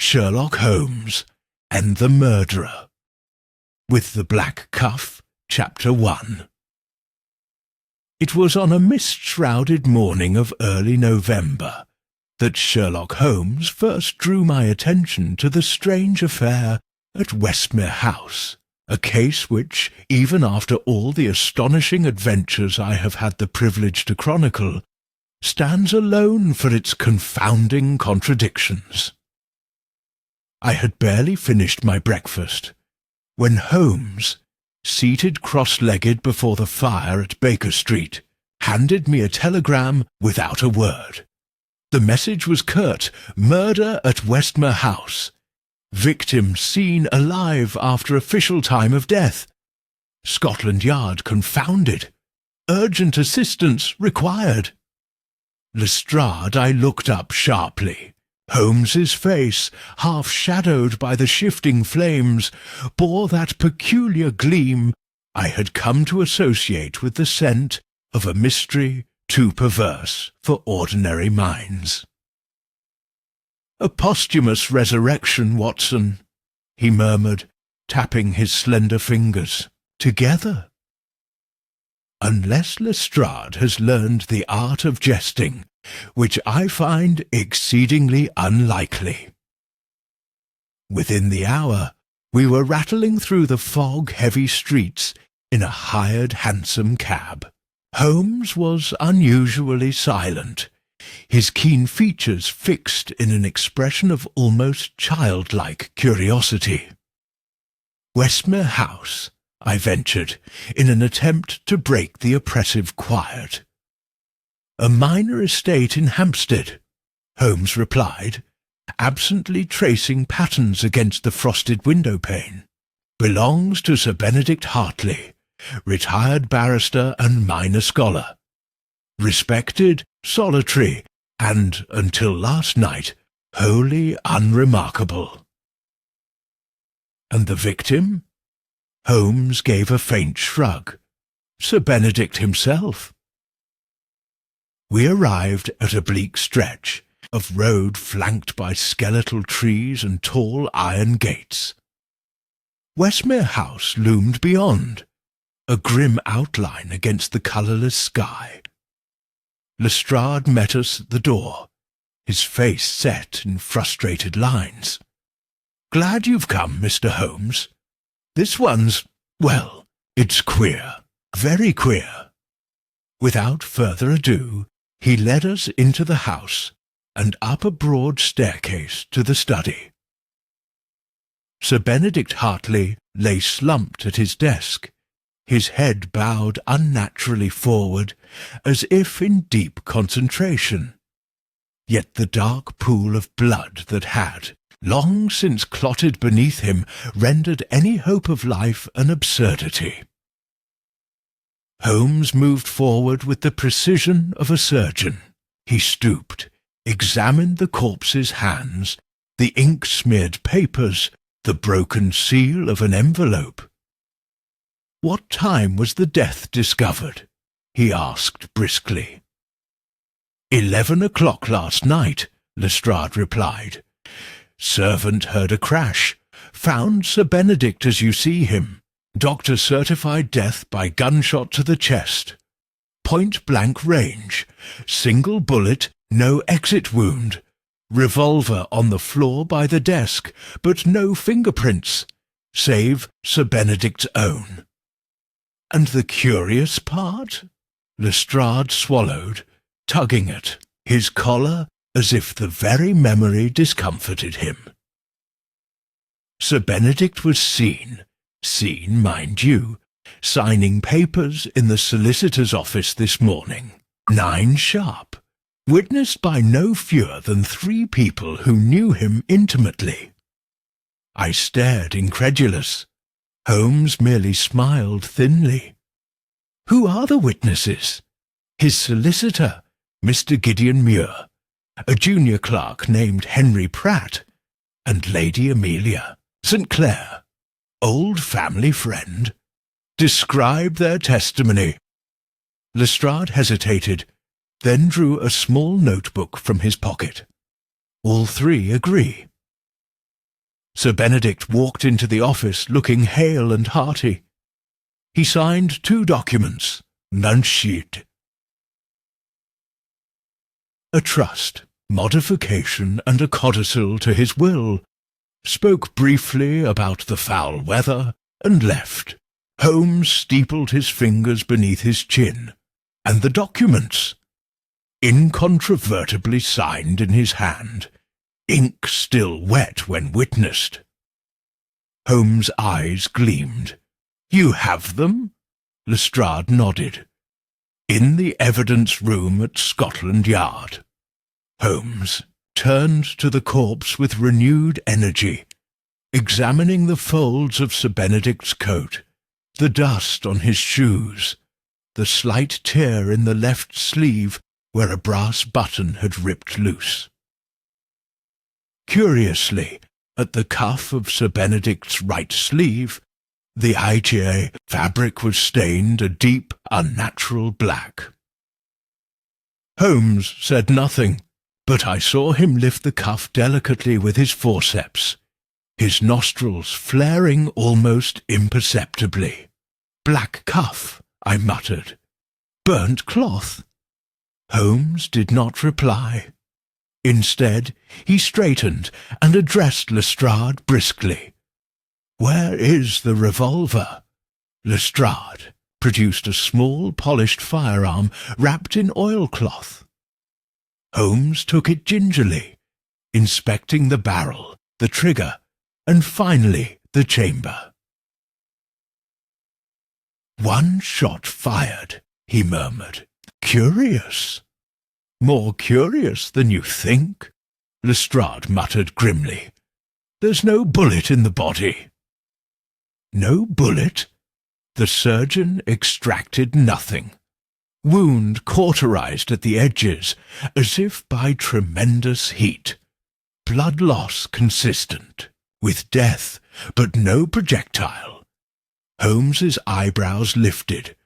Sherlock Holmes and the Murderer. With the Black Cuff, Chapter 1. It was on a mist-shrouded morning of early November that Sherlock Holmes first drew my attention to the strange affair at Westmere House, a case which, even after all the astonishing adventures I have had the privilege to chronicle, stands alone for its confounding contradictions. I had barely finished my breakfast when Holmes, seated cross-legged before the fire at Baker Street, handed me a telegram without a word. The message was curt: murder at Westmere House. Victim seen alive after official time of death. Scotland Yard confounded. Urgent assistance required. Lestrade I looked up sharply. Holmes's face, half shadowed by the shifting flames, bore that peculiar gleam I had come to associate with the scent of a mystery too perverse for ordinary minds. "A posthumous resurrection, Watson," he murmured, tapping his slender fingers. "Together." Unless Lestrade has learned the art of jesting, which I find exceedingly unlikely. Within the hour, we were rattling through the fog-heavy streets in a hired hansom cab. Holmes was unusually silent, his keen features fixed in an expression of almost childlike curiosity. "Westmere House," I ventured, in an attempt to break the oppressive quiet. "A minor estate in Hampstead," Holmes replied, absently tracing patterns against the frosted window-pane. "Belongs to Sir Benedict Hartley, retired barrister and minor scholar. Respected, solitary, and, until last night, wholly unremarkable." "And the victim?" Holmes gave a faint shrug. "Sir Benedict himself." We arrived at a bleak stretch of road flanked by skeletal trees and tall iron gates. Westmere House loomed beyond, a grim outline against the colourless sky. Lestrade met us at the door, his face set in frustrated lines. "Glad you've come, Mr. Holmes. This one's, well, it's queer, very queer." Without further ado, he led us into the house and up a broad staircase to the study. Sir Benedict Hartley lay slumped at his desk, his head bowed unnaturally forward, as if in deep concentration. Yet the dark pool of blood that had, long since clotted beneath him, rendered any hope of life an absurdity. Holmes moved forward with the precision of a surgeon. He stooped, examined the corpse's hands, the ink-smeared papers, the broken seal of an envelope. "What time was the death discovered?" he asked briskly. 11 o'clock last night," Lestrade replied. "Servant heard a crash. Found Sir Benedict as you see him. Doctor certified death by gunshot to the chest. Point-blank range. Single bullet, no exit wound. Revolver on the floor by the desk, but no fingerprints, save Sir Benedict's own." "And the curious part?" Lestrade swallowed, tugging at his collar as if the very memory discomforted him. "Sir Benedict was seen, mind you, signing papers in the solicitor's office this morning, 9 sharp, witnessed by no fewer than 3 people who knew him intimately." I stared incredulous. Holmes merely smiled thinly. "Who are the witnesses?" "His solicitor, Mr. Gideon Muir, a junior clerk named Henry Pratt, and Lady Amelia St. Clair, old family friend. Describe their testimony." Lestrade hesitated, then drew a small notebook from his pocket. "All 3 agree." Sir Benedict walked into the office looking hale and hearty. He signed 2 documents, unnatural. A trust, modification, and a codicil to his will, spoke briefly about the foul weather, and left. Holmes steepled his fingers beneath his chin, and the documents, incontrovertibly signed in his hand, ink still wet when witnessed. Holmes' eyes gleamed. "You have them?" Lestrade nodded. "In the evidence room at Scotland Yard." Holmes turned to the corpse with renewed energy, examining the folds of Sir Benedict's coat, the dust on his shoes, the slight tear in the left sleeve where a brass button had ripped loose. Curiously, at the cuff of Sir Benedict's right sleeve, the IGA fabric was stained a deep, unnatural black. Holmes said nothing, but I saw him lift the cuff delicately with his forceps, his nostrils flaring almost imperceptibly. "Black cuff," I muttered. "Burnt cloth." Holmes did not reply. Instead, he straightened and addressed Lestrade briskly. "Where is the revolver?" Lestrade produced a small polished firearm wrapped in oilcloth. Holmes took it gingerly, inspecting the barrel, the trigger, and finally the chamber. "One shot fired," he murmured. "Curious." "More curious than you think," Lestrade muttered grimly. "There's no bullet in the body." "No bullet?" The surgeon extracted nothing. Wound cauterized at the edges, as if by tremendous heat. Blood loss consistent, with death, but no projectile. Holmes's eyebrows lifted.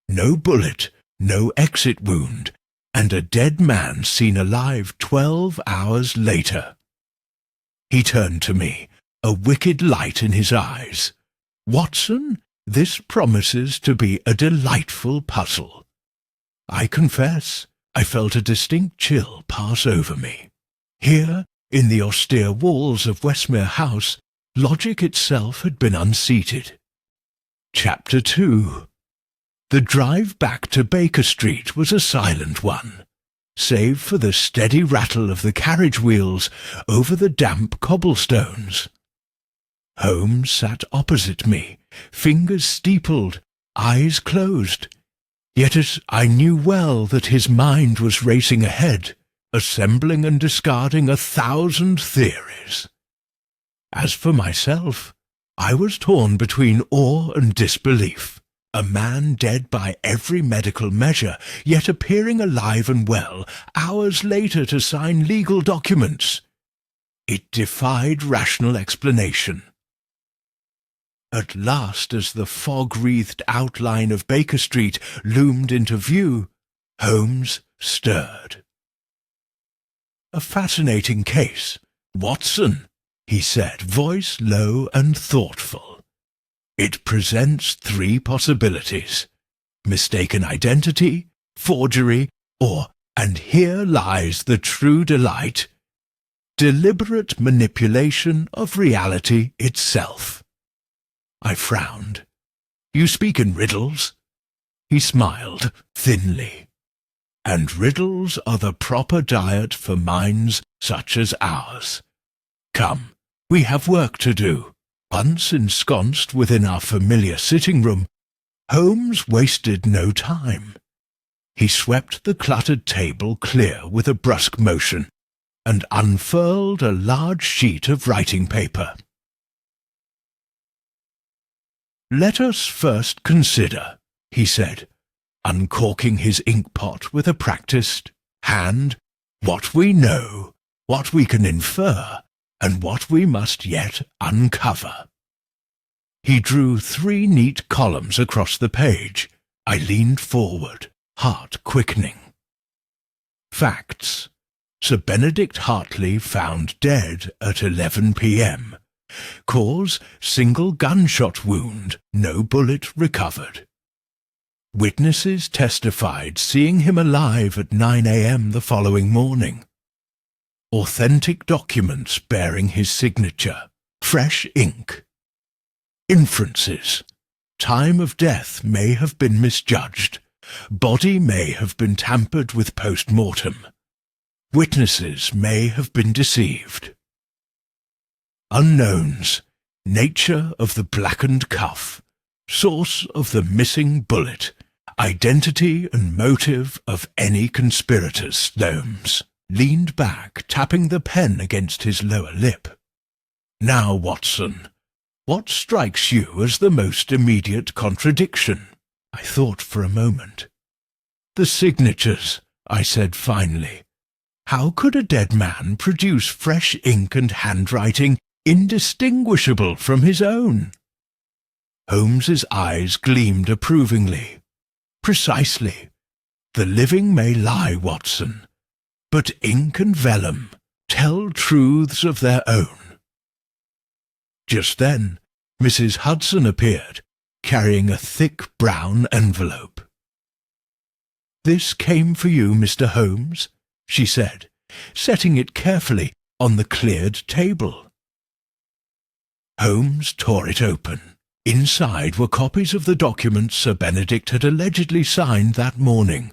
No bullet, no exit wound, and a dead man seen alive 12 hours later. He turned to me, a wicked light in his eyes. "Watson, this promises to be a delightful puzzle." I confess, I felt a distinct chill pass over me. Here, in the austere walls of Westmere House, logic itself had been unseated. Chapter 2. The drive back to Baker Street was a silent one, save for the steady rattle of the carriage wheels over the damp cobblestones. Holmes sat opposite me, fingers steepled, eyes closed. Yet as I knew well that his mind was racing ahead, assembling and discarding 1,000 theories. As for myself, I was torn between awe and disbelief. A man dead by every medical measure, yet appearing alive and well hours later to sign legal documents. It defied rational explanation. At last, as the fog-wreathed outline of Baker Street loomed into view, Holmes stirred. "A fascinating case, Watson," he said, voice low and thoughtful. "It presents 3 possibilities: mistaken identity, forgery, or, and here lies the true delight, deliberate manipulation of reality itself." I frowned. "You speak in riddles?" He smiled thinly. "And riddles are the proper diet for minds such as ours. Come, we have work to do." Once ensconced within our familiar sitting-room, Holmes wasted no time. He swept the cluttered table clear with a brusque motion, and unfurled a large sheet of writing paper. "Let us first consider," he said, uncorking his inkpot with a practised hand, "what we know, what we can infer, and what we must yet uncover." He drew 3 neat columns across the page. I leaned forward, heart quickening. Facts. Sir Benedict Hartley found dead at 11 p.m. Cause, single gunshot wound, no bullet recovered. Witnesses testified seeing him alive at 9 a.m. the following morning. Authentic documents bearing his signature. Fresh ink. Inferences. Time of death may have been misjudged. Body may have been tampered with post-mortem. Witnesses may have been deceived. Unknowns. Nature of the blackened cuff. Source of the missing bullet. Identity and motive of any conspirators. Holmes leaned back, tapping the pen against his lower lip. Now, Watson, what strikes you as the most immediate contradiction? I thought for a moment. The signatures, I said finally. How could a dead man produce fresh ink and handwriting indistinguishable from his own? Holmes's eyes gleamed approvingly. Precisely. The living may lie, Watson, but ink and vellum tell truths of their own. Just then, Mrs. Hudson appeared, carrying a thick brown envelope. "This came for you, Mr. Holmes," she said, setting it carefully on the cleared table. Holmes tore it open. Inside were copies of the documents Sir Benedict had allegedly signed that morning,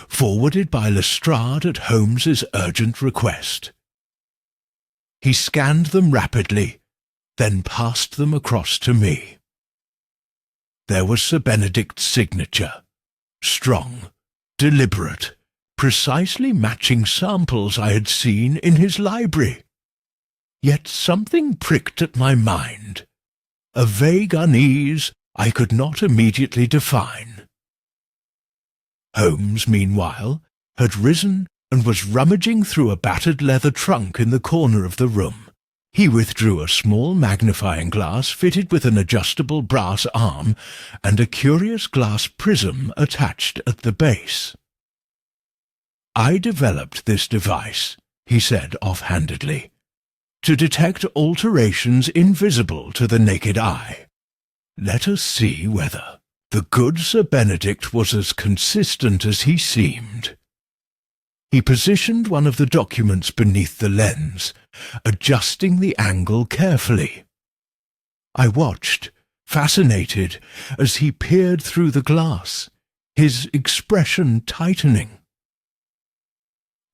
forwarded by Lestrade at Holmes's urgent request. He scanned them rapidly, then passed them across to me. There was Sir Benedict's signature, strong, deliberate, precisely matching samples I had seen in his library. Yet something pricked at my mind, a vague unease I could not immediately define. Holmes, meanwhile, had risen and was rummaging through a battered leather trunk in the corner of the room. He withdrew a small magnifying glass fitted with an adjustable brass arm and a curious glass prism attached at the base. "I developed this device," he said offhandedly, "to detect alterations invisible to the naked eye. Let us see whether the good Sir Benedict was as consistent as he seemed." He positioned one of the documents beneath the lens, adjusting the angle carefully. I watched, fascinated, as he peered through the glass, his expression tightening.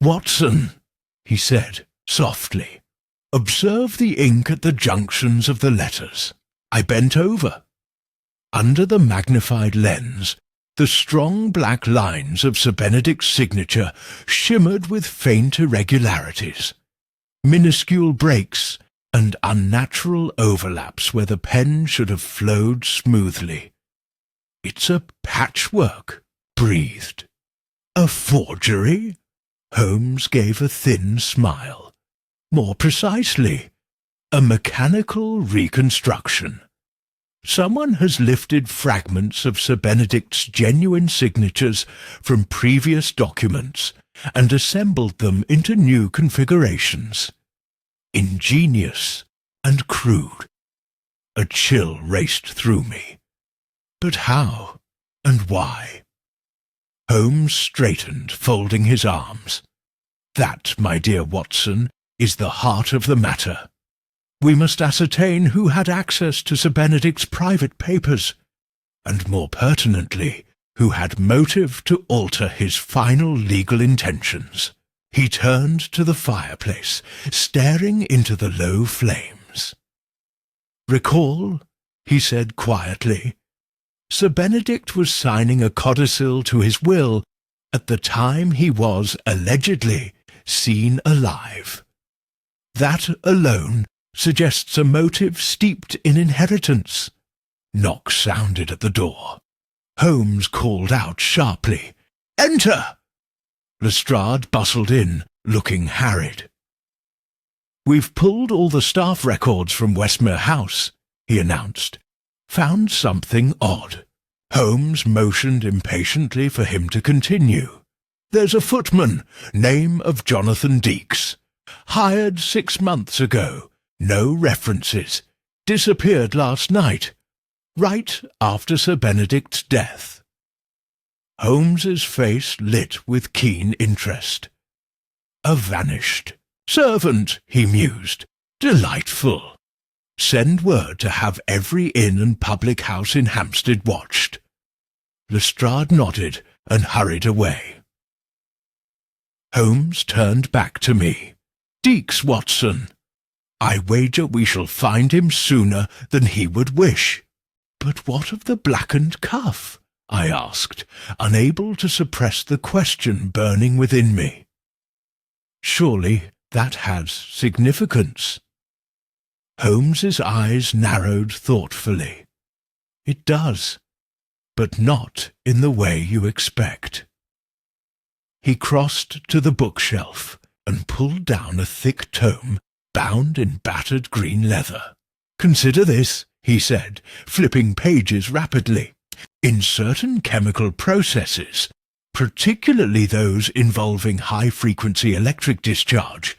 "Watson," he said softly, "observe the ink at the junctions of the letters." I bent over. Under the magnified lens, the strong black lines of Sir Benedict's signature shimmered with faint irregularities, minuscule breaks and unnatural overlaps where the pen should have flowed smoothly. "It's a patchwork," breathed. "A forgery?" Holmes gave a thin smile. "More precisely, a mechanical reconstruction. Someone has lifted fragments of Sir Benedict's genuine signatures from previous documents and assembled them into new configurations. Ingenious and crude. A chill raced through me. But how and why? Holmes straightened, folding his arms. "That, my dear Watson, is the heart of the matter. We must ascertain who had access to Sir Benedict's private papers, and more pertinently, who had motive to alter his final legal intentions." He turned to the fireplace, staring into the low flames. "Recall," he said quietly, "Sir Benedict was signing a codicil to his will at the time he was, allegedly, seen alive. That alone suggests a motive steeped in inheritance." Knocks sounded at the door. Holmes called out sharply, "Enter!" Lestrade bustled in, looking harried. "We've pulled all the staff records from Westmere House," he announced. "Found something odd." Holmes motioned impatiently for him to continue. "There's a footman, name of Jonathan Deaks. Hired 6 months ago. No references. Disappeared last night, right after Sir Benedict's death." Holmes's face lit with keen interest. "A vanished servant," he mused. "Delightful. Send word to have every inn and public house in Hampstead watched." Lestrade nodded and hurried away. Holmes turned back to me. "Deaks, Watson. I wager we shall find him sooner than he would wish." "But what of the blackened cuff?" I asked, unable to suppress the question burning within me. "Surely that has significance." Holmes's eyes narrowed thoughtfully. "It does, but not in the way you expect." He crossed to the bookshelf and pulled down a thick tome bound in battered green leather. "Consider this," he said, flipping pages rapidly. "In certain chemical processes, particularly those involving high-frequency electric discharge,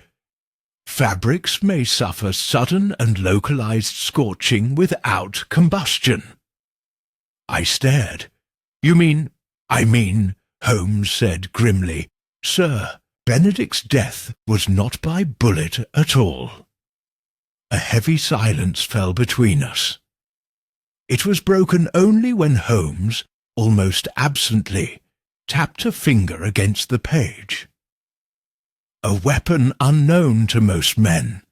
fabrics may suffer sudden and localized scorching without combustion." I stared. I mean, Holmes said grimly, "Sir, Benedict's death was not by bullet at all." A heavy silence fell between us. It was broken only when Holmes, almost absently, tapped a finger against the page. "A weapon unknown to most men,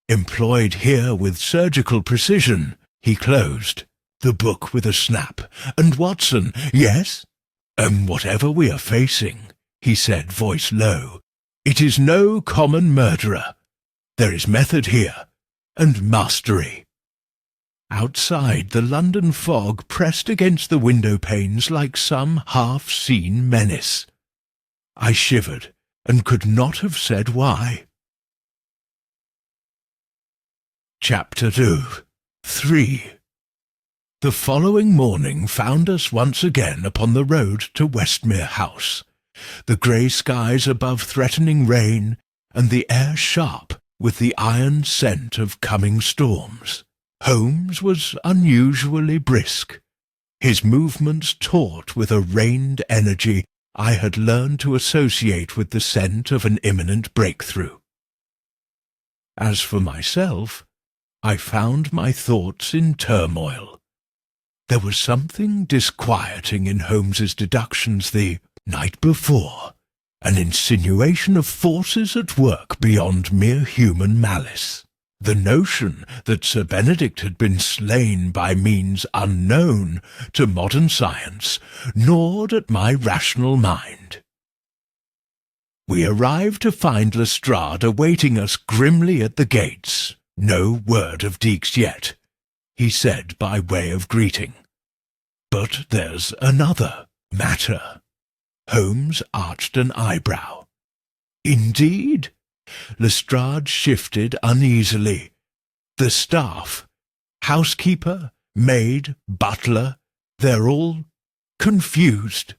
employed here with surgical precision," he closed the book with a snap. "And Watson, yes?" Whatever we are facing," he said, voice low, "it is no common murderer. There is method here, and mastery." Outside, the London fog pressed against the window panes like some half-seen menace. I shivered, and could not have said why. Chapter 2. 3. The following morning found us once again upon the road to Westmere House, the grey skies above threatening rain, and the air sharp with the iron scent of coming storms. Holmes was unusually brisk, his movements taut with a reined energy I had learned to associate with the scent of an imminent breakthrough. As for myself, I found my thoughts in turmoil. There was something disquieting in Holmes's deductions the night before, an insinuation of forces at work beyond mere human malice. The notion that Sir Benedict had been slain by means unknown to modern science gnawed at my rational mind. We arrived to find Lestrade awaiting us grimly at the gates. "No word of Deaks yet," he said by way of greeting. "But there's another matter." Holmes arched an eyebrow. "Indeed?" Lestrade shifted uneasily. "The staff, housekeeper, maid, butler, they're all confused."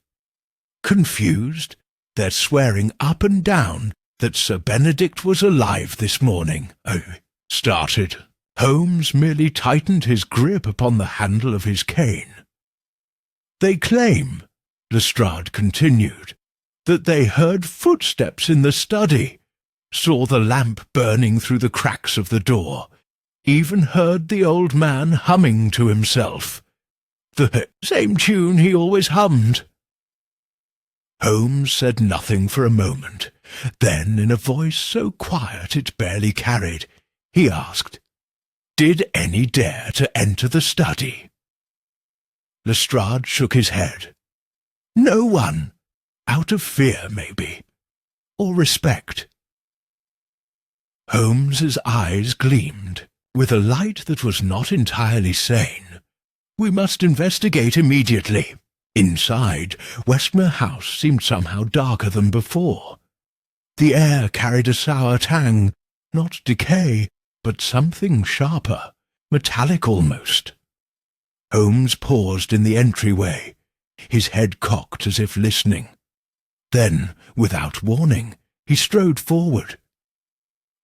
"Confused? They're swearing up and down that Sir Benedict was alive this morning," I started. Holmes merely tightened his grip upon the handle of his cane. "They claim," Lestrade continued, "that they heard footsteps in the study, saw the lamp burning through the cracks of the door, even heard the old man humming to himself. The same tune he always hummed." Holmes said nothing for a moment. Then, in a voice so quiet it barely carried, he asked, "Did any dare to enter the study?" Lestrade shook his head. "No one. Out of fear, maybe. Or respect." Holmes's eyes gleamed, with a light that was not entirely sane. "We must investigate immediately." Inside, Westmere House seemed somehow darker than before. The air carried a sour tang, not decay, but something sharper, metallic almost. Holmes paused in the entryway, his head cocked as if listening. Then, without warning, he strode forward.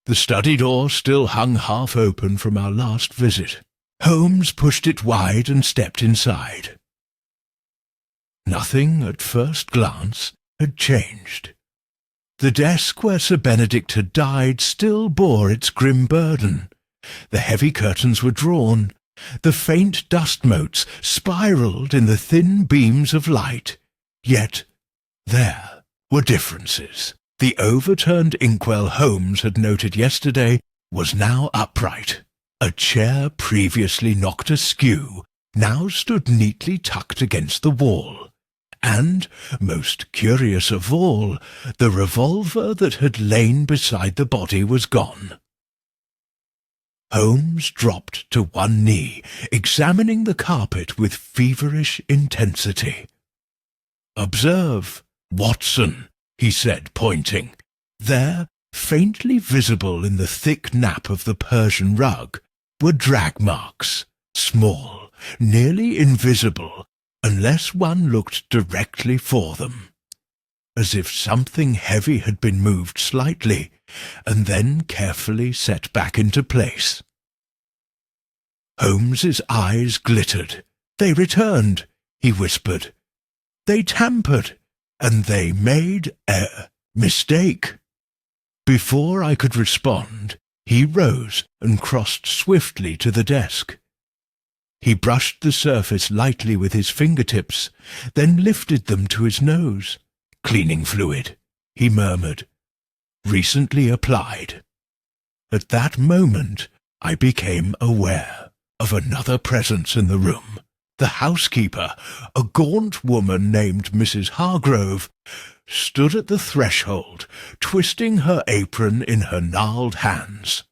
The study door still hung half open from our last visit. Holmes pushed it wide and stepped inside. Nothing, at first glance, had changed. The desk where Sir Benedict had died still bore its grim burden. The heavy curtains were drawn. The faint dust motes spiralled in the thin beams of light. Yet there were differences. The overturned inkwell Holmes had noted yesterday was now upright. A chair previously knocked askew now stood neatly tucked against the wall. And, most curious of all, the revolver that had lain beside the body was gone. Holmes dropped to one knee, examining the carpet with feverish intensity. "Observe, Watson," he said, pointing. There, faintly visible in the thick nap of the Persian rug, were drag marks, small, nearly invisible, unless one looked directly for them, as if something heavy had been moved slightly, and then carefully set back into place. Holmes's eyes glittered. "They returned," he whispered. "They tampered, and they made a mistake." Before I could respond, he rose and crossed swiftly to the desk. He brushed the surface lightly with his fingertips, then lifted them to his nose. "Cleaning fluid," he murmured. "Recently applied." At that moment I became aware of another presence in the room. The housekeeper, a gaunt woman named Mrs. Hargrove, stood at the threshold, twisting her apron in her gnarled hands.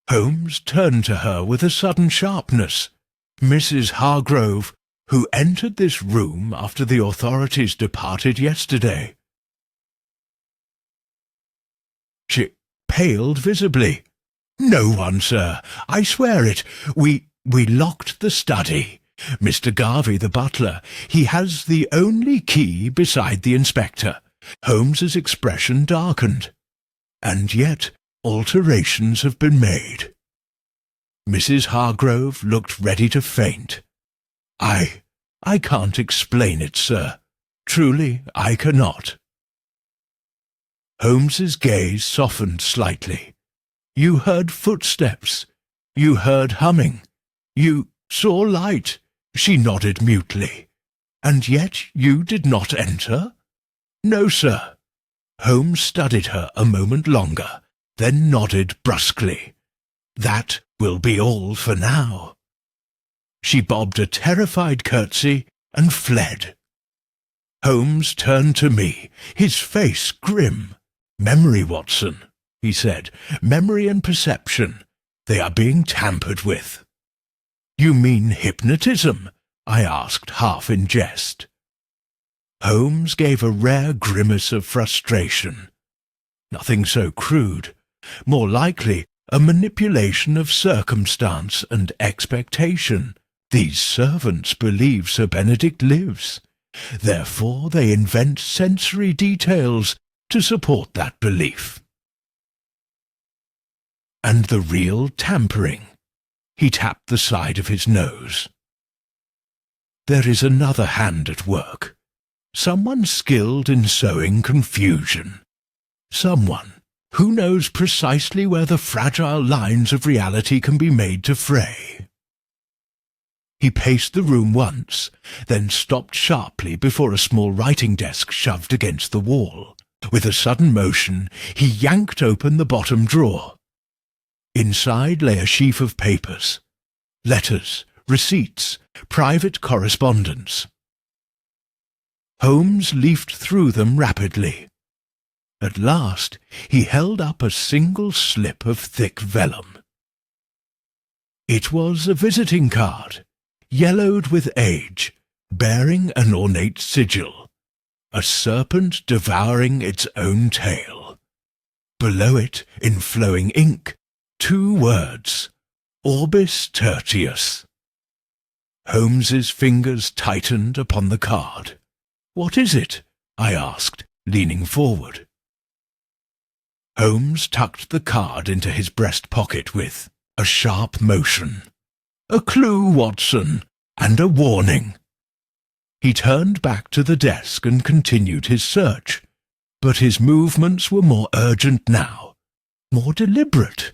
Holmes turned to her with a sudden sharpness. Mrs. Hargrove, who entered this room after the authorities departed yesterday. She paled visibly. "No one, sir. I swear it. We locked the study. Mr. Garvey, the butler, he has the only key beside the inspector." Holmes's expression darkened. "And yet alterations have been made." Mrs. Hargrove looked ready to faint. I can't explain it, sir. Truly, I cannot." Holmes's gaze softened slightly. "You heard footsteps. You heard humming. You saw light." She nodded mutely. "And yet you did not enter?" "No, sir." Holmes studied her a moment longer, then nodded brusquely. "That will be all for now." She bobbed a terrified curtsy and fled. Holmes turned to me, his face grim. "Memory, Watson," he said. "Memory and perception. They are being tampered with." "You mean hypnotism?" I asked, half in jest. Holmes gave a rare grimace of frustration. "Nothing so crude. More likely a manipulation of circumstance and expectation. These servants believe Sir Benedict lives. Therefore they invent sensory details to support that belief." "And the real tampering?" He tapped the side of his nose. "There is another hand at work. Someone skilled in sowing confusion. Someone who knows precisely where the fragile lines of reality can be made to fray." He paced the room once, then stopped sharply before a small writing desk shoved against the wall. With a sudden motion, he yanked open the bottom drawer. Inside lay a sheaf of papers. Letters, receipts, private correspondence. Holmes leafed through them rapidly. At last he held up a single slip of thick vellum. It was a visiting card, yellowed with age, bearing an ornate sigil, a serpent devouring its own tail. Below it, in flowing ink, 2 words, Orbis Tertius. Holmes's fingers tightened upon the card. "What is it?" I asked, leaning forward. Holmes tucked the card into his breast pocket with a sharp motion. "A clue, Watson, and a warning." He turned back to the desk and continued his search, but his movements were more urgent now, more deliberate.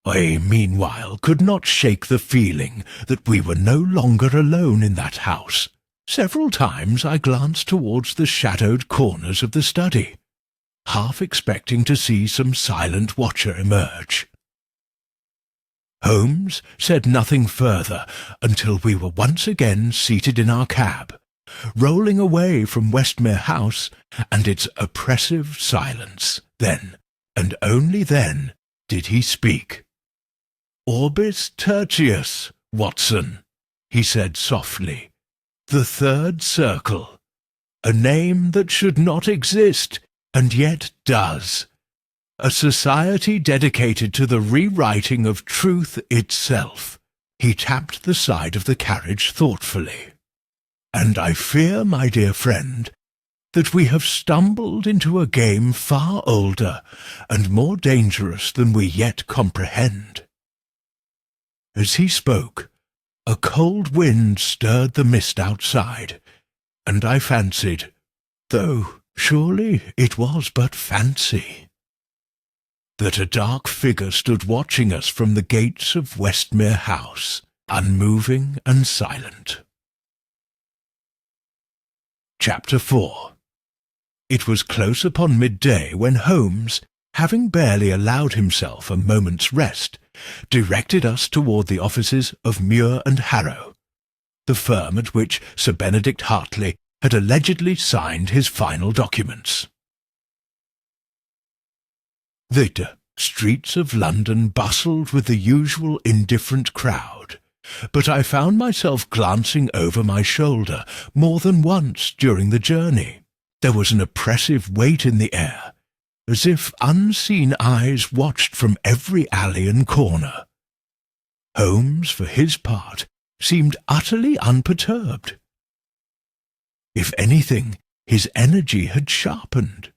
I, meanwhile, could not shake the feeling that we were no longer alone in that house. Several times I glanced towards the shadowed corners of the study, half expecting to see some silent watcher emerge. Holmes said nothing further until we were once again seated in our cab, rolling away from Westmere House and its oppressive silence. Then, and only then, did he speak. "Orbis tertius, Watson," he said softly. "The third circle. A name that should not exist, and yet does. A society dedicated to the rewriting of truth itself." He tapped the side of the carriage thoughtfully. "And I fear, my dear friend, that we have stumbled into a game far older and more dangerous than we yet comprehend." As he spoke, a cold wind stirred the mist outside, and I fancied, though surely it was but fancy, that a dark figure stood watching us from the gates of Westmere House, unmoving and silent. Chapter 4. It was close upon midday when Holmes, having barely allowed himself a moment's rest, directed us toward the offices of Muir and Harrow, the firm at which Sir Benedict Hartley had allegedly signed his final documents. The streets of London bustled with the usual indifferent crowd, but I found myself glancing over my shoulder more than once during the journey. There was an oppressive weight in the air, as if unseen eyes watched from every alley and corner. Holmes, for his part, seemed utterly unperturbed. If anything, his energy had sharpened.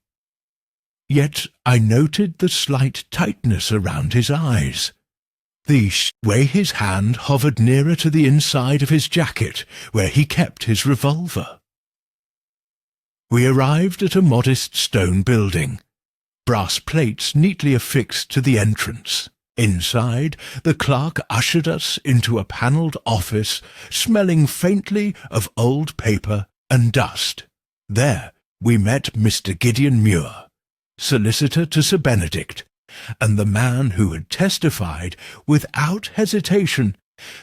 Yet I noted the slight tightness around his eyes, the way his hand hovered nearer to the inside of his jacket, where he kept his revolver. We arrived at a modest stone building, brass plates neatly affixed to the entrance. Inside, the clerk ushered us into a panelled office smelling faintly of old paper and dust. There we met Mr. Gideon Muir, solicitor to Sir Benedict, and the man who had testified without hesitation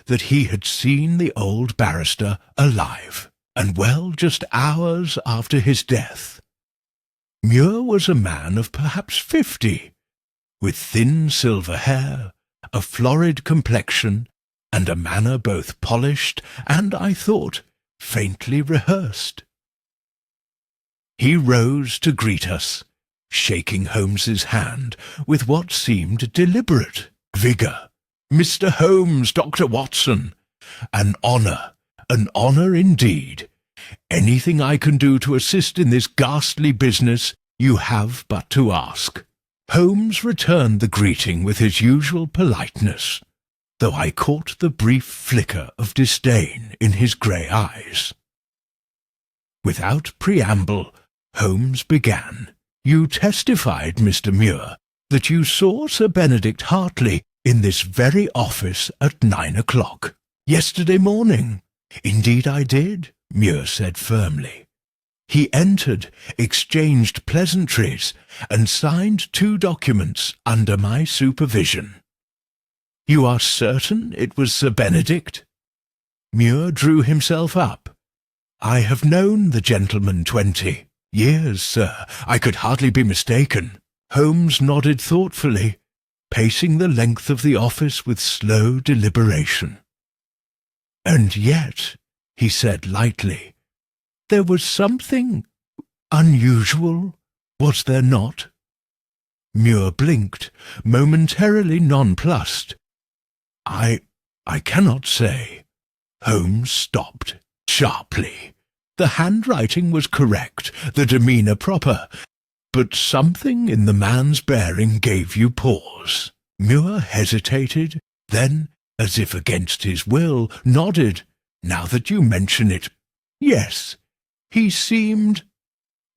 that he had seen the old barrister alive, and well just hours after his death. Muir was a man of perhaps 50, with thin silver hair, a florid complexion, and a manner both polished and, I thought, faintly rehearsed. He rose to greet us, shaking Holmes's hand with what seemed deliberate vigour. "Mr. Holmes, Dr. Watson, an honour indeed. Anything I can do to assist in this ghastly business, you have but to ask." Holmes returned the greeting with his usual politeness, though I caught the brief flicker of disdain in his grey eyes. Without preamble, Holmes began. "You testified, Mr. Muir, that you saw Sir Benedict Hartley in this very office at 9 o'clock yesterday morning." "Indeed I did," Muir said firmly. "He entered, exchanged pleasantries, and signed 2 documents under my supervision." "You are certain it was Sir Benedict?" Muir drew himself up. "I have known the gentleman 20 years, sir. I could hardly be mistaken." Holmes nodded thoughtfully, pacing the length of the office with slow deliberation. "And yet," he said lightly, "there was something unusual, was there not?" Muir blinked, momentarily nonplussed. I cannot say." Holmes stopped sharply. The handwriting was correct, the demeanour proper, but something in the man's bearing gave you pause. Muir hesitated, then, as if against his will, nodded. Now that you mention it, yes, he seemed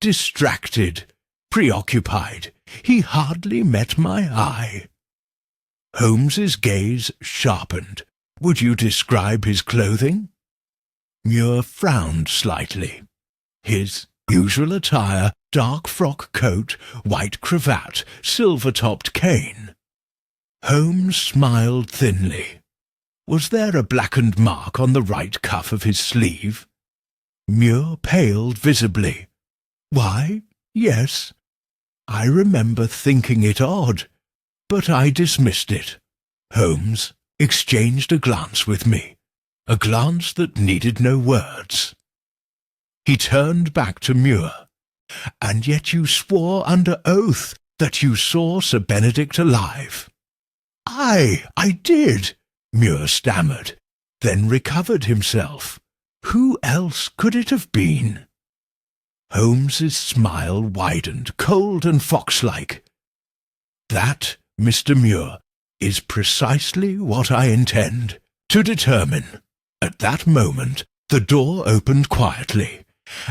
distracted, preoccupied. He hardly met my eye. Holmes's gaze sharpened. Would you describe his clothing? Muir frowned slightly. His usual attire, dark frock coat, white cravat, silver-topped cane. Holmes smiled thinly. Was there a blackened mark on the right cuff of his sleeve? Muir paled visibly. Why, yes. I remember thinking it odd, but I dismissed it. Holmes exchanged a glance with me, a glance that needed no words. He turned back to Muir. And yet you swore under oath that you saw Sir Benedict alive. I did, Muir stammered, then recovered himself. Who else could it have been? Holmes's smile widened, cold and fox-like. That, Mr. Muir, is precisely what I intend to determine. At that moment, the door opened quietly,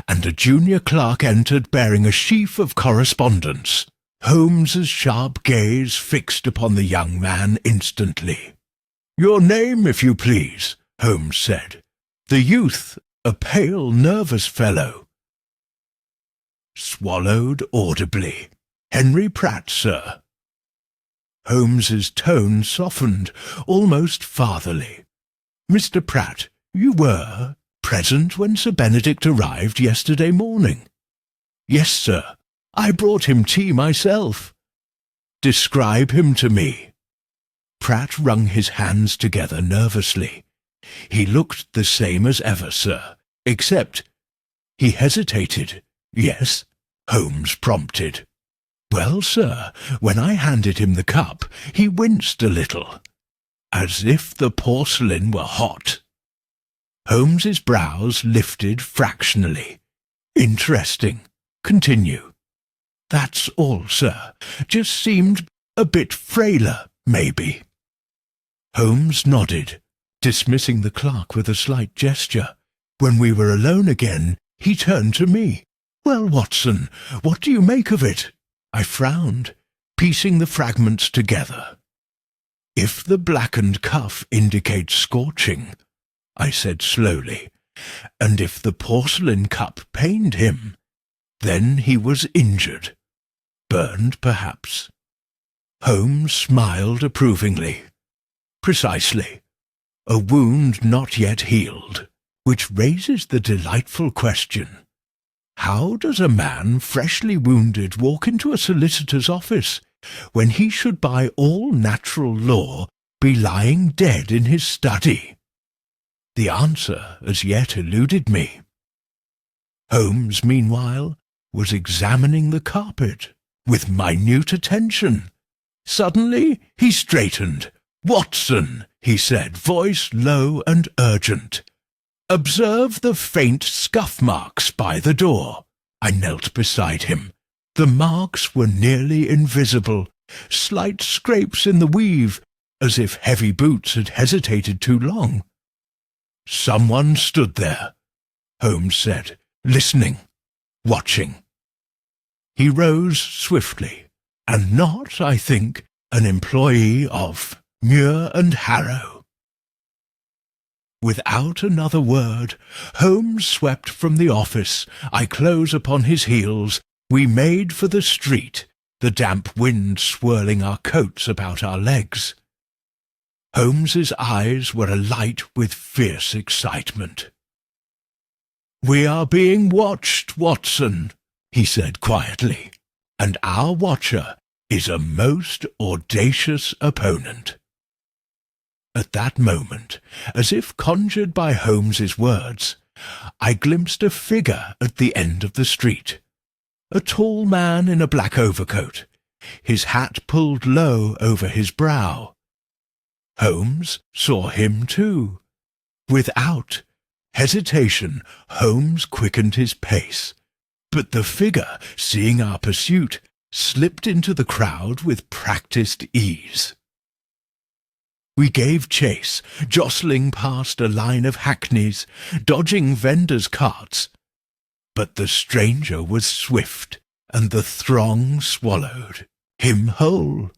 and a junior clerk entered bearing a sheaf of correspondence. Holmes's sharp gaze fixed upon the young man instantly. "Your name, if you please," Holmes said. The youth, a pale, nervous fellow, swallowed audibly. "Henry Pratt, sir." Holmes's tone softened, almost fatherly. "Mr. Pratt, you were present when Sir Benedict arrived yesterday morning?" "Yes, sir. I brought him tea myself." "Describe him to me." Pratt wrung his hands together nervously. "He looked the same as ever, sir, except—" He hesitated. "Yes," Holmes prompted. "Well, sir, when I handed him the cup, he winced a little, as if the porcelain were hot." Holmes's brows lifted fractionally. "Interesting. Continue." "That's all, sir. Just seemed a bit frailer, maybe." Holmes nodded, dismissing the clerk with a slight gesture. When we were alone again, he turned to me. "Well, Watson, what do you make of it?" I frowned, piecing the fragments together. "If the blackened cuff indicates scorching," I said slowly, "and if the porcelain cup pained him, then he was injured. Burned, perhaps." Holmes smiled approvingly. "Precisely. A wound not yet healed, which raises the delightful question. How does a man freshly wounded walk into a solicitor's office when he should by all natural law be lying dead in his study?" The answer as yet eluded me. Holmes, meanwhile, was examining the carpet with minute attention. Suddenly he straightened. "Watson," he said, voice low and urgent, "observe the faint scuff marks by the door." I knelt beside him. The marks were nearly invisible, slight scrapes in the weave, as if heavy boots had hesitated too long. "Someone stood there," Holmes said, listening, watching. He rose swiftly, and not, I think, an employee of Muir and Harrow. Without another word, Holmes swept from the office. I close upon his heels. We made for the street, the damp wind swirling our coats about our legs. Holmes's eyes were alight with fierce excitement. "We are being watched, Watson," he said quietly, "and our watcher is a most audacious opponent." At that moment, as if conjured by Holmes's words, I glimpsed a figure at the end of the street. A tall man in a black overcoat, his hat pulled low over his brow. Holmes saw him too. Without hesitation, Holmes quickened his pace. but the figure, seeing our pursuit, slipped into the crowd with practised ease. We gave chase, jostling past a line of hackneys, dodging vendors' carts. But the stranger was swift, and the throng swallowed him whole.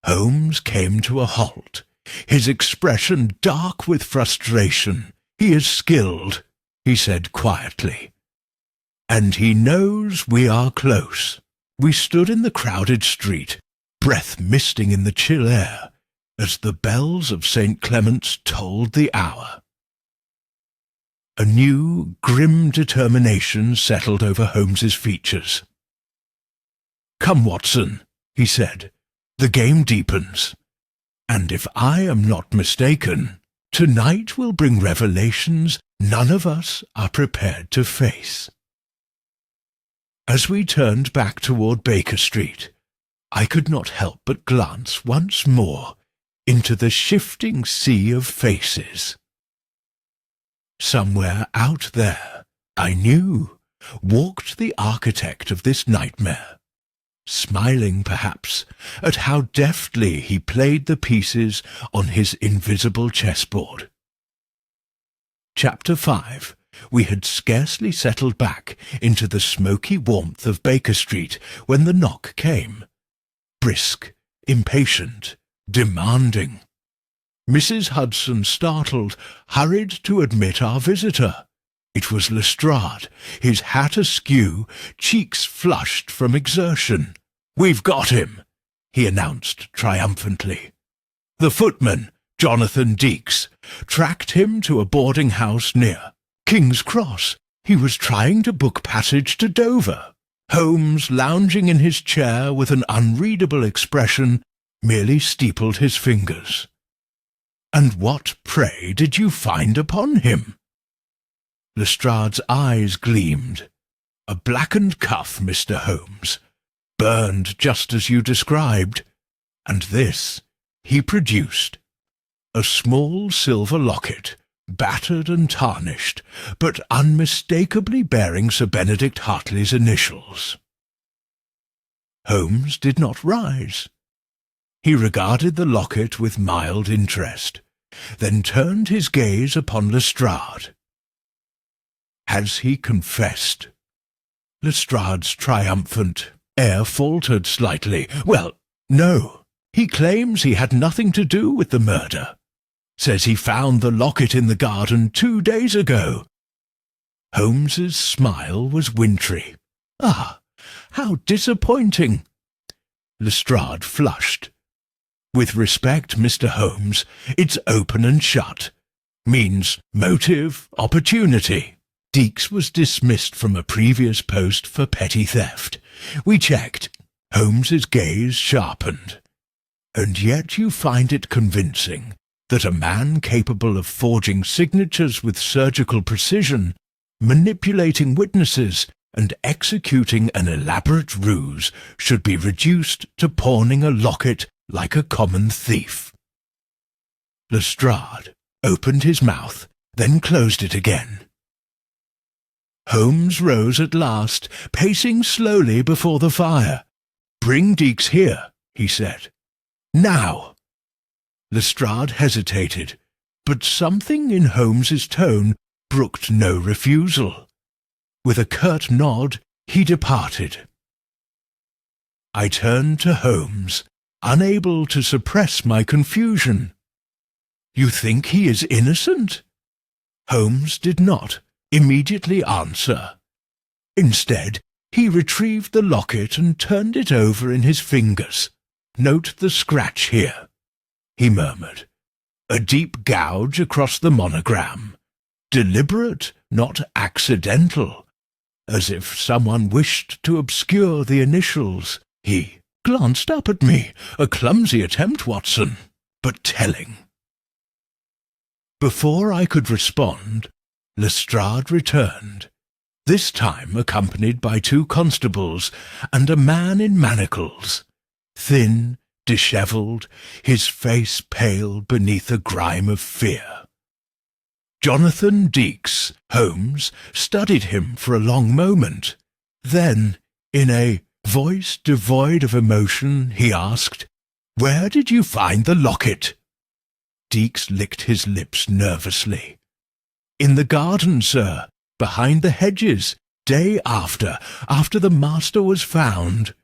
Holmes came to a halt, his expression dark with frustration. "He is skilled," he said quietly, "and he knows we are close." We stood in the crowded street, breath misting in the chill air, as the bells of St. Clement's tolled the hour. A new, grim determination settled over Holmes's features. "Come, Watson," he said, "the game deepens, and if I am not mistaken, tonight will bring revelations none of us are prepared to face." As we turned back toward Baker Street, I could not help but glance once more into the shifting sea of faces. Somewhere out there, I knew, walked the architect of this nightmare, smiling perhaps at how deftly he played the pieces on his invisible chessboard. Chapter 5. We had scarcely settled back into the smoky warmth of Baker Street when the knock came. Brisk, impatient, demanding. Mrs. Hudson, startled, hurried to admit our visitor. It was Lestrade, his hat askew, cheeks flushed from exertion. "We've got him," he announced triumphantly. "The footman, Jonathan Deaks, tracked him to a boarding house near King's Cross. He was trying to book passage to Dover." Holmes, lounging in his chair with an unreadable expression, merely steepled his fingers. "And what, pray, did you find upon him?" Lestrade's eyes gleamed. "A blackened cuff, Mr. Holmes, burned just as you described. And this," he produced, "a small silver locket, battered and tarnished, but unmistakably bearing Sir Benedict Hartley's initials." Holmes did not rise. He regarded the locket with mild interest, then turned his gaze upon Lestrade. "Has he confessed?" Lestrade's triumphant air faltered slightly. "Well, no. He claims he had nothing to do with the murder. Says he found the locket in the garden 2 days ago." Holmes's smile was wintry. "Ah, how disappointing!" Lestrade flushed. "With respect, Mr. Holmes, it's open and shut. Means motive, opportunity." Deaks was dismissed from a previous post for petty theft. We checked. Holmes's gaze sharpened. "And yet you find it convincing that a man capable of forging signatures with surgical precision, manipulating witnesses, and executing an elaborate ruse should be reduced to pawning a locket like a common thief." Lestrade opened his mouth, then closed it again. Holmes rose at last, pacing slowly before the fire. "Bring Deaks here," he said. "Now." Lestrade hesitated, but something in Holmes's tone brooked no refusal. With a curt nod, he departed. I turned to Holmes, unable to suppress my confusion. "You think he is innocent?" Holmes did not immediately answer. Instead, he retrieved the locket and turned it over in his fingers. "Note the scratch here," he murmured. "A deep gouge across the monogram. Deliberate, not accidental. As if someone wished to obscure the initials." He glanced up at me. "A clumsy attempt, Watson, but telling." Before I could respond, Lestrade returned, this time accompanied by 2 constables and a man in manacles, thin, dishevelled, his face pale beneath a grime of fear. Jonathan Deaks, Holmes, studied him for a long moment. Then, in a voice devoid of emotion, he asked, "Where did you find the locket?" Deaks licked his lips nervously. "In the garden, sir, behind the hedges, day after the master was found."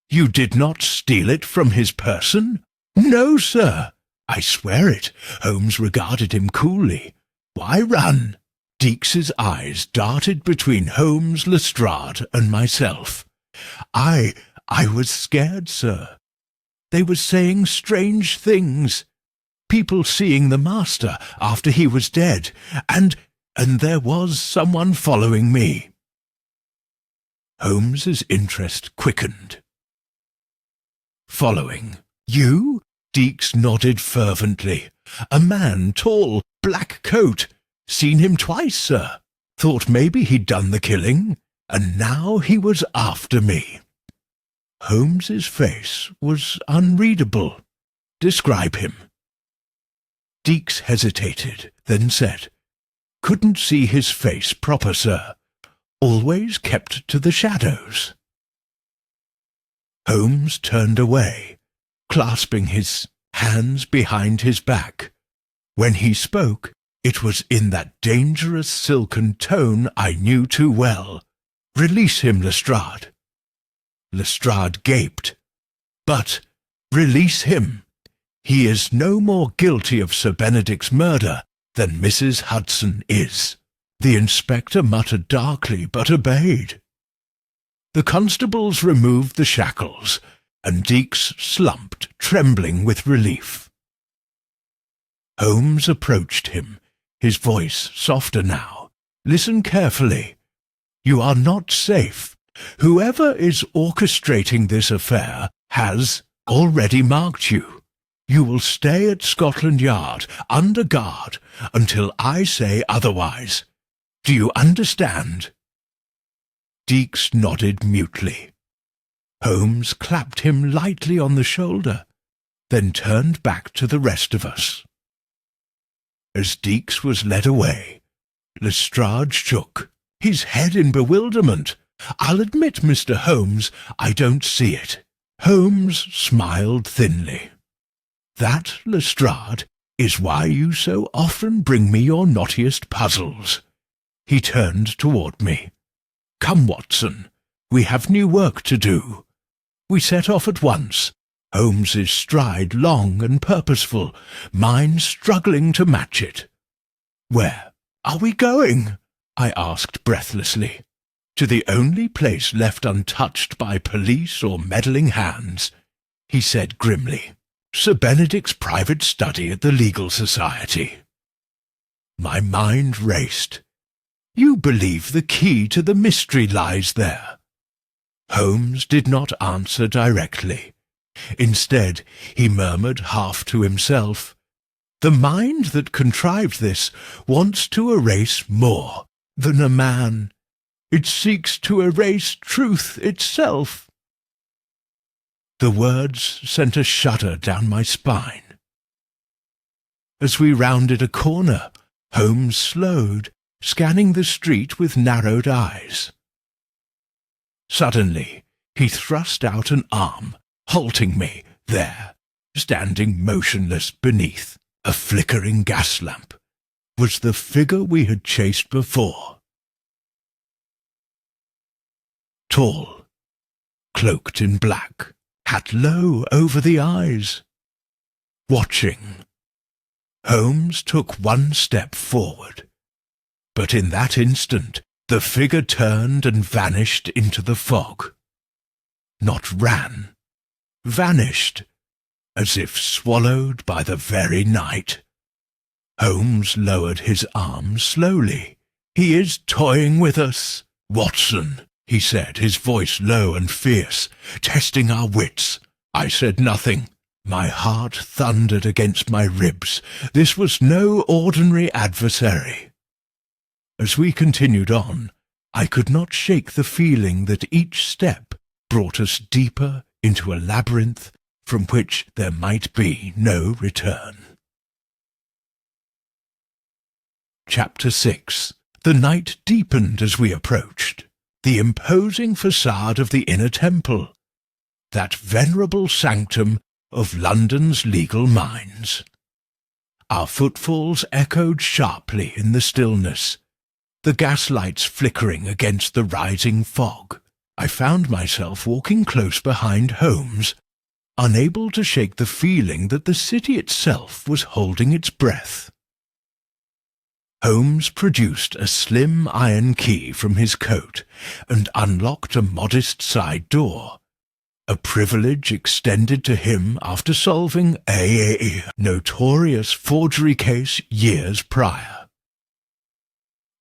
"You did not steal it from his person?" "No, sir." "I swear it." Holmes regarded him coolly. "Why run?" Deaks's eyes darted between Holmes, Lestrade, and myself. I was scared, sir. They were saying strange things. People seeing the master after he was dead, and there was someone following me." Holmes's interest quickened. "Following you?" Deaks nodded fervently. "A man, tall, black coat. Seen him twice, sir. Thought maybe he'd done the killing, and now he was after me." Holmes's face was unreadable. "Describe him." Deaks hesitated, then said, "Couldn't see his face proper, sir. Always kept to the shadows." Holmes turned away, clasping his hands behind his back. When he spoke, it was in that dangerous silken tone I knew too well. "Release him, Lestrade." Lestrade gaped. "But release him. He is no more guilty of Sir Benedict's murder than Mrs. Hudson is." The inspector muttered darkly, but obeyed. The constables removed the shackles, and Deaks slumped, trembling with relief. Holmes approached him, his voice softer now. "Listen carefully. You are not safe. Whoever is orchestrating this affair has already marked you. You will stay at Scotland Yard, under guard, until I say otherwise. Do you understand?" Deaks nodded mutely. Holmes clapped him lightly on the shoulder, then turned back to the rest of us. As Deaks was led away, Lestrade shook, his head in bewilderment. "I'll admit, Mr. Holmes, I don't see it." Holmes smiled thinly. "That, Lestrade, is why you so often bring me your knottiest puzzles." He turned toward me. "Come, Watson, we have new work to do." We set off at once, Holmes's stride long and purposeful, mine struggling to match it. "Where are we going?" I asked breathlessly. "To the only place left untouched by police or meddling hands," he said grimly. "Sir Benedict's private study at the Legal Society." My mind raced. "You believe the key to the mystery lies there?" Holmes did not answer directly. Instead, he murmured half to himself, "The mind that contrived this wants to erase more than a man. It seeks to erase truth itself." The words sent a shudder down my spine. As we rounded a corner, Holmes slowed, scanning the street with narrowed eyes. Suddenly, he thrust out an arm, halting me there, standing motionless beneath a flickering gas lamp, was the figure we had chased before. Tall, cloaked in black, hat low over the eyes. Watching. Holmes took one step forward, but in that instant the figure turned and vanished into the fog. Not ran, vanished, as if swallowed by the very night. Holmes lowered his arm slowly. "He is toying with us, Watson," he said, his voice low and fierce, testing our wits. I said nothing. My heart thundered against my ribs. This was no ordinary adversary. As we continued on, I could not shake the feeling that each step brought us deeper into a labyrinth from which there might be no return. Chapter 6. The night deepened as we approached. The imposing facade of the Inner Temple, that venerable sanctum of London's legal minds. Our footfalls echoed sharply in the stillness, the gaslights flickering against the rising fog. I found myself walking close behind Holmes, unable to shake the feeling that the city itself was holding its breath. Holmes produced a slim iron key from his coat and unlocked a modest side door, a privilege extended to him after solving a notorious forgery case years prior.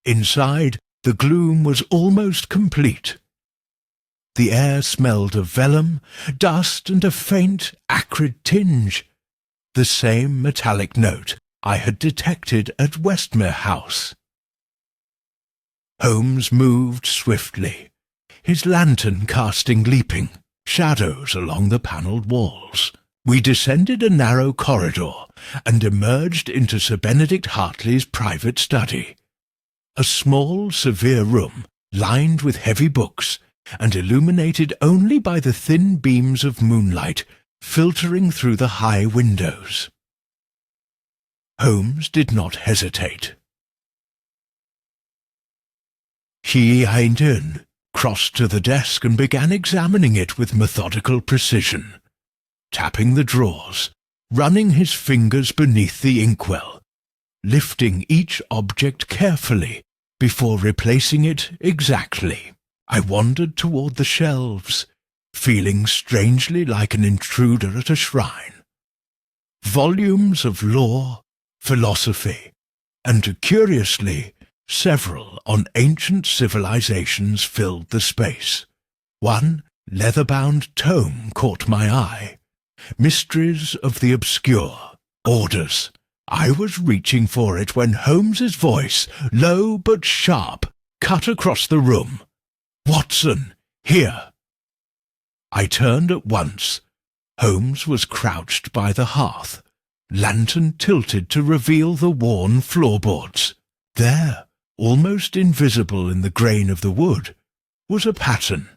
Inside, the gloom was almost complete. The air smelled of vellum, dust, and a faint, acrid tinge, the same metallic note I had detected at Westmere House. Holmes moved swiftly, his lantern casting leaping shadows along the panelled walls. We descended a narrow corridor and emerged into Sir Benedict Hartley's private study, a small, severe room lined with heavy books and illuminated only by the thin beams of moonlight filtering through the high windows. Holmes did not hesitate. He leaned in, crossed to the desk and began examining it with methodical precision, tapping the drawers, running his fingers beneath the inkwell, lifting each object carefully before replacing it exactly. I wandered toward the shelves, feeling strangely like an intruder at a shrine. Volumes of law, philosophy, and, curiously, several on ancient civilizations filled the space. One leather-bound tome caught my eye. Mysteries of the Obscure. Orders. I was reaching for it when Holmes's voice, low but sharp, cut across the room. "Watson, here!" I turned at once. Holmes was crouched by the hearth, lantern tilted to reveal the worn floorboards. There, almost invisible in the grain of the wood, was a pattern,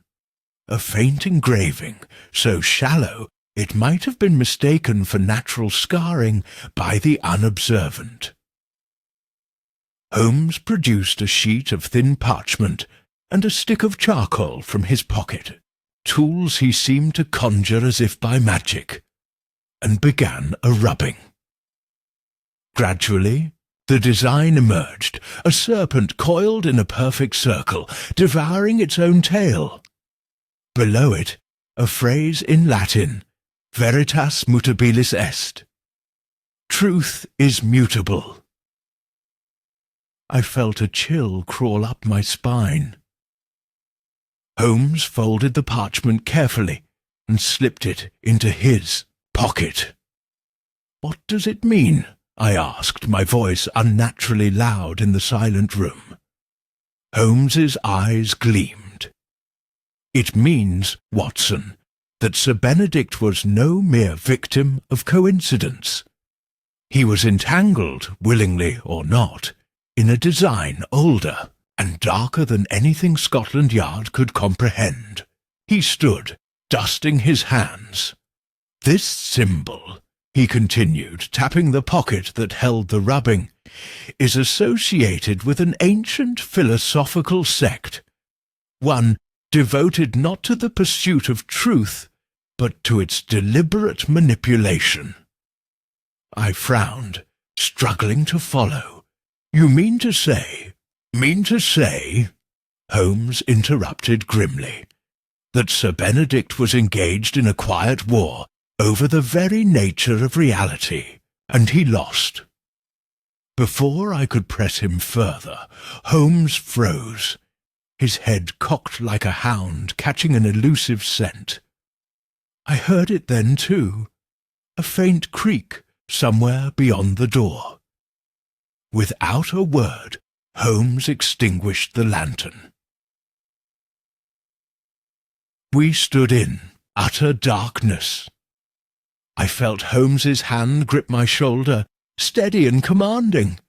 a faint engraving, so shallow it might have been mistaken for natural scarring by the unobservant. Holmes produced a sheet of thin parchment and a stick of charcoal from his pocket, tools he seemed to conjure as if by magic, and began a rubbing. Gradually, the design emerged, a serpent coiled in a perfect circle, devouring its own tail. Below it, a phrase in Latin, veritas mutabilis est. Truth is mutable. I felt a chill crawl up my spine. Holmes folded the parchment carefully and slipped it into his pocket. "What does it mean?" I asked, my voice unnaturally loud in the silent room. Holmes's eyes gleamed. "It means, Watson, that Sir Benedict was no mere victim of coincidence. He was entangled, willingly or not, in a design older and darker than anything Scotland Yard could comprehend." He stood, dusting his hands. "This symbol," he continued, tapping the pocket that held the rubbing, "is associated with an ancient philosophical sect, one devoted not to the pursuit of truth, but to its deliberate manipulation." I frowned, struggling to follow. "You mean to say, Holmes interrupted grimly, "that Sir Benedict was engaged in a quiet war over the very nature of reality, and he lost." Before I could press him further, Holmes froze, his head cocked like a hound catching an elusive scent. I heard it then too, a faint creak somewhere beyond the door. Without a word, Holmes extinguished the lantern. We stood in utter darkness. I felt Holmes's hand grip my shoulder, steady and commanding.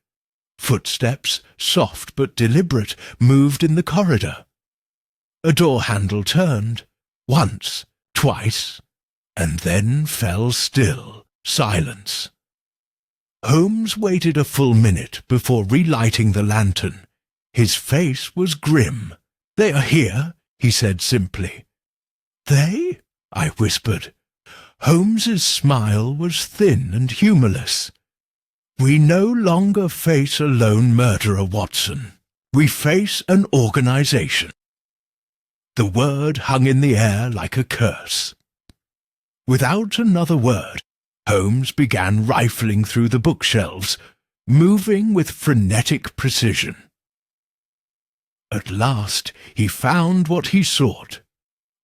Footsteps, soft but deliberate, moved in the corridor. A door handle turned, once, twice, and then fell still, silence. Holmes waited a full minute before relighting the lantern. His face was grim. "They are here," he said simply. "They?" I whispered. Holmes's smile was thin and humourless. "We no longer face a lone murderer, Watson. We face an organisation." The word hung in the air like a curse. Without another word, Holmes began rifling through the bookshelves, moving with frenetic precision. At last he found what he sought,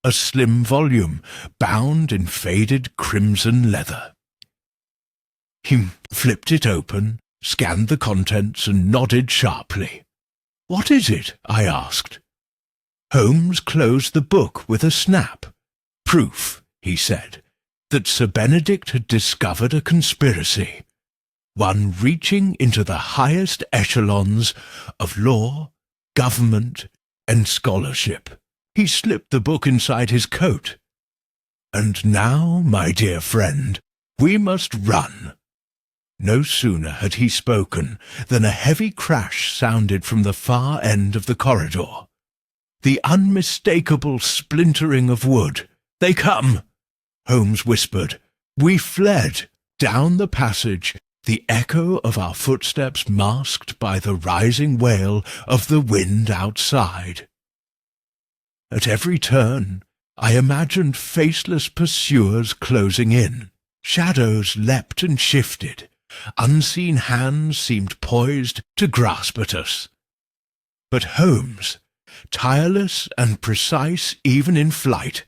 a slim volume bound in faded crimson leather. He flipped it open, scanned the contents, and nodded sharply. "What is it?" I asked. Holmes closed the book with a snap. "Proof," he said, "that Sir Benedict had discovered a conspiracy, one reaching into the highest echelons of law, government, and scholarship." He slipped the book inside his coat. "And now, my dear friend, we must run." No sooner had he spoken than a heavy crash sounded from the far end of the corridor. The unmistakable splintering of wood. "They come!" Holmes whispered. We fled down the passage, the echo of our footsteps masked by the rising wail of the wind outside. At every turn, I imagined faceless pursuers closing in. Shadows leapt and shifted. Unseen hands seemed poised to grasp at us. But Holmes, tireless and precise even in flight,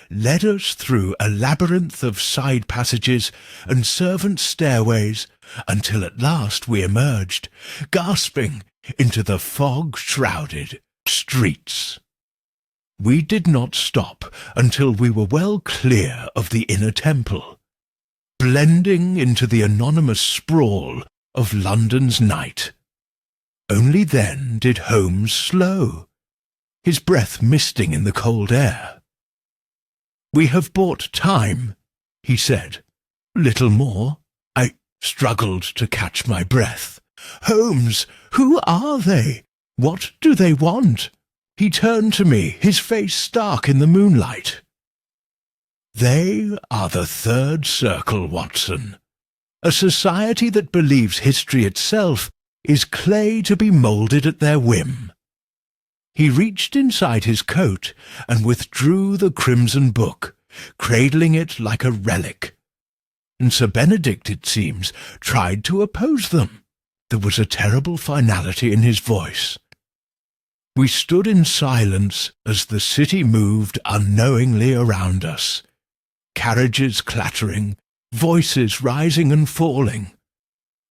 led us through a labyrinth of side passages and servant stairways until at last we emerged, gasping, into the fog-shrouded streets. We did not stop until we were well clear of the inner temple, blending into the anonymous sprawl of London's night. Only then did Holmes slow, his breath misting in the cold air. "We have bought time," he said. "Little more." I struggled to catch my breath. "Holmes, who are they? What do they want?" He turned to me, his face stark in the moonlight. "They are the Third Circle, Watson, a society that believes history itself is clay to be moulded at their whim." He reached inside his coat and withdrew the crimson book, cradling it like a relic. And Sir Benedict, it seems, tried to oppose them. There was a terrible finality in his voice. We stood in silence as the city moved unknowingly around us, carriages clattering, voices rising and falling,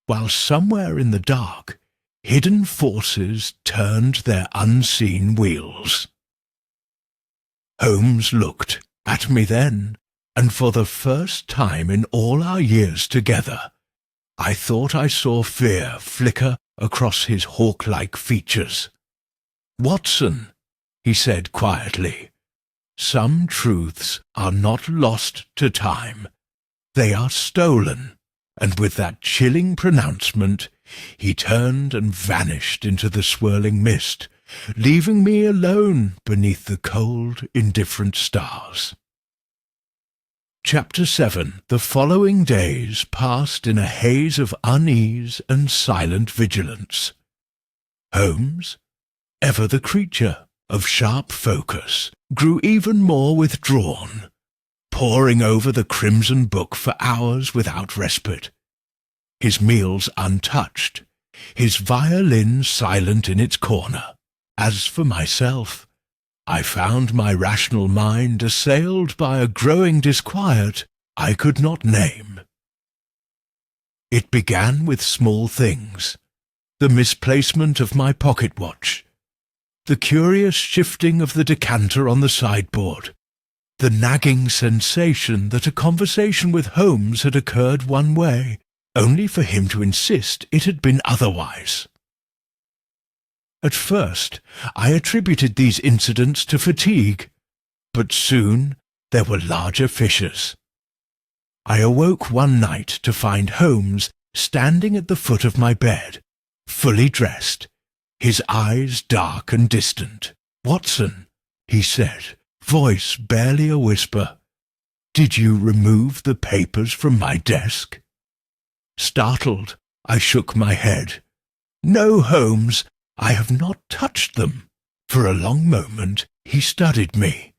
while somewhere in the dark, hidden forces turned their unseen wheels. Holmes looked at me then, and for the first time in all our years together, I thought I saw fear flicker across his hawk-like features. "Watson," he said quietly, "some truths are not lost to time. They are stolen." And with that chilling pronouncement, he turned and vanished into the swirling mist, leaving me alone beneath the cold, indifferent stars. Chapter 7. The following days passed in a haze of unease and silent vigilance. Holmes, ever the creature of sharp focus, grew even more withdrawn, poring over the crimson book for hours without respite, his meals untouched, his violin silent in its corner. As for myself, I found my rational mind assailed by a growing disquiet I could not name. It began with small things, the misplacement of my pocket watch, the curious shifting of the decanter on the sideboard, the nagging sensation that a conversation with Holmes had occurred one way, only for him to insist it had been otherwise. At first, I attributed these incidents to fatigue, but soon there were larger fissures. I awoke one night to find Holmes standing at the foot of my bed, fully dressed, his eyes dark and distant. "Watson," he said, voice barely a whisper, "did you remove the papers from my desk?" Startled, I shook my head. "No, Holmes, I have not touched them." For a long moment he studied me,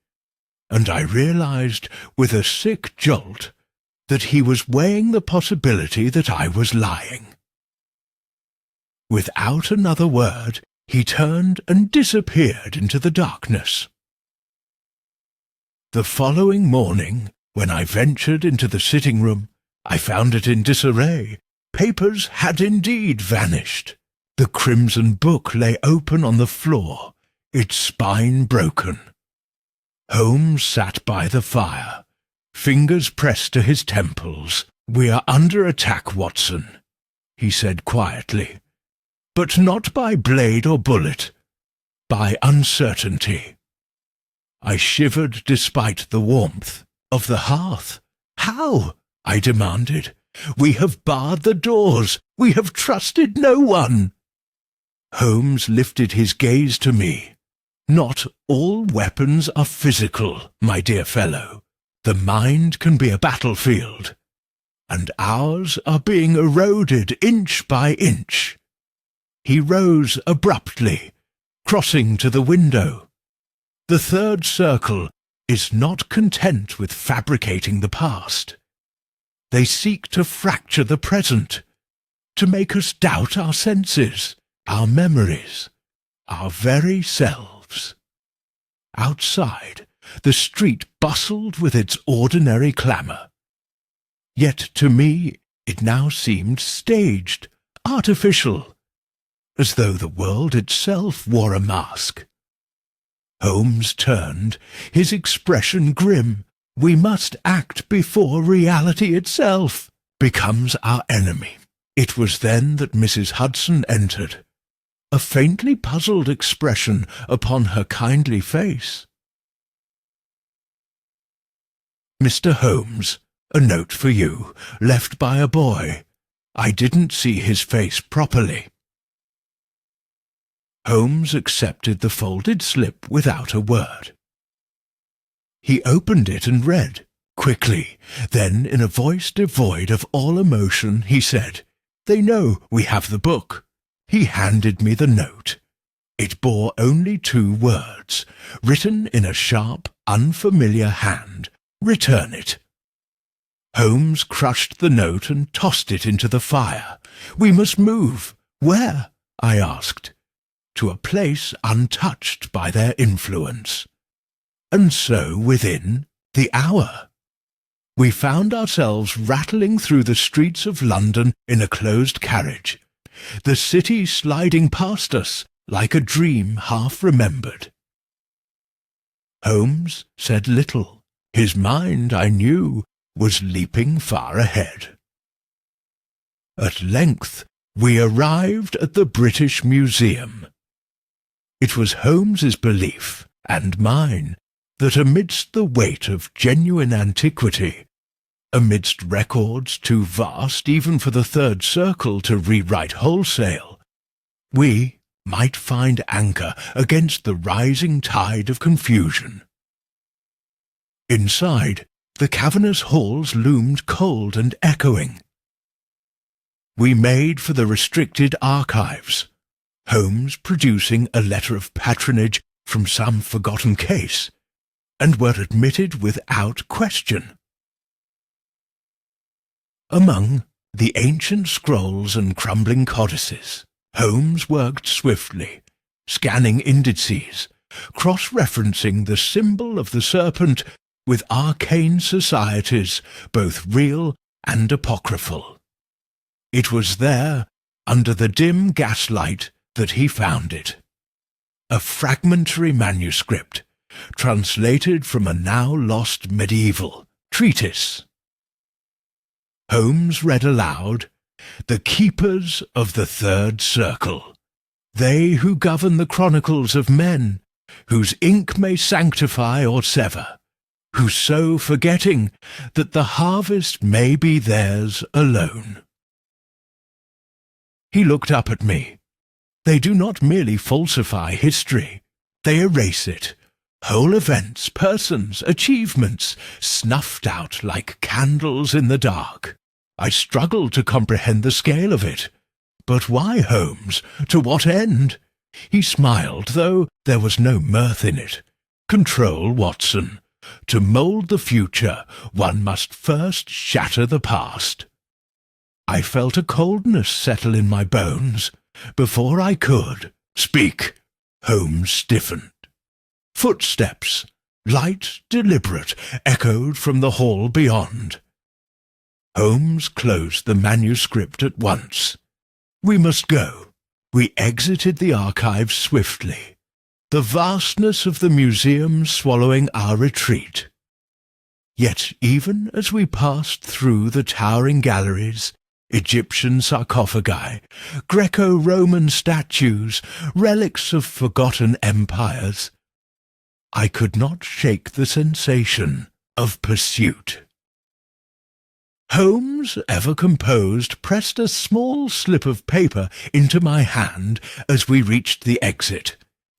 and I realized with a sick jolt that he was weighing the possibility that I was lying. Without another word, he turned and disappeared into the darkness. The following morning, when I ventured into the sitting-room, I found it in disarray. Papers had indeed vanished. The crimson book lay open on the floor, its spine broken. Holmes sat by the fire, fingers pressed to his temples. "We are under attack, Watson," he said quietly, "but not by blade or bullet, by uncertainty." I shivered despite the warmth of the hearth. "How?" I demanded. "We have barred the doors. We have trusted no one." Holmes lifted his gaze to me. "Not all weapons are physical, my dear fellow. The mind can be a battlefield, and ours are being eroded inch by inch." He rose abruptly, crossing to the window. "The third circle is not content with fabricating the past. They seek to fracture the present, to make us doubt our senses, our memories, our very selves." Outside, the street bustled with its ordinary clamour. Yet to me it now seemed staged, artificial, as though the world itself wore a mask. Holmes turned, his expression grim. "We must act before reality itself becomes our enemy." It was then that Mrs. Hudson entered, a faintly puzzled expression upon her kindly face. "Mr. Holmes, a note for you, left by a boy. I didn't see his face properly." Holmes accepted the folded slip without a word. He opened it and read, quickly. Then, in a voice devoid of all emotion, he said, "They know we have the book." He handed me the note. It bore only 2 words, written in a sharp, unfamiliar hand. "Return it." Holmes crushed the note and tossed it into the fire. "We must move." "Where?" I asked. "To a place untouched by their influence." And so, within the hour, we found ourselves rattling through the streets of London in a closed carriage, the city sliding past us like a dream half remembered. Holmes said little. His mind, I knew, was leaping far ahead. At length we arrived at the British Museum. It was Holmes's belief, and mine, that amidst the weight of genuine antiquity, amidst records too vast even for the third circle to rewrite wholesale, we might find anchor against the rising tide of confusion. Inside, the cavernous halls loomed cold and echoing. We made for the restricted archives, Holmes producing a letter of patronage from some forgotten case, and were admitted without question. Among the ancient scrolls and crumbling codices, Holmes worked swiftly, scanning indices, cross-referencing the symbol of the serpent with arcane societies, both real and apocryphal. It was there, under the dim gaslight, that he found it. A fragmentary manuscript, translated from a now-lost medieval treatise. Holmes read aloud, "The Keepers of the Third Circle. They who govern the chronicles of men, whose ink may sanctify or sever, who sow forgetting that the harvest may be theirs alone. He looked up at me. They do not merely falsify history, they erase it. Whole events, persons, achievements, snuffed out like candles in the dark. I struggled to comprehend the scale of it. But why, Holmes? To what end? He smiled, though there was no mirth in it. Control, Watson. To mould the future, one must first shatter the past. I felt a coldness settle in my bones. Before I could speak, Holmes stiffened. Footsteps, light, deliberate, echoed from the hall beyond. Holmes closed the manuscript at once. We must go. We exited the archives swiftly, the vastness of the museum swallowing our retreat. Yet even as we passed through the towering galleries, Egyptian sarcophagi, Greco-Roman statues, relics of forgotten empires, I could not shake the sensation of pursuit. Holmes, ever composed, pressed a small slip of paper into my hand as we reached the exit.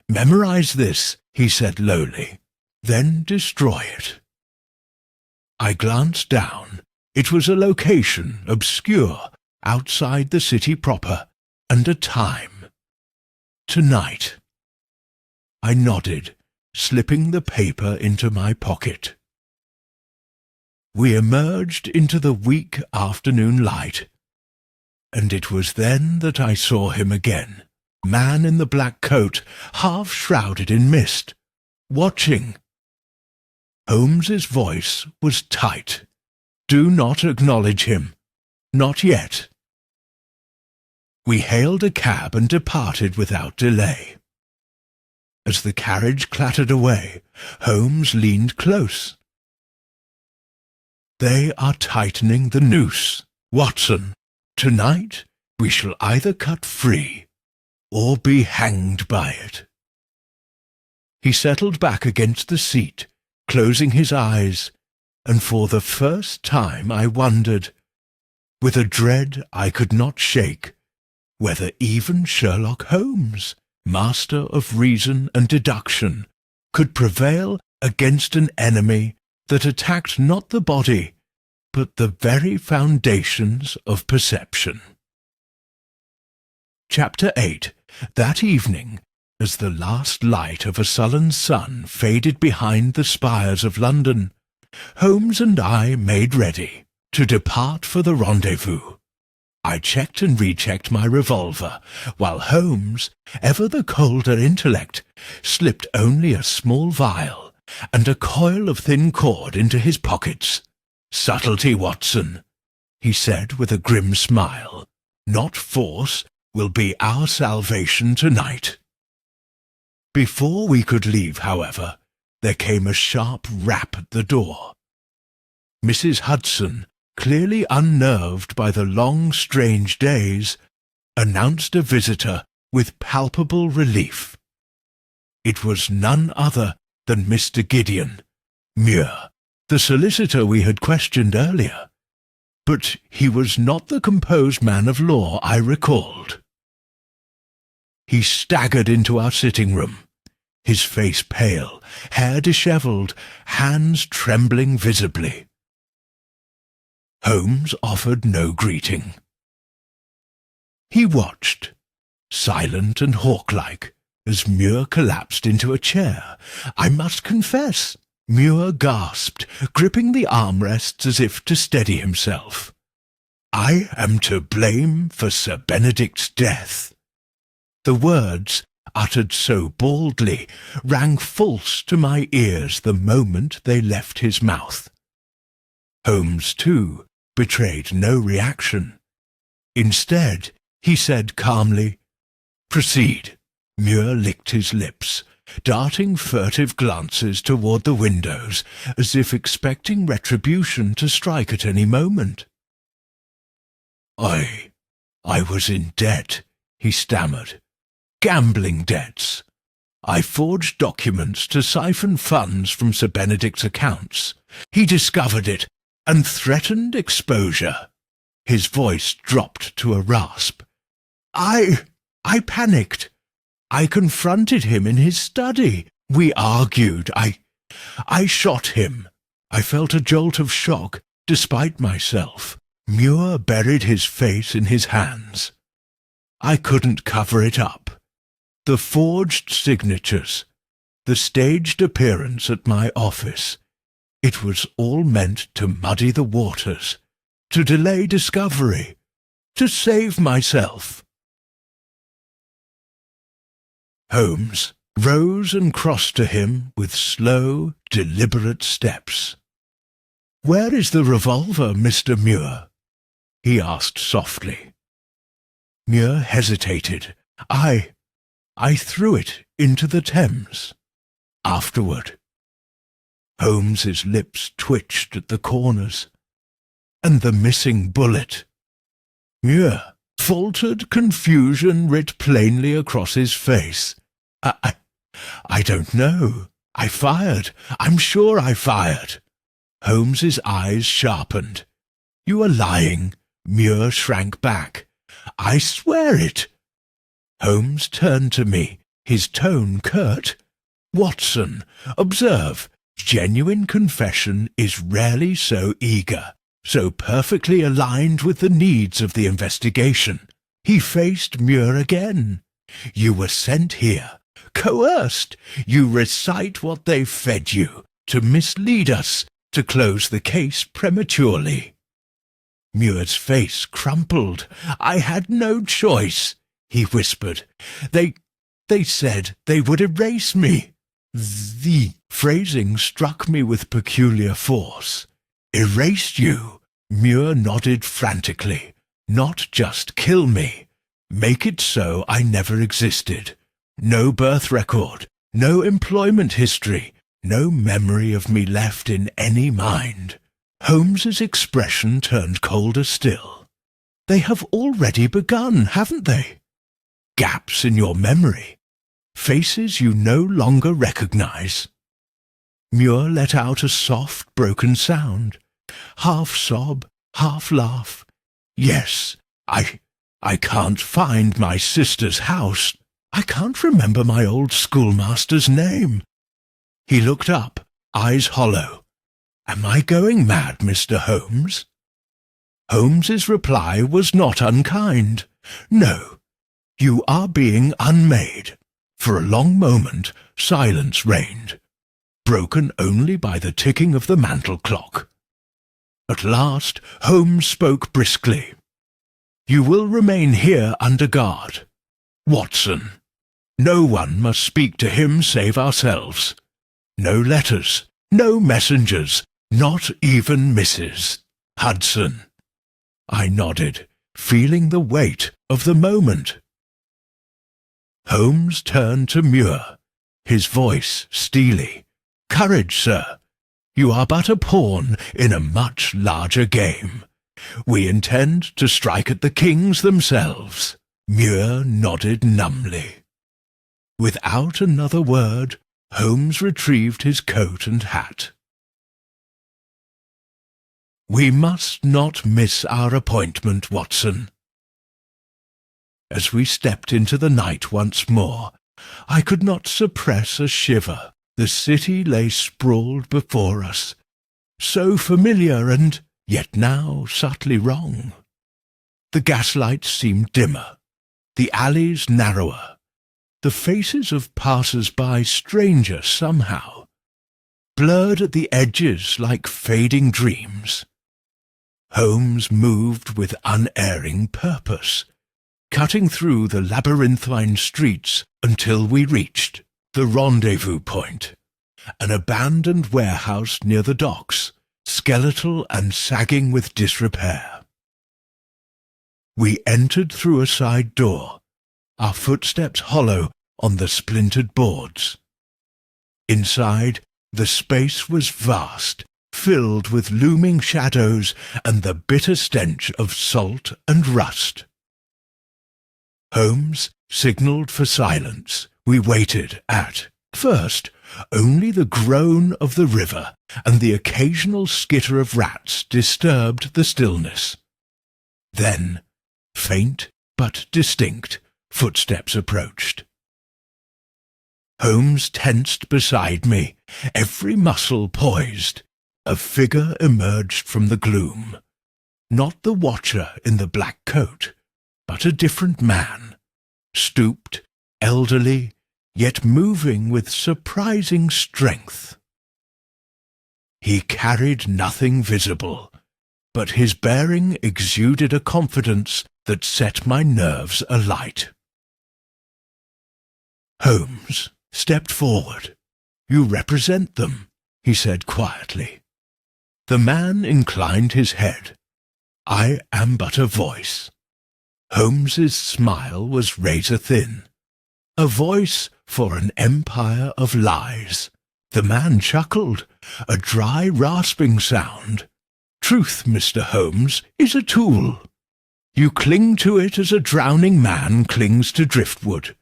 "Memorize this," he said lowly, "then destroy it." I glanced down. It was a location, obscure, outside the city proper, and a time. Tonight. I nodded, slipping the paper into my pocket. We emerged into the weak afternoon light, and it was then that I saw him again, man in the black coat, half shrouded in mist, watching. Holmes's voice was tight. "Do not acknowledge him. Not yet." We hailed a cab and departed without delay. As the carriage clattered away, Holmes leaned close. "They are tightening the noose, Watson. Tonight we shall either cut free or be hanged by it." He settled back against the seat, closing his eyes, and for the first time I wondered, with a dread I could not shake, whether even Sherlock Holmes, master of reason and deduction, could prevail against an enemy that attacked not the body, but the very foundations of perception. Chapter 8. That evening, as the last light of a sullen sun faded behind the spires of London, Holmes and I made ready to depart for the rendezvous. I checked and rechecked my revolver, while Holmes, ever the colder intellect, slipped only a small vial and a coil of thin cord into his pockets. "Subtlety, Watson," he said with a grim smile. "Not force will be our salvation tonight." Before we could leave, however, there came a sharp rap at the door. Mrs. Hudson, clearly unnerved by the long, strange days, announced a visitor with palpable relief. It was none other than Mr. Gideon, Muir, the solicitor we had questioned earlier. But he was not the composed man of law I recalled. He staggered into our sitting-room, his face pale, hair dishevelled, hands trembling visibly. Holmes offered no greeting. He watched, silent and hawk-like, as Muir collapsed into a chair. I must confess, Muir gasped, gripping the armrests as if to steady himself. "I am to blame for Sir Benedict's death." The words, uttered so baldly, rang false to my ears the moment they left his mouth. Holmes, too, betrayed no reaction. Instead, he said calmly, "Proceed." Muir licked his lips, darting furtive glances toward the windows, as if expecting retribution to strike at any moment. I was in debt," he stammered. Gambling debts. I forged documents to siphon funds from Sir Benedict's accounts. He discovered it and threatened exposure. His voice dropped to a rasp. I panicked. I confronted him in his study. We argued. I shot him. I felt a jolt of shock, despite myself. Muir buried his face in his hands. I couldn't cover it up. The forged signatures, the staged appearance at my office, it was all meant to muddy the waters, to delay discovery, to save myself. Holmes rose and crossed to him with slow, deliberate steps. "Where is the revolver, Mr. Muir?" he asked softly. Muir hesitated. I threw it into the Thames. Afterward. Holmes's lips twitched at the corners. And the missing bullet. Muir faltered, confusion writ plainly across his face. I don't know. I fired. I'm sure I fired. Holmes's eyes sharpened. "You are lying." Muir shrank back. "I swear it." Holmes turned to me, his tone curt. "Watson, observe, genuine confession is rarely so eager, so perfectly aligned with the needs of the investigation." He faced Muir again. "You were sent here, coerced. You recite what they fed you, to mislead us, to close the case prematurely." Muir's face crumpled. "I had no choice," he whispered. They said they would erase me." The phrasing struck me with peculiar force. "Erased you?" Muir nodded frantically. "Not just kill me. Make it so I never existed. No birth record, no employment history, no memory of me left in any mind." Holmes's expression turned colder still. "They have already begun, haven't they? Gaps in your memory, faces you no longer recognize." Muir let out a soft, broken sound, half sob, half laugh. "Yes, I can't find my sister's house. I can't remember my old schoolmaster's name." He looked up, eyes hollow. "Am I going mad, Mr. Holmes?" Holmes's reply was not unkind. "No, you are being unmade." For a long moment, silence reigned, broken only by the ticking of the mantel clock. At last, Holmes spoke briskly. "You will remain here under guard. Watson, no one must speak to him save ourselves. No letters, no messengers, not even Mrs. Hudson." I nodded, feeling the weight of the moment. Holmes turned to Muir, his voice steely. "Courage, sir. You are but a pawn in a much larger game. We intend to strike at the kings themselves." Muir nodded numbly. Without another word, Holmes retrieved his coat and hat. "We must not miss our appointment, Watson." As we stepped into the night once more, I could not suppress a shiver. The city lay sprawled before us, so familiar and yet now subtly wrong. The gaslights seemed dimmer, the alleys narrower, the faces of passers-by stranger somehow, blurred at the edges like fading dreams. Holmes moved with unerring purpose, cutting through the labyrinthine streets until we reached the rendezvous point, an abandoned warehouse near the docks, skeletal and sagging with disrepair. We entered through a side door, our footsteps hollow on the splintered boards. Inside, the space was vast, filled with looming shadows and the bitter stench of salt and rust. Holmes signalled for silence. We waited at first only the groan of the river and the occasional skitter of rats disturbed the stillness. Then, faint but distinct, footsteps approached. Holmes tensed beside me, every muscle poised. A figure emerged from the gloom. Not the watcher in the black coat, but a different man, stooped, elderly, yet moving with surprising strength. He carried nothing visible, but his bearing exuded a confidence that set my nerves alight. Holmes stepped forward. "You represent them," he said quietly. The man inclined his head. "I am but a voice." Holmes's smile was razor-thin. "A voice for an empire of lies." The man chuckled, a dry, rasping sound. "Truth, Mr. Holmes, is a tool. You cling to it as a drowning man clings to driftwood,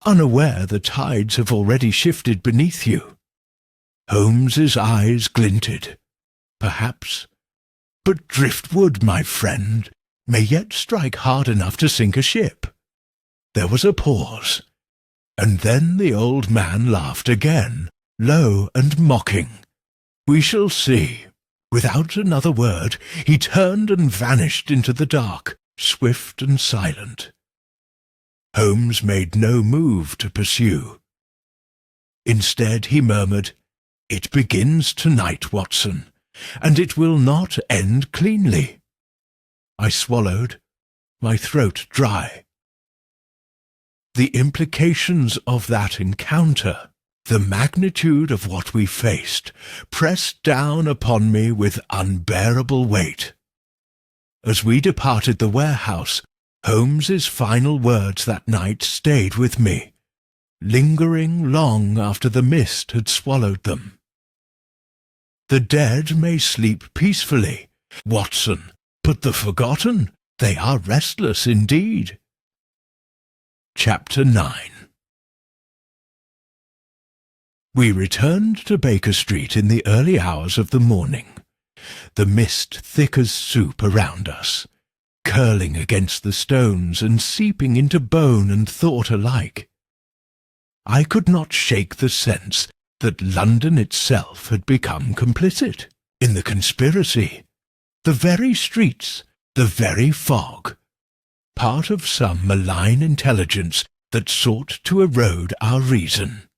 unaware the tides have already shifted beneath you." Holmes's eyes glinted. "Perhaps, but driftwood, my friend, may yet strike hard enough to sink a ship." There was a pause, and then the old man laughed again, low and mocking. "We shall see." Without another word, he turned and vanished into the dark, swift and silent. Holmes made no move to pursue. Instead he murmured, "It begins tonight, Watson, and it will not end cleanly." I swallowed, my throat dry. The implications of that encounter, the magnitude of what we faced, pressed down upon me with unbearable weight. As we departed the warehouse, Holmes's final words that night stayed with me, lingering long after the mist had swallowed them. "The dead may sleep peacefully, Watson, but the forgotten, they are restless indeed." Chapter 9. We returned to Baker Street in the early hours of the morning, the mist thick as soup around us, curling against the stones and seeping into bone and thought alike. I could not shake the sense that London itself had become complicit in the conspiracy. The very streets, the very fog, part of some malign intelligence that sought to erode our reason.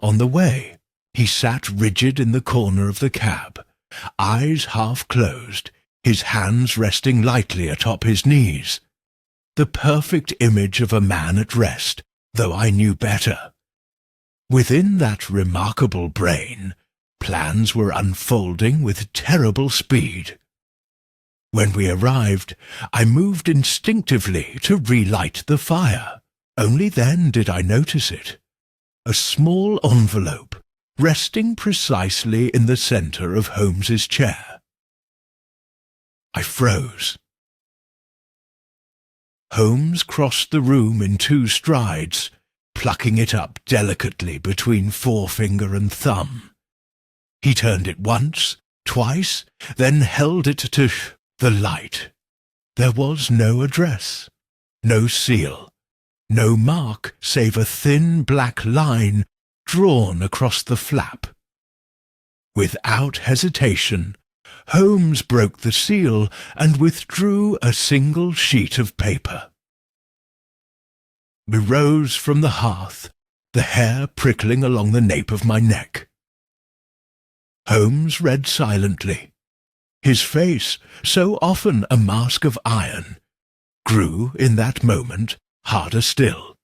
On the way, he sat rigid in the corner of the cab, eyes half closed, his hands resting lightly atop his knees. The perfect image of a man at rest, though I knew better. Within that remarkable brain, plans were unfolding with terrible speed. When we arrived, I moved instinctively to relight the fire. Only then did I notice it. A small envelope, resting precisely in the centre of Holmes's chair. I froze. Holmes crossed the room in 2 strides, plucking it up delicately between forefinger and thumb. He turned it once, twice, then held it to the light. There was no address, no seal, no mark save a thin black line drawn across the flap. Without hesitation, Holmes broke the seal and withdrew a single sheet of paper. We rose from the hearth, the hair prickling along the nape of my neck. Holmes read silently. His face, so often a mask of iron, grew in that moment harder still.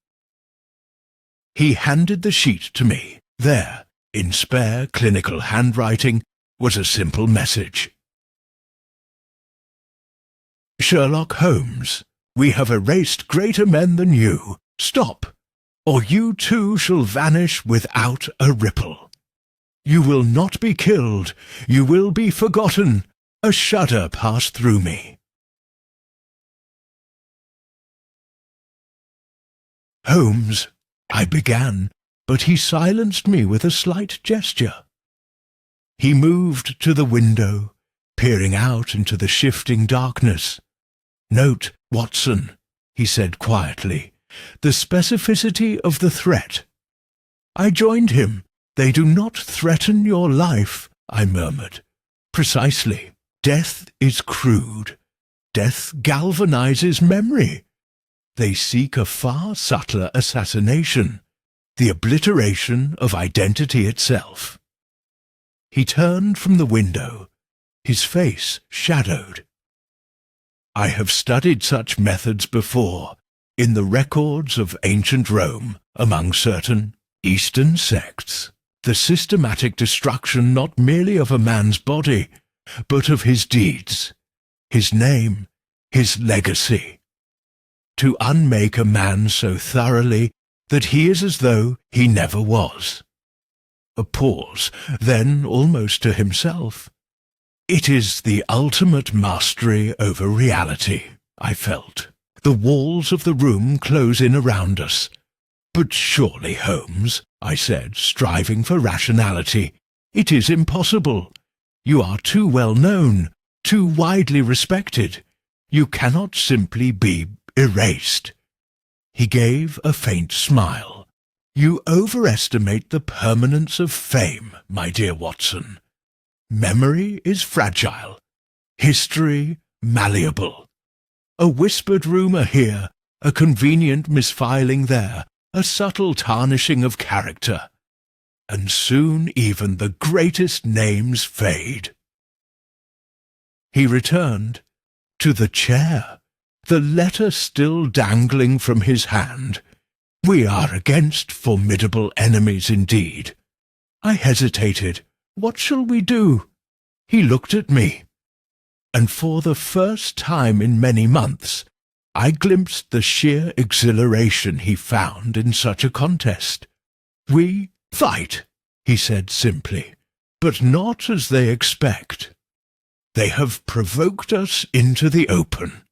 He handed the sheet to me. There, in spare clinical handwriting, was a simple message. "Sherlock Holmes, we have erased greater men than you. Stop, or you too shall vanish without a ripple. You will not be killed, you will be forgotten." A shudder passed through me. "Holmes," I began, but he silenced me with a slight gesture. He moved to the window, peering out into the shifting darkness. "Note, Watson," he said quietly, "the specificity of the threat." I joined him. "They do not threaten your life," I murmured. "Precisely. Death is crude. Death galvanizes memory. They seek a far subtler assassination, the obliteration of identity itself." He turned from the window, his face shadowed. "I have studied such methods before, in the records of ancient Rome, among certain Eastern sects. The systematic destruction not merely of a man's body, but of his deeds, his name, his legacy. To unmake a man so thoroughly that he is as though he never was." A pause, then almost to himself. "It is the ultimate mastery over reality," I felt. "The walls of the room close in around us." "But surely, Holmes," I said, striving for rationality, "it is impossible. You are too well known, too widely respected. You cannot simply be erased." He gave a faint smile. "You overestimate the permanence of fame, my dear Watson. Memory is fragile, history malleable. A whispered rumour here, a convenient misfiling there, a subtle tarnishing of character, and soon even the greatest names fade." He returned to the chair, the letter still dangling from his hand. "We are against formidable enemies indeed." I hesitated. "What shall we do?" He looked at me, and for the first time in many months I glimpsed the sheer exhilaration he found in such a contest. "We fight," he said simply, "but not as they expect. They have provoked us into the open.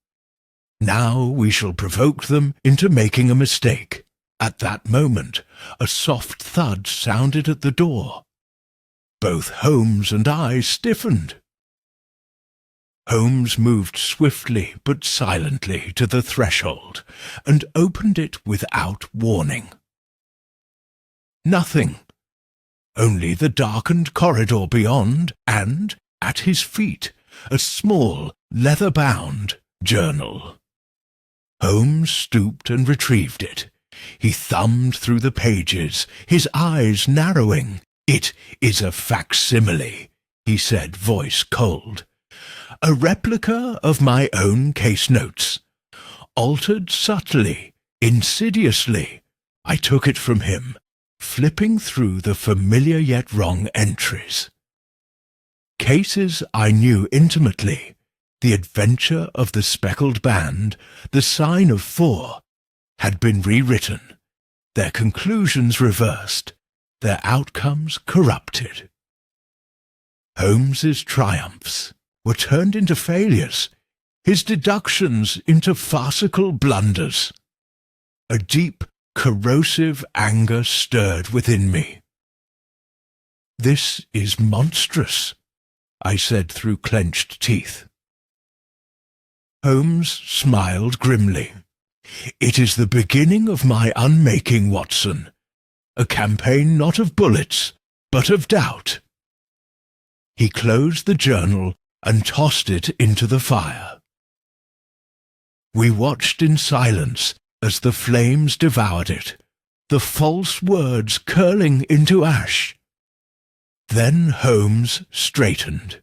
Now we shall provoke them into making a mistake." At that moment a soft thud sounded at the door. Both Holmes and I stiffened. Holmes moved swiftly but silently to the threshold and opened it without warning. Nothing. Only the darkened corridor beyond, and, at his feet, a small, leather-bound journal. Holmes stooped and retrieved it. He thumbed through the pages, his eyes narrowing. "It is a facsimile," he said, voice cold. "A replica of my own case notes. Altered subtly, insidiously." I took it from him, flipping through the familiar yet wrong entries. Cases I knew intimately, the adventure of the speckled band, the sign of 4, had been rewritten, their conclusions reversed, their outcomes corrupted. Holmes's triumphs were turned into failures, his deductions into farcical blunders. A deep, corrosive anger stirred within me. "This is monstrous," I said through clenched teeth. Holmes smiled grimly. "It is the beginning of my unmaking, Watson. A campaign not of bullets, but of doubt." He closed the journal and tossed it into the fire. We watched in silence as the flames devoured it, the false words curling into ash. Then Holmes straightened.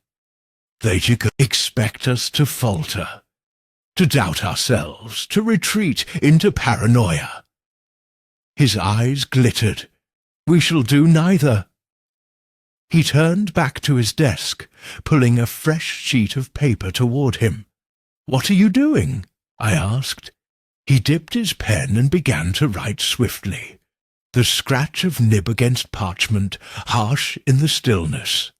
"They expect us to falter, to doubt ourselves, to retreat into paranoia." His eyes glittered. "We shall do neither." He turned back to his desk, pulling a fresh sheet of paper toward him. "What are you doing?" I asked. He dipped his pen and began to write swiftly, the scratch of nib against parchment harsh in the stillness.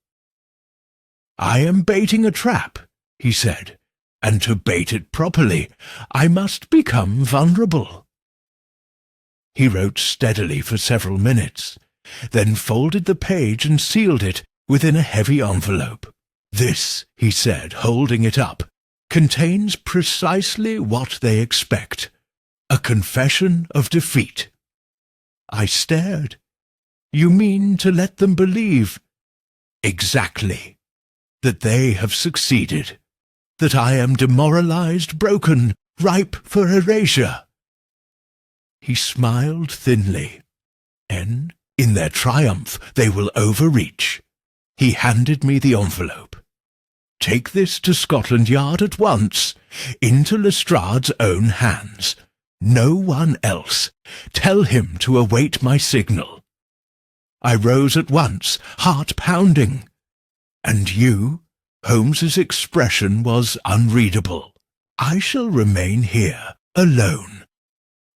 "I am baiting a trap," he said, "and to bait it properly, I must become vulnerable." He wrote steadily for several minutes, then folded the page and sealed it within a heavy envelope. "This," he said, holding it up, "contains precisely what they expect. A confession of defeat." I stared. "You mean to let them believe—" "Exactly. That they have succeeded. That I am demoralized, broken, ripe for erasure." He smiled thinly. "And in their triumph they will overreach." He handed me the envelope. "Take this to Scotland Yard at once, into Lestrade's own hands. No one else. Tell him to await my signal." I rose at once, heart pounding. "And you?" Holmes's expression was unreadable. "I shall remain here, alone.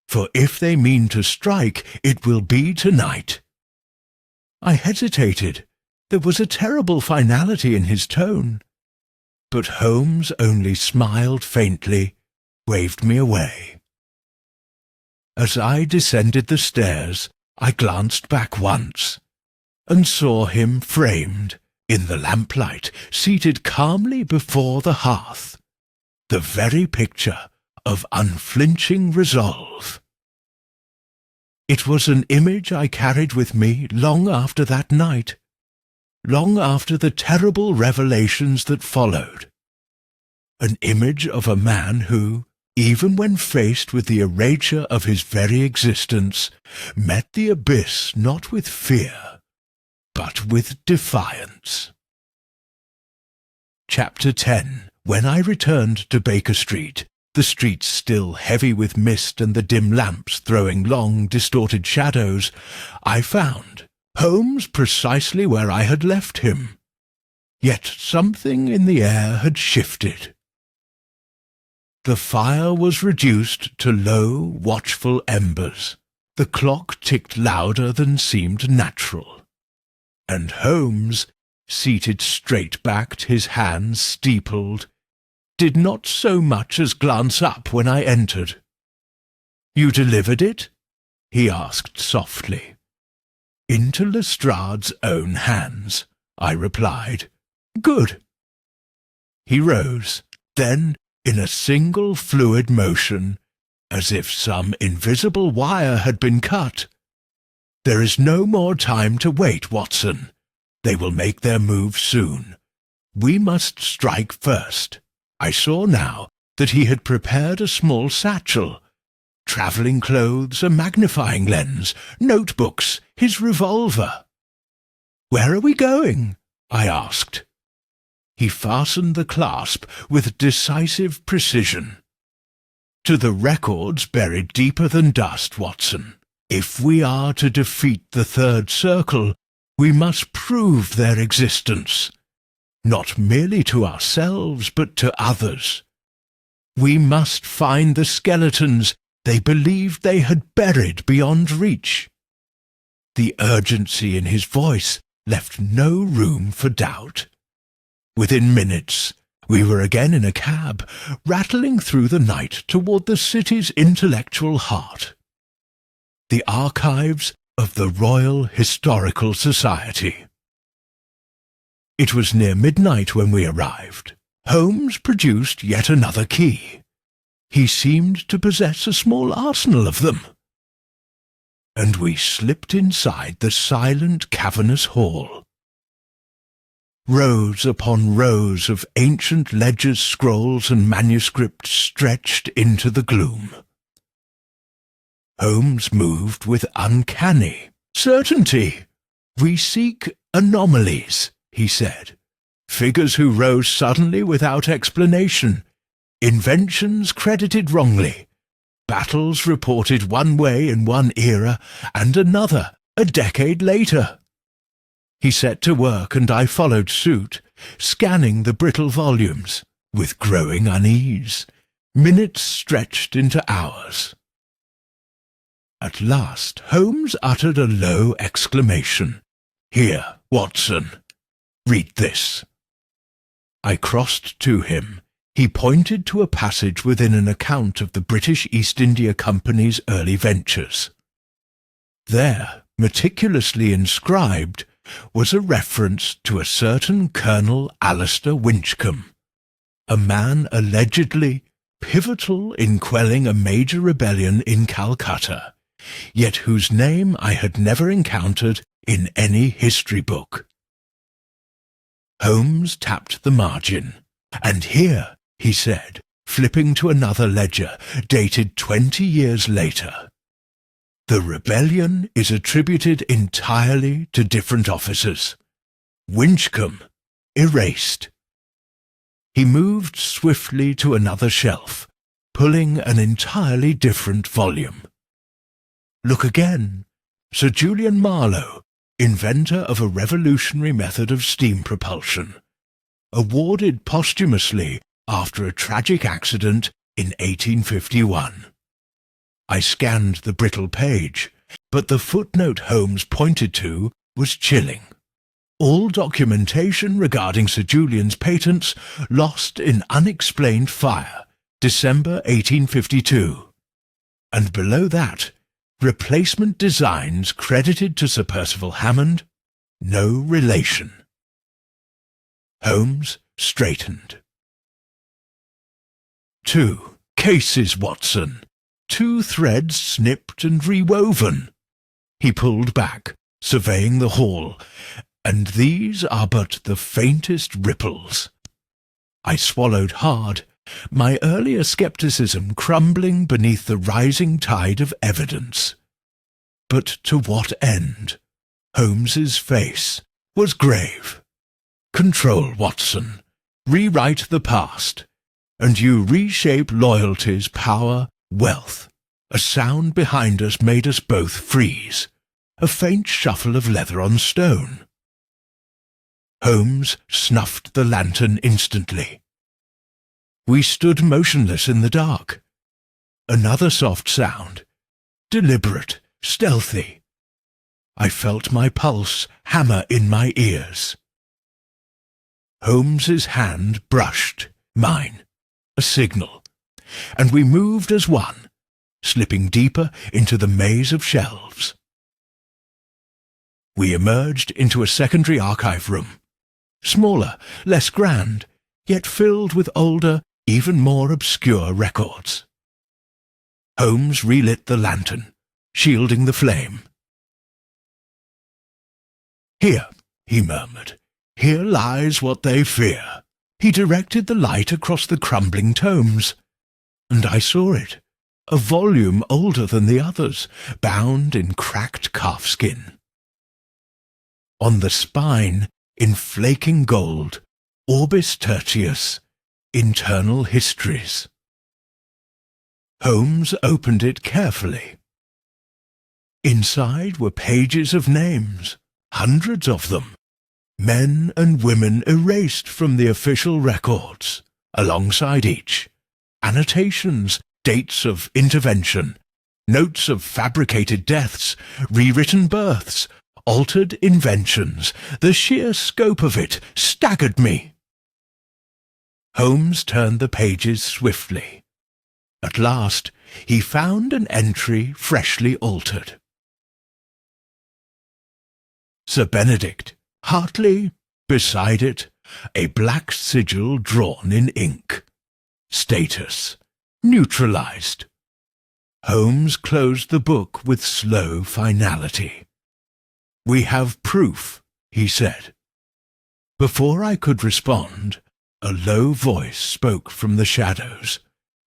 For if they mean to strike, it will be tonight." I hesitated. There was a terrible finality in his tone. But Holmes only smiled faintly, waved me away. As I descended the stairs, I glanced back once, and saw him framed, in the lamplight, seated calmly before the hearth, the very picture of unflinching resolve. It was an image I carried with me long after that night, long after the terrible revelations that followed. An image of a man who, even when faced with the erasure of his very existence, met the abyss not with fear, but with defiance. Chapter 10. When I returned to Baker Street, the streets still heavy with mist and the dim lamps throwing long, distorted shadows, I found Holmes precisely where I had left him. Yet something in the air had shifted. The fire was reduced to low, watchful embers. The clock ticked louder than seemed natural. And Holmes, seated straight-backed, his hands steepled, did not so much as glance up when I entered. "You delivered it?" he asked softly. "Into Lestrade's own hands," I replied. "Good." He rose, then, in a single fluid motion, as if some invisible wire had been cut. "There is no more time to wait, Watson. They will make their move soon. We must strike first." I saw now that he had prepared a small satchel, travelling clothes, a magnifying lens, notebooks, his revolver. "Where are we going?" I asked. He fastened the clasp with decisive precision. "To the records buried deeper than dust, Watson. If we are to defeat the Third Circle, we must prove their existence, not merely to ourselves, but to others. We must find the skeletons they believed they had buried beyond reach." The urgency in his voice left no room for doubt. Within minutes, we were again in a cab, rattling through the night toward the city's intellectual heart, the archives of the Royal Historical Society. It was near midnight when we arrived. Holmes produced yet another key. He seemed to possess a small arsenal of them. And we slipped inside the silent, cavernous hall. Rows upon rows of ancient ledgers, scrolls, and manuscripts stretched into the gloom. Holmes moved with uncanny certainty. "We seek anomalies," he said. "Figures who rose suddenly without explanation, inventions credited wrongly, battles reported one way in one era and another a decade later." He set to work, and I followed suit, scanning the brittle volumes with growing unease. Minutes stretched into hours. At last Holmes uttered a low exclamation. "Here, Watson, read this." I crossed to him. He pointed to a passage within an account of the British East India Company's early ventures. There, meticulously inscribed, was a reference to a certain Colonel Alistair Winchcombe, a man allegedly pivotal in quelling a major rebellion in Calcutta, yet whose name I had never encountered in any history book. Holmes tapped the margin, and here, he said, flipping to another ledger dated 20 years later, the rebellion is attributed entirely to different officers. Winchcombe, erased. He moved swiftly to another shelf, pulling an entirely different volume. Look again. Sir Julian Marlowe, inventor of a revolutionary method of steam propulsion, awarded posthumously after a tragic accident in 1851. I scanned the brittle page, but the footnote Holmes pointed to was chilling. All documentation regarding Sir Julian's patents lost in unexplained fire, December 1852. And below that, replacement designs credited to Sir Percival Hammond, no relation. Holmes straightened. 2 cases, Watson. 2 threads snipped and rewoven. He pulled back, surveying the hall, and these are but the faintest ripples. I swallowed hard, my earlier scepticism crumbling beneath the rising tide of evidence. But to what end? Holmes's face was grave. Control, Watson. Rewrite the past, and you reshape loyalty's power, wealth. A sound behind us made us both freeze. A faint shuffle of leather on stone. Holmes snuffed the lantern instantly. We stood motionless in the dark. Another soft sound, deliberate, stealthy. I felt my pulse hammer in my ears. Holmes's hand brushed mine, a signal, and we moved as one, slipping deeper into the maze of shelves. We emerged into a secondary archive room, smaller, less grand, yet filled with older, even more obscure records. Holmes relit the lantern, shielding the flame. "Here," he murmured, "here lies what they fear." He directed the light across the crumbling tomes, and I saw it, a volume older than the others, bound in cracked calfskin. On the spine, in flaking gold, Orbis Tertius, Internal Histories. Holmes opened it carefully. Inside were pages of names, hundreds of them, men and women erased from the official records, alongside each, annotations, dates of intervention, notes of fabricated deaths, rewritten births, altered inventions. The sheer scope of it staggered me. Holmes turned the pages swiftly. At last, he found an entry freshly altered. Sir Benedict Hartley, beside it, a black sigil drawn in ink. Status: neutralized. Holmes closed the book with slow finality. "We have proof," he said. Before I could respond, a low voice spoke from the shadows.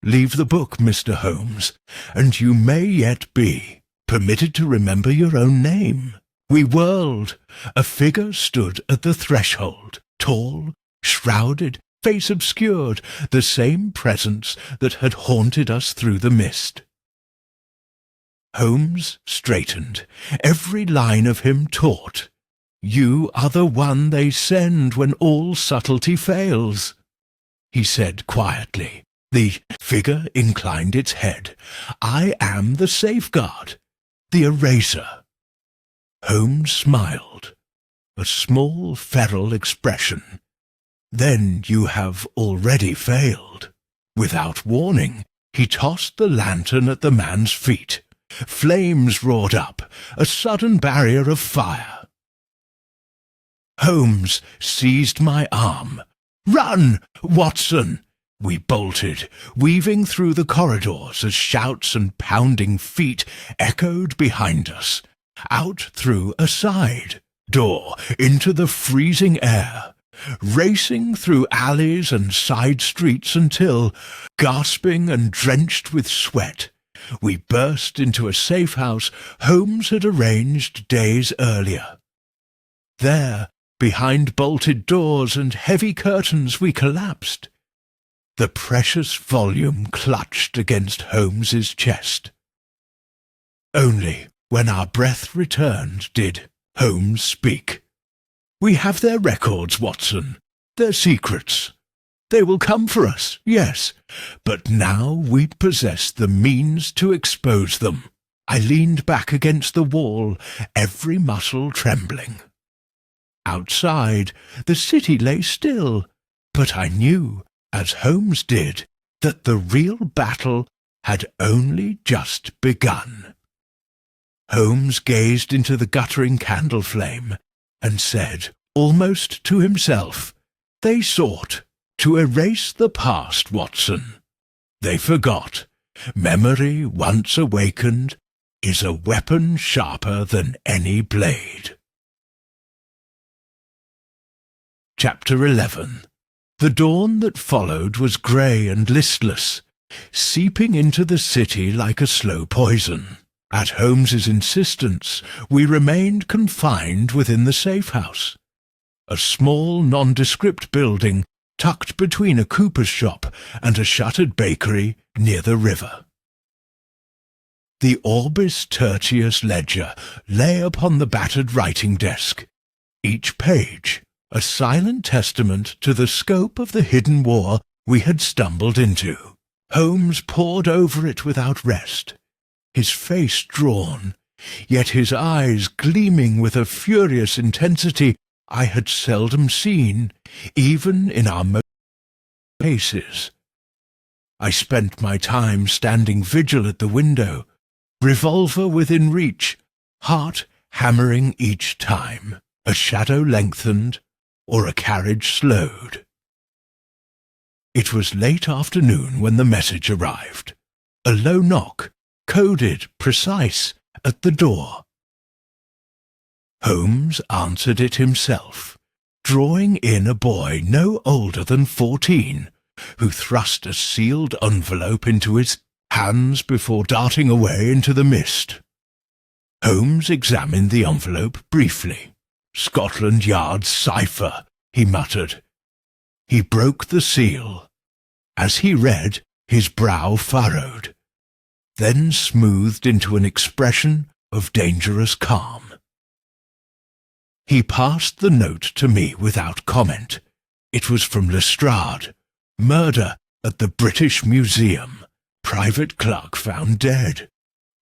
"Leave the book, Mr. Holmes, and you may yet be permitted to remember your own name." We whirled. A figure stood at the threshold, tall, shrouded, face obscured, the same presence that had haunted us through the mist. Holmes straightened, every line of him taut. "You are the one they send when all subtlety fails," he said quietly. The figure inclined its head. "I am the safeguard, the eraser." Holmes smiled, a small feral expression. "Then you have already failed." Without warning, he tossed the lantern at the man's feet. Flames roared up, a sudden barrier of fire. Holmes seized my arm. "Run, Watson!" We bolted, weaving through the corridors as shouts and pounding feet echoed behind us, out through a side door into the freezing air, racing through alleys and side streets until, gasping and drenched with sweat, we burst into a safe house Holmes had arranged days earlier. There, behind bolted doors and heavy curtains, we collapsed. The precious volume clutched against Holmes's chest. Only when our breath returned did Holmes speak. "We have their records, Watson, their secrets. They will come for us, yes, but now we possess the means to expose them." I leaned back against the wall, every muscle trembling. Outside, the city lay still, but I knew, as Holmes did, that the real battle had only just begun. Holmes gazed into the guttering candle flame and said, almost to himself, "They sought to erase the past, Watson. They forgot. Memory, once awakened, is a weapon sharper than any blade." Chapter 11. The dawn that followed was grey and listless, seeping into the city like a slow poison. At Holmes's insistence, we remained confined within the safe house, a small nondescript building tucked between a cooper's shop and a shuttered bakery near the river. The Orbis Tertius ledger lay upon the battered writing desk, each page a silent testament to the scope of the hidden war we had stumbled into. Holmes pored over it without rest, his face drawn, yet his eyes gleaming with a furious intensity I had seldom seen, even in our most cases. I spent my time standing vigil at the window, revolver within reach, heart hammering each time a shadow lengthened or a carriage slowed. It was late afternoon when the message arrived. A low knock, coded, precise, at the door. Holmes answered it himself, drawing in a boy no older than 14, who thrust a sealed envelope into his hands before darting away into the mist. Holmes examined the envelope briefly. "Scotland Yard cipher," he muttered. He broke the seal. As he read, his brow furrowed, then smoothed into an expression of dangerous calm. He passed the note to me without comment. It was from Lestrade. "Murder at the British Museum. Private clerk found dead.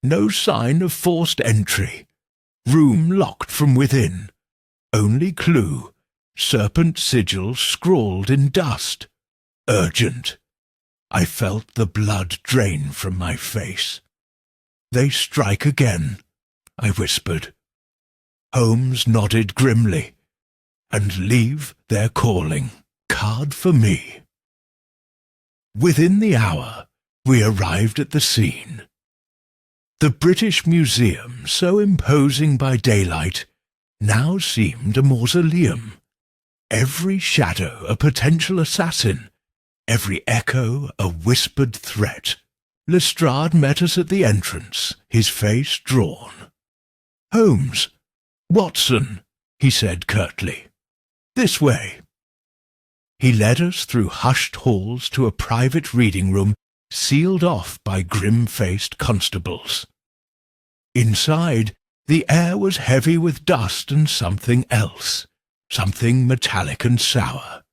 No sign of forced entry. Room locked from within. Only clue, serpent sigil scrawled in dust. Urgent." I felt the blood drain from my face. "They strike again," I whispered. Holmes nodded grimly. "And leave their calling. Card for me." Within the hour, we arrived at the scene. The British Museum, so imposing by daylight, now seemed a mausoleum. Every shadow a potential assassin, every echo a whispered threat. Lestrade met us at the entrance, his face drawn. "Holmes, Watson," he said curtly. "This way." He led us through hushed halls to a private reading room sealed off by grim-faced constables. Inside, the air was heavy with dust and something else, something metallic and sour.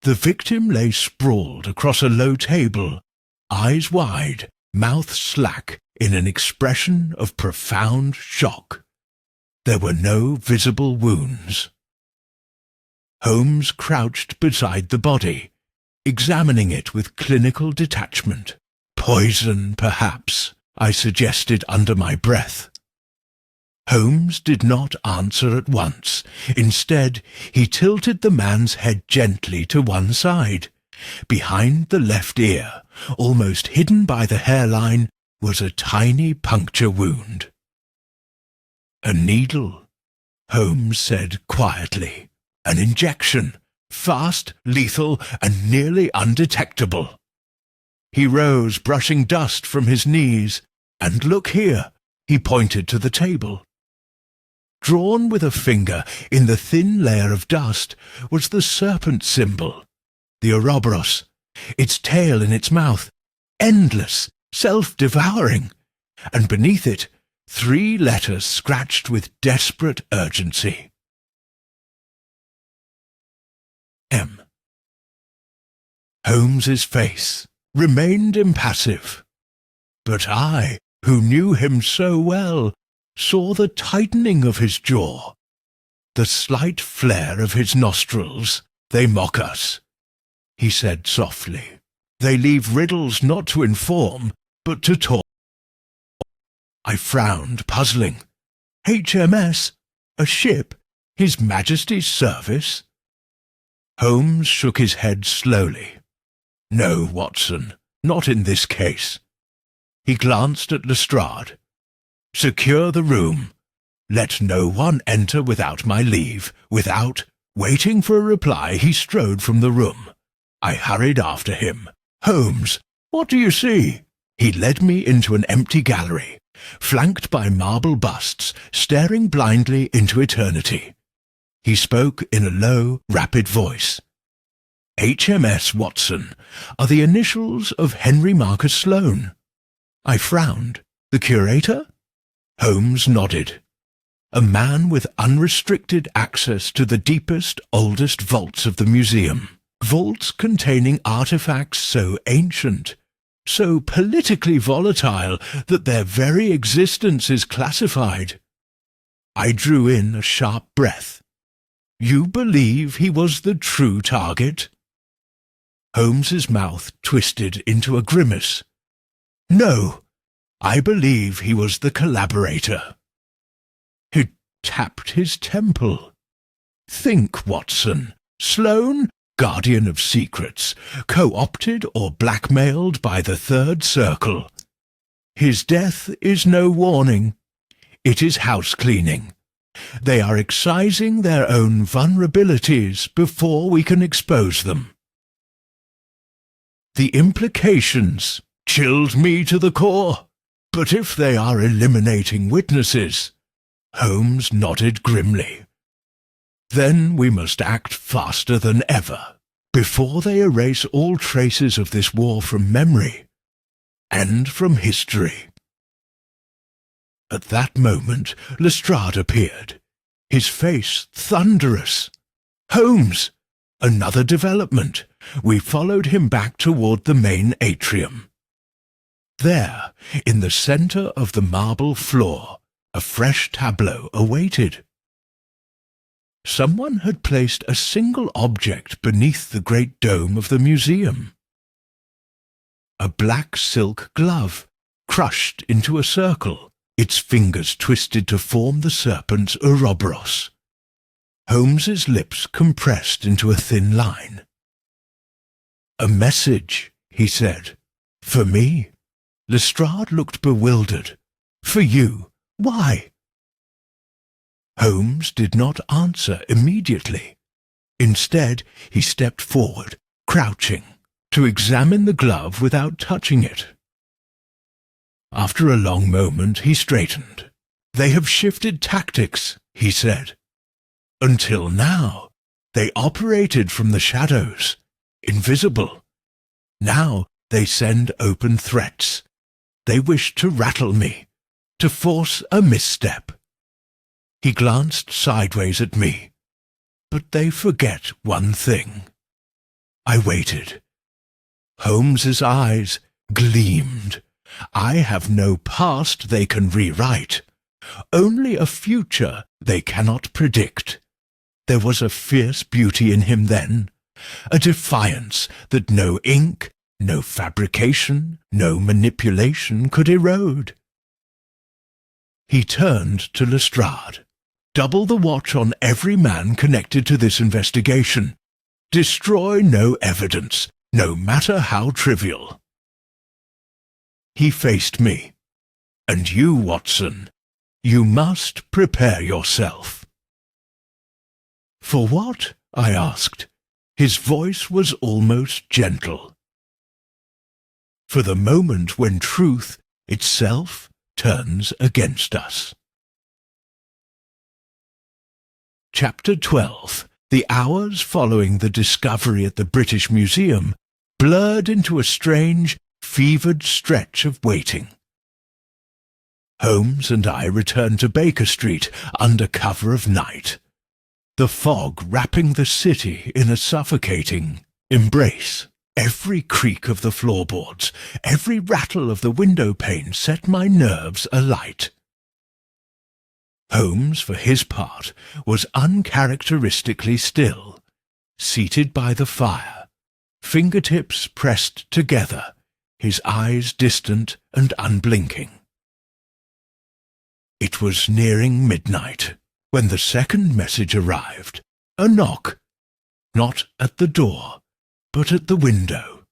The victim lay sprawled across a low table, eyes wide, mouth slack, in an expression of profound shock. There were no visible wounds. Holmes crouched beside the body, examining it with clinical detachment. "Poison, perhaps," I suggested under my breath. Holmes did not answer at once. Instead, he tilted the man's head gently to one side. Behind the left ear, almost hidden by the hairline, was a tiny puncture wound. "A needle," Holmes said quietly. "An injection, fast, lethal, and nearly undetectable." He rose, brushing dust from his knees. "And look here," he pointed to the table. Drawn with a finger in the thin layer of dust was the serpent symbol, the Ouroboros, its tail in its mouth, endless, self-devouring, and beneath it 3 letters scratched with desperate urgency. M. Holmes's face remained impassive, but I, who knew him so well, saw the tightening of his jaw, the slight flare of his nostrils. "They mock us," he said softly. "They leave riddles not to inform, but to talk." I frowned, puzzling. HMS? A ship? His Majesty's service? Holmes shook his head slowly. "No, Watson, not in this case." He glanced at Lestrade. "Secure the room. Let no one enter without my leave, without—" Waiting for a reply, he strode from the room. I hurried after him. "Holmes, what do you see?" He led me into an empty gallery, flanked by marble busts, staring blindly into eternity. He spoke in a low, rapid voice. "HMS Watson are the initials of Henry Marcus Sloane." I frowned. "The curator?" Holmes nodded. "A man with unrestricted access to the deepest, oldest vaults of the museum. Vaults containing artifacts so ancient, so politically volatile that their very existence is classified." I drew in a sharp breath. "You believe he was the true target?" Holmes's mouth twisted into a grimace. "No, I believe he was the collaborator." He tapped his temple. "Think, Watson. Sloane, guardian of secrets, co-opted or blackmailed by the Third Circle. His death is no warning. It is house-cleaning. They are excising their own vulnerabilities before we can expose them." The implications chilled me to the core. "But if they are eliminating witnesses—" Holmes nodded grimly. "Then we must act faster than ever, before they erase all traces of this war from memory and from history." At that moment Lestrade appeared, his face thunderous. "Holmes!" Another development. We followed him back toward the main atrium. There, in the centre of the marble floor, a fresh tableau awaited. Someone had placed a single object beneath the great dome of the museum. A black silk glove, crushed into a circle, its fingers twisted to form the serpent's Ouroboros. Holmes's lips compressed into a thin line. "A message," he said. "For me?" Lestrade looked bewildered. "For you? Why?" Holmes did not answer immediately. Instead, he stepped forward, crouching, to examine the glove without touching it. After a long moment, he straightened. "They have shifted tactics," he said. "Until now, they operated from the shadows, invisible. Now they send open threats. They wish to rattle me, to force a misstep." He glanced sideways at me. "But they forget one thing." I waited. Holmes's eyes gleamed. "I have no past they can rewrite, only a future they cannot predict." There was a fierce beauty in him then, a defiance that no ink, No fabrication, no manipulation could erode. He turned to Lestrade. Double the watch on every man connected to this investigation. Destroy no evidence, no matter how trivial. He faced me. And you, Watson, you must prepare yourself. For what? I asked. His voice was almost gentle. For the moment when truth itself turns against us. Chapter 12. The hours following the discovery at the British Museum blurred into a strange, fevered stretch of waiting. Holmes and I returned to Baker Street under cover of night, the fog wrapping the city in a suffocating embrace. Every creak of the floorboards, every rattle of the window pane set my nerves alight. Holmes, for his part, was uncharacteristically still, seated by the fire, fingertips pressed together, his eyes distant and unblinking. It was nearing midnight when the second message arrived, a knock, not at the door, but at the window.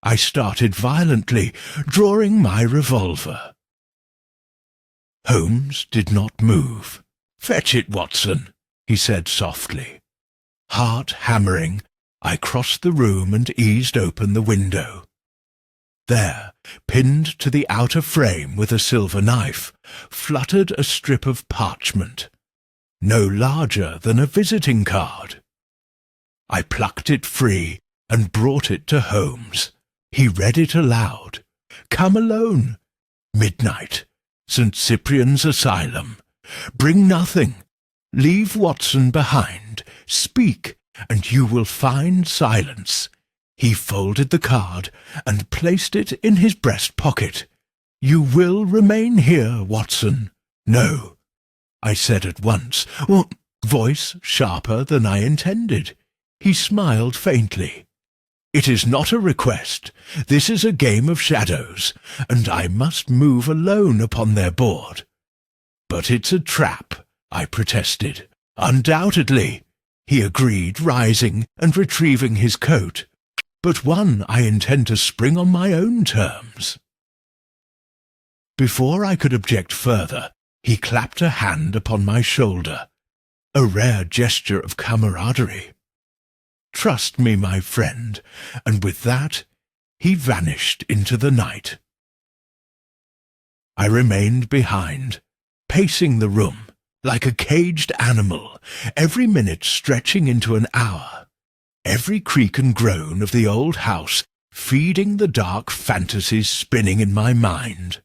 I started violently, drawing my revolver. Holmes did not move. "Fetch it, Watson," he said softly. Heart hammering, I crossed the room and eased open the window. There, pinned to the outer frame with a silver knife, fluttered a strip of parchment, no larger than a visiting card. I plucked it free and brought it to Holmes. He read it aloud. "Come alone. Midnight. St. Cyprian's Asylum. Bring nothing. Leave Watson behind. Speak, and you will find silence." He folded the card and placed it in his breast pocket. "You will remain here, Watson." "No," I said at once, voice sharper than I intended. He smiled faintly. "It is not a request. This is a game of shadows, and I must move alone upon their board." "But it's a trap," I protested. "Undoubtedly," he agreed, rising and retrieving his coat. "But one I intend to spring on my own terms." Before I could object further, he clapped a hand upon my shoulder, a rare gesture of camaraderie. "Trust me, my friend," and with that he vanished into the night. I remained behind, pacing the room like a caged animal, every minute stretching into an hour, every creak and groan of the old house feeding the dark fantasies spinning in my mind.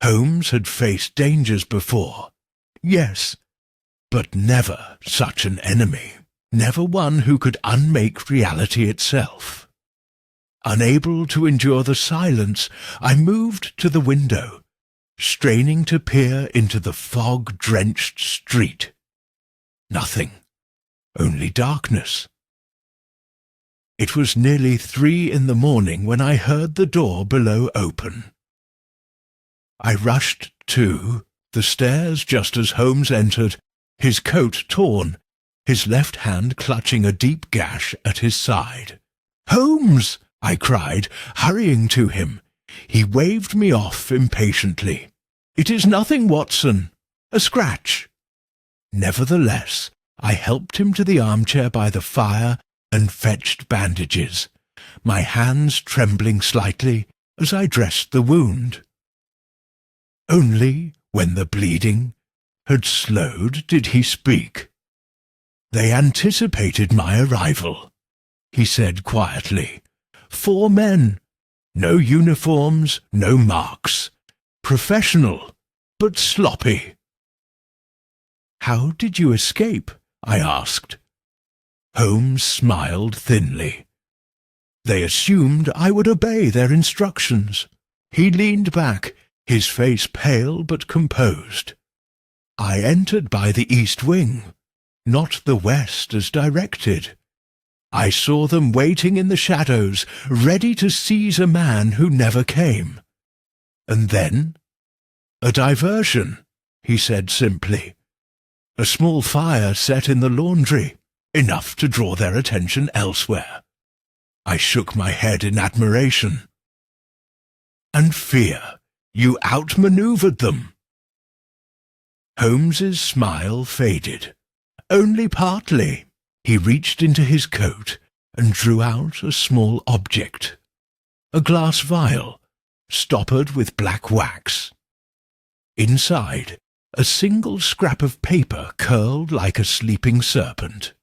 Holmes had faced dangers before, yes, but never such an enemy. Never one who could unmake reality itself. Unable to endure the silence, I moved to the window, straining to peer into the fog-drenched street. Nothing, only darkness. It was nearly 3 in the morning when I heard the door below open. I rushed to the stairs just as Holmes entered, his coat torn, his left hand clutching a deep gash at his side. "Holmes!" I cried, hurrying to him. He waved me off impatiently. "It is nothing, Watson. A scratch." Nevertheless, I helped him to the armchair by the fire and fetched bandages, my hands trembling slightly as I dressed the wound. Only when the bleeding had slowed did he speak. "They anticipated my arrival," he said quietly. 4 men. No uniforms, no marks. Professional, but sloppy." "How did you escape?" I asked. Holmes smiled thinly. "They assumed I would obey their instructions." He leaned back, his face pale but composed. "I entered by the east wing, not the west as directed. I saw them waiting in the shadows, ready to seize a man who never came. And then, "A diversion," he said simply. "A small fire set in the laundry, enough to draw their attention elsewhere." I shook my head in admiration. "And fear, you outmanoeuvred them." Holmes's smile faded. "Only partly." He reached into his coat and drew out a small object. A glass vial, stoppered with black wax. Inside, a single scrap of paper curled like a sleeping serpent.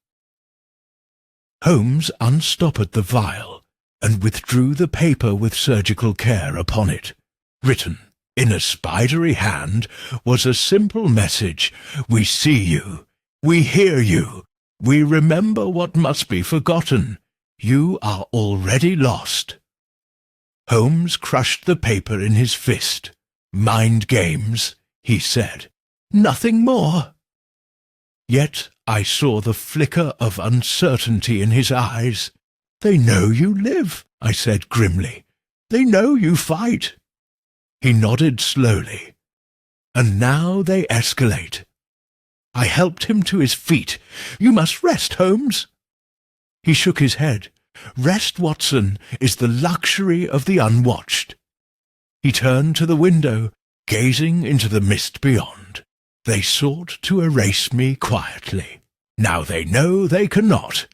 Holmes unstoppered the vial and withdrew the paper with surgical care upon it. Written, in a spidery hand, was a simple message: "We see you. We hear you. We remember what must be forgotten. You are already lost." Holmes crushed the paper in his fist. "Mind games," he said. "Nothing more." Yet I saw the flicker of uncertainty in his eyes. "They know you live," I said grimly. "They know you fight." He nodded slowly. "And now they escalate." I helped him to his feet. "You must rest, Holmes." He shook his head. "Rest, Watson, is the luxury of the unwatched." He turned to the window, gazing into the mist beyond. "They sought to erase me quietly. Now they know they cannot,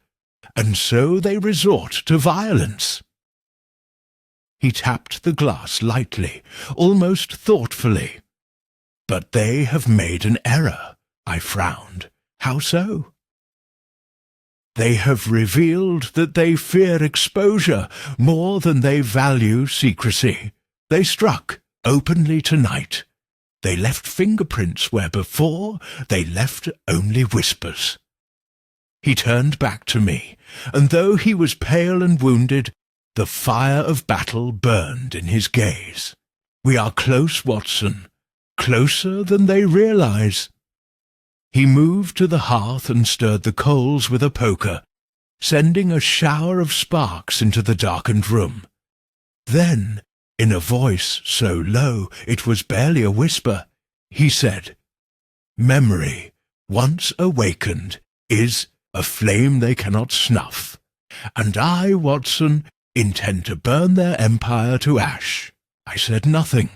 and so they resort to violence." He tapped the glass lightly, almost thoughtfully. "But they have made an error." I frowned. "How so?" "They have revealed that they fear exposure more than they value secrecy. They struck openly tonight. They left fingerprints where before they left only whispers." He turned back to me, and though he was pale and wounded, the fire of battle burned in his gaze. "We are close, Watson, closer than they realize." He moved to the hearth and stirred the coals with a poker, sending a shower of sparks into the darkened room. Then, in a voice so low it was barely a whisper, he said, "Memory, once awakened, is a flame they cannot snuff, and I, Watson, intend to burn their empire to ash." I said nothing.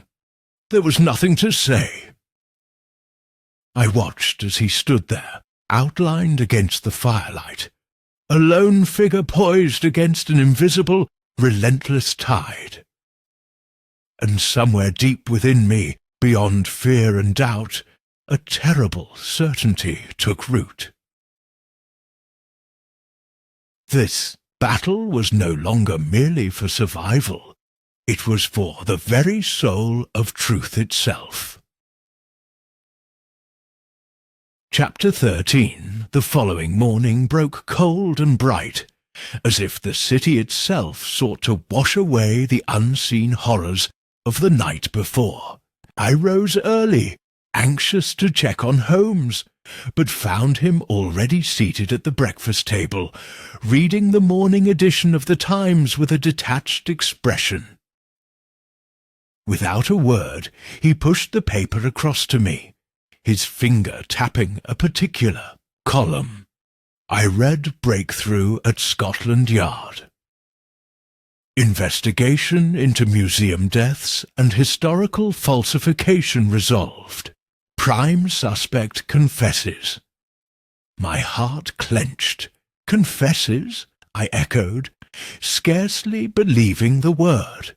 There was nothing to say. I watched as he stood there, outlined against the firelight, a lone figure poised against an invisible, relentless tide. And somewhere deep within me, beyond fear and doubt, a terrible certainty took root. This battle was no longer merely for survival. It was for the very soul of truth itself. Chapter 13. The following morning broke cold and bright, as if the city itself sought to wash away the unseen horrors of the night before. I rose early, anxious to check on Holmes, but found him already seated at the breakfast table, reading the morning edition of the Times with a detached expression. Without a word, he pushed the paper across to me, his finger tapping a particular column. I read breakthrough at Scotland Yard. Investigation into museum deaths and historical falsification resolved. Prime suspect confesses. My heart clenched. Confesses? I echoed, scarcely believing the word.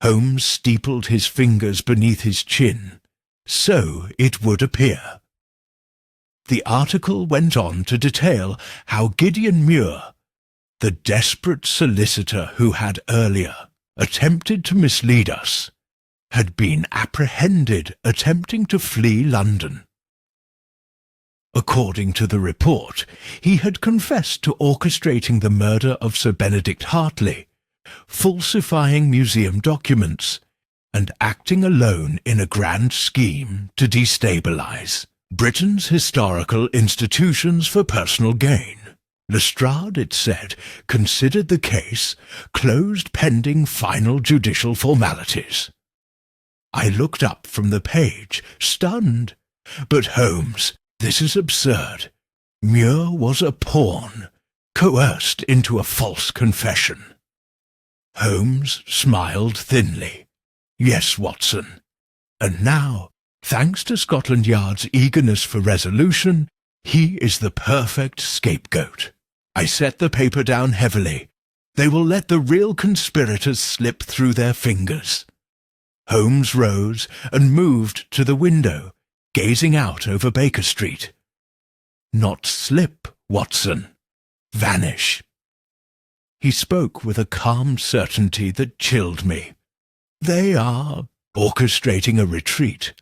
Holmes steepled his fingers beneath his chin. So it would appear. The article went on to detail how Gideon Muir, the desperate solicitor who had earlier attempted to mislead us, had been apprehended attempting to flee London. According to the report, he had confessed to orchestrating the murder of Sir Benedict Hartley, falsifying museum documents, and acting alone in a grand scheme to destabilize Britain's historical institutions for personal gain. Lestrade, it said, considered the case closed pending final judicial formalities. I looked up from the page, stunned. But Holmes, this is absurd. Muir was a pawn, coerced into a false confession. Holmes smiled thinly. Yes, Watson. And now, thanks to Scotland Yard's eagerness for resolution, he is the perfect scapegoat. I set the paper down heavily. They will let the real conspirators slip through their fingers. Holmes rose and moved to the window, gazing out over Baker Street. Not slip, Watson. Vanish. He spoke with a calm certainty that chilled me. They are orchestrating a retreat,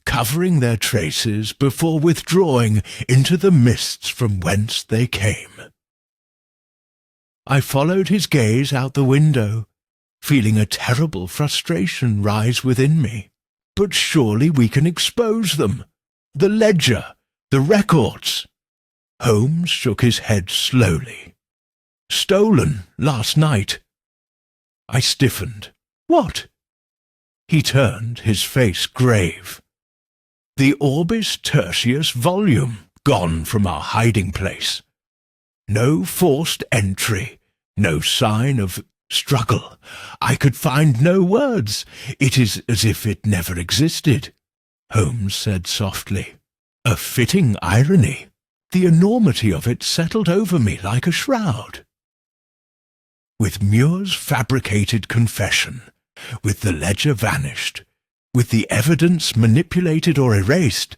covering their traces before withdrawing into the mists from whence they came. I followed his gaze out the window, feeling a terrible frustration rise within me. But surely we can expose them. The ledger, the records. Holmes shook his head slowly. Stolen last night. I stiffened. What? He turned, his face grave. The Orbis Tertius volume gone from our hiding place. No forced entry, no sign of struggle. I could find no words. It is as if it never existed. Holmes said softly. A fitting irony. The enormity of it settled over me like a shroud. With Muir's fabricated confession, with the ledger vanished, with the evidence manipulated or erased,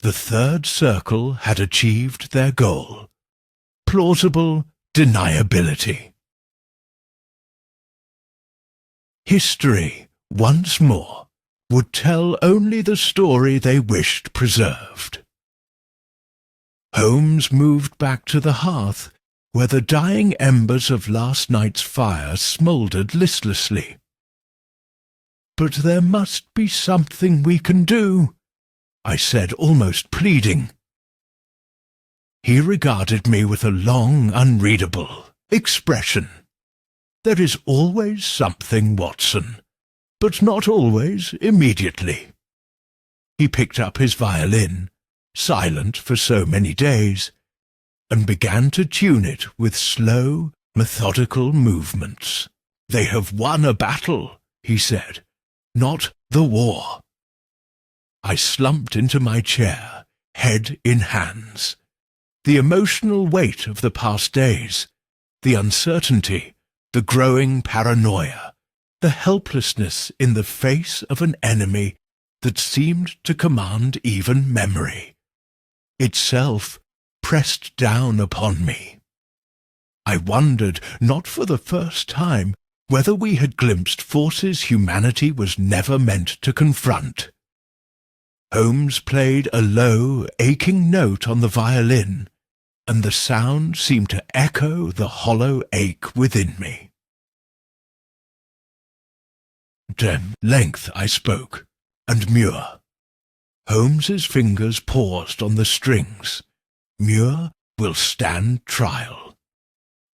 the third circle had achieved their goal. Plausible deniability. History, once more, would tell only the story they wished preserved. Holmes moved back to the hearth, where the dying embers of last night's fire smouldered listlessly. But there must be something we can do, I said, almost pleading. He regarded me with a long, unreadable expression. There is always something, Watson, but not always immediately. He picked up his violin, silent for so many days, and began to tune it with slow, methodical movements. They have won a battle, he said, not the war. I slumped into my chair, head in hands. The emotional weight of the past days, the uncertainty, the growing paranoia, the helplessness in the face of an enemy that seemed to command even memory, itself pressed down upon me. I wondered, not for the first time, whether we had glimpsed forces humanity was never meant to confront. Holmes played a low, aching note on the violin, and the sound seemed to echo the hollow ache within me. At length I spoke, and Muir. Holmes's fingers paused on the strings. Muir will stand trial.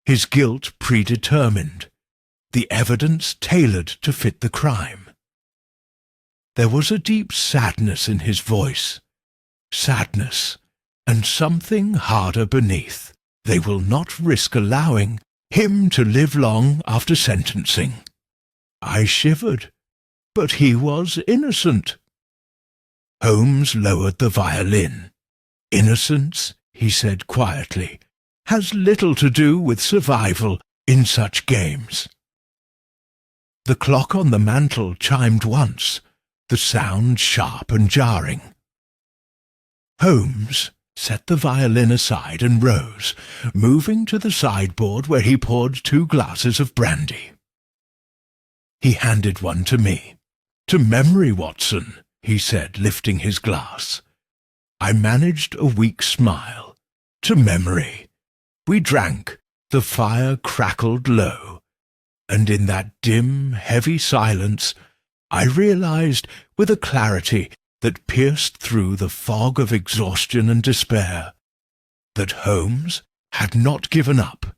His guilt predetermined, the evidence tailored to fit the crime. There was a deep sadness in his voice. Sadness, and something harder beneath. They will not risk allowing him to live long after sentencing. I shivered, but he was innocent. Holmes lowered the violin. Innocence, he said quietly, has little to do with survival in such games. The clock on the mantel chimed once, the sound sharp and jarring. Holmes set the violin aside and rose, moving to the sideboard where he poured 2 glasses of brandy. He handed one to me. To memory, Watson, he said, lifting his glass. I managed a weak smile. To memory. We drank. The fire crackled low, and in that dim, heavy silence I realized with a clarity that pierced through the fog of exhaustion and despair that Holmes had not given up.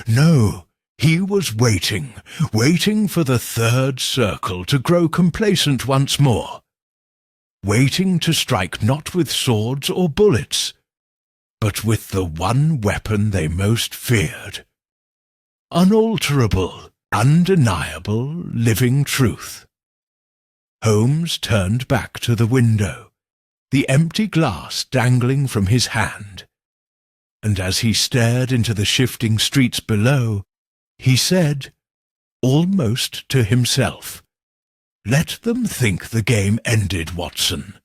No, he was waiting for the third circle to grow complacent once more, waiting to strike not with swords or bullets, but with the one weapon they most feared. Unalterable, undeniable, living truth. Holmes turned back to the window, the empty glass dangling from his hand, and as he stared into the shifting streets below, he said, almost to himself, "Let them think the game ended, Watson.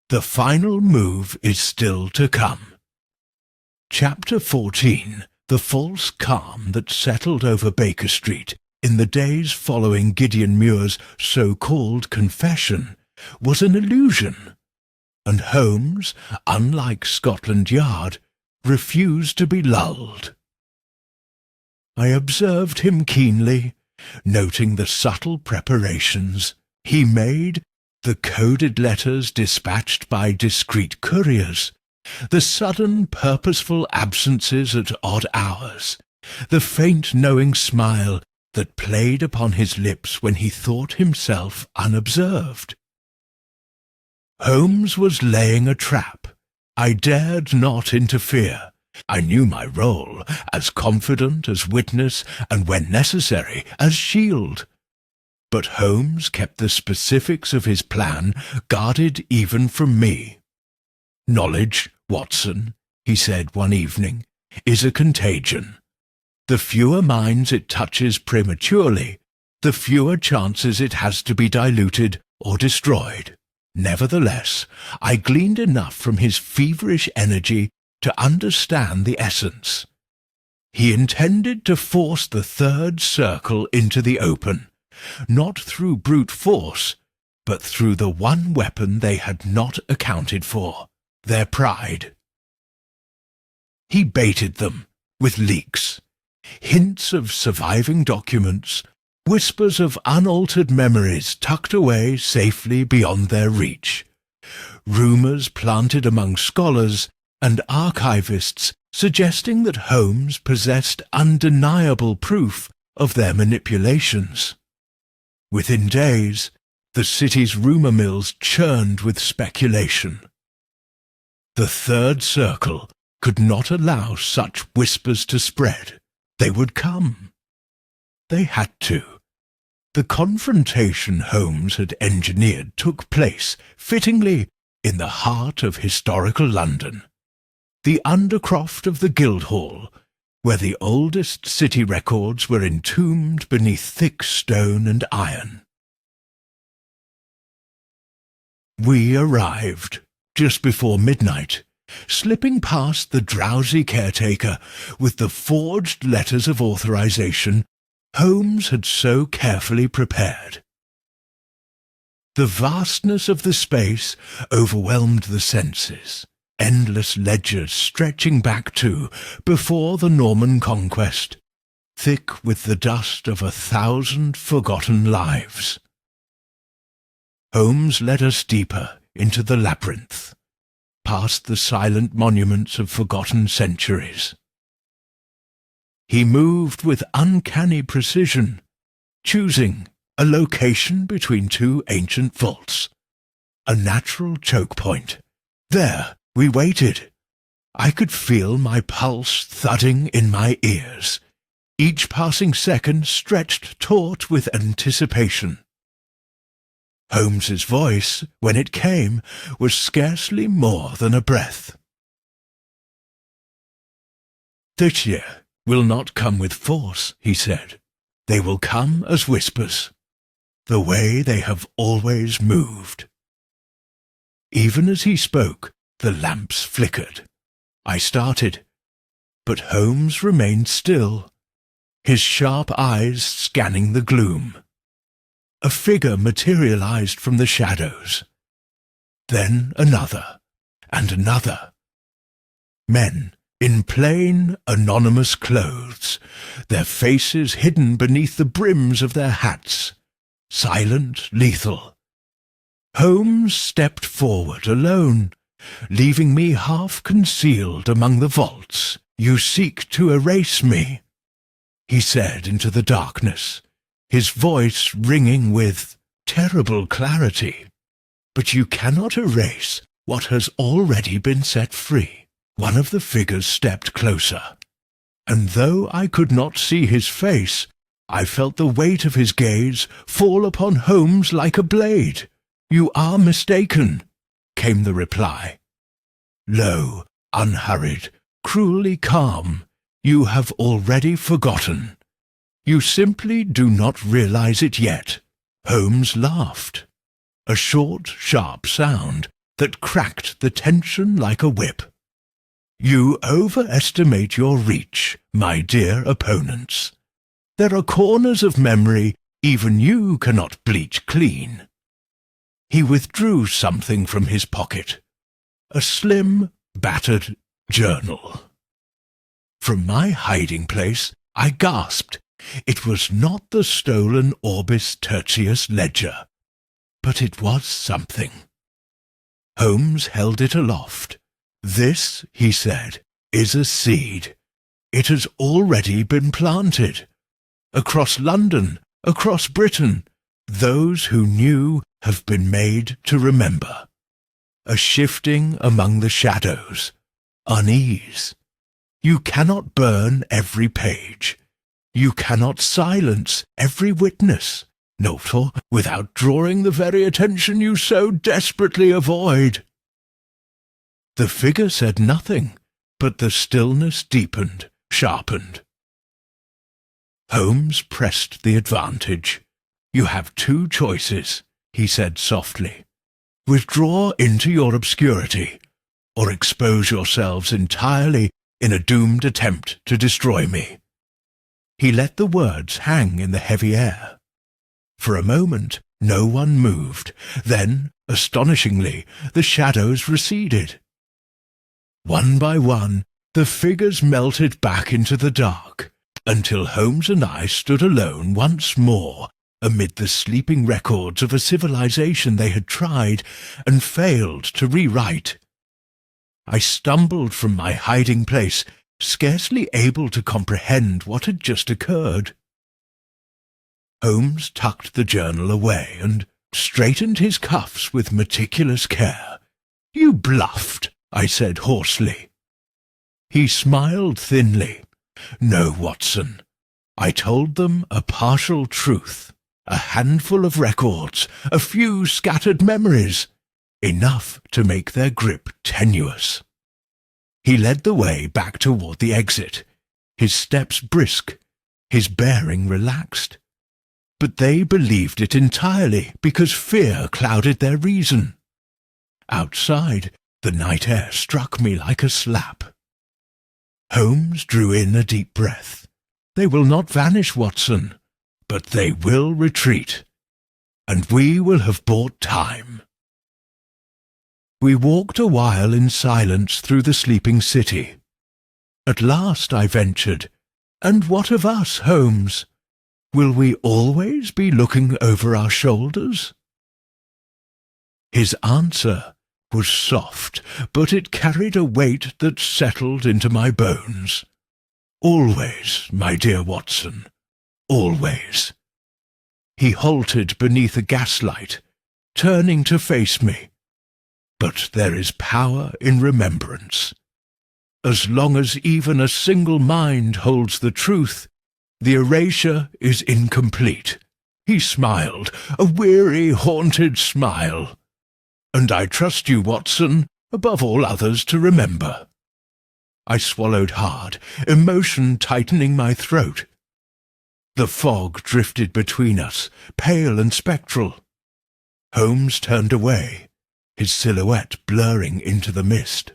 The final move is still to come." Chapter 14. The false calm that settled over Baker Street in the days following Gideon Muir's so-called confession was an illusion, and Holmes, unlike Scotland Yard, refused to be lulled. I observed him keenly, noting the subtle preparations he made, the coded letters dispatched by discreet couriers, the sudden purposeful absences at odd hours, the faint knowing smile that played upon his lips when he thought himself unobserved. Holmes was laying a trap. I dared not interfere. I knew my role, as confidant, as witness, and when necessary, as shield. But Holmes kept the specifics of his plan guarded even from me. "Knowledge, Watson," he said one evening, "is a contagion. The fewer minds it touches prematurely, the fewer chances it has to be diluted or destroyed." Nevertheless, I gleaned enough from his feverish energy to understand the essence. He intended to force the third circle into the open, not through brute force, but through the one weapon they had not accounted for, their pride. He baited them with leaks, hints of surviving documents, whispers of unaltered memories tucked away safely beyond their reach, rumours planted among scholars and archivists suggesting that Holmes possessed undeniable proof of their manipulations. Within days, the city's rumour mills churned with speculation. The third circle could not allow such whispers to spread. They would come. They had to. The confrontation Holmes had engineered took place, fittingly, in the heart of historical London, the Undercroft of the Guildhall, where the oldest city records were entombed beneath thick stone and iron. We arrived just before midnight, slipping past the drowsy caretaker with the forged letters of authorization Holmes had so carefully prepared. The vastness of the space overwhelmed the senses, endless ledgers stretching back to before the Norman conquest, thick with the dust of 1,000 forgotten lives. Holmes led us deeper into the labyrinth, past the silent monuments of forgotten centuries. He moved with uncanny precision, choosing a location between two ancient vaults, a natural choke point. There we waited. I could feel my pulse thudding in my ears, each passing second stretched taut with anticipation. Holmes's voice, when it came, was scarcely more than a breath. "This year will not come with force," he said. "They will come as whispers, the way they have always moved." Even as he spoke, the lamps flickered. I started, but Holmes remained still, his sharp eyes scanning the gloom. A figure materialized from the shadows. Then another, and another. Men in plain, anonymous clothes, their faces hidden beneath the brims of their hats, silent, lethal. Holmes stepped forward alone, leaving me half concealed among the vaults, "You seek to erase me," he said into the darkness, his voice ringing with terrible clarity. "But you cannot erase what has already been set free." One of the figures stepped closer, and though I could not see his face, I felt the weight of his gaze fall upon Holmes like a blade. "You are mistaken," came the reply. "Low, unhurried, cruelly calm, you have already forgotten. You simply do not realize it yet." Holmes laughed, a short, sharp sound that cracked the tension like a whip. "You overestimate your reach, my dear opponents. There are corners of memory even you cannot bleach clean." He withdrew something from his pocket, a slim, battered journal. From my hiding place, I gasped. It was not the stolen Orbis Tertius ledger, but it was something. Holmes held it aloft. "This," he said, "is a seed. It has already been planted. Across London, across Britain, those who knew have been made to remember. A shifting among the shadows, unease. You cannot burn every page. You cannot silence every witness, not without drawing the very attention you so desperately avoid." The figure said nothing, but the stillness deepened, sharpened. Holmes pressed the advantage. "You have two choices," he said softly. "Withdraw into your obscurity, or expose yourselves entirely in a doomed attempt to destroy me." He let the words hang in the heavy air. For a moment no one moved. Then, astonishingly, the shadows receded. One by one, the figures melted back into the dark, until Holmes and I stood alone once more amid the sleeping records of a civilization they had tried and failed to rewrite. I stumbled from my hiding place, scarcely able to comprehend what had just occurred. Holmes tucked the journal away and straightened his cuffs with meticulous care. "You bluffed," I said hoarsely. He smiled thinly. "No, Watson. I told them a partial truth, a handful of records, a few scattered memories, enough to make their grip tenuous." He led the way back toward the exit, his steps brisk, his bearing relaxed. But they believed it entirely because fear clouded their reason. Outside, the night air struck me like a slap. Holmes drew in a deep breath. "They will not vanish, Watson, but they will retreat, and we will have bought time." We walked a while in silence through the sleeping city. At last I ventured, "And what of us, Holmes? Will we always be looking over our shoulders?" His answer was soft, but it carried a weight that settled into my bones. "Always, my dear Watson, always." He halted beneath a gaslight, turning to face me. "But there is power in remembrance. As long as even a single mind holds the truth, the erasure is incomplete." He smiled, a weary, haunted smile. "And I trust you, Watson, above all others to remember." I swallowed hard, emotion tightening my throat. The fog drifted between us, pale and spectral. Holmes turned away, his silhouette blurring into the mist.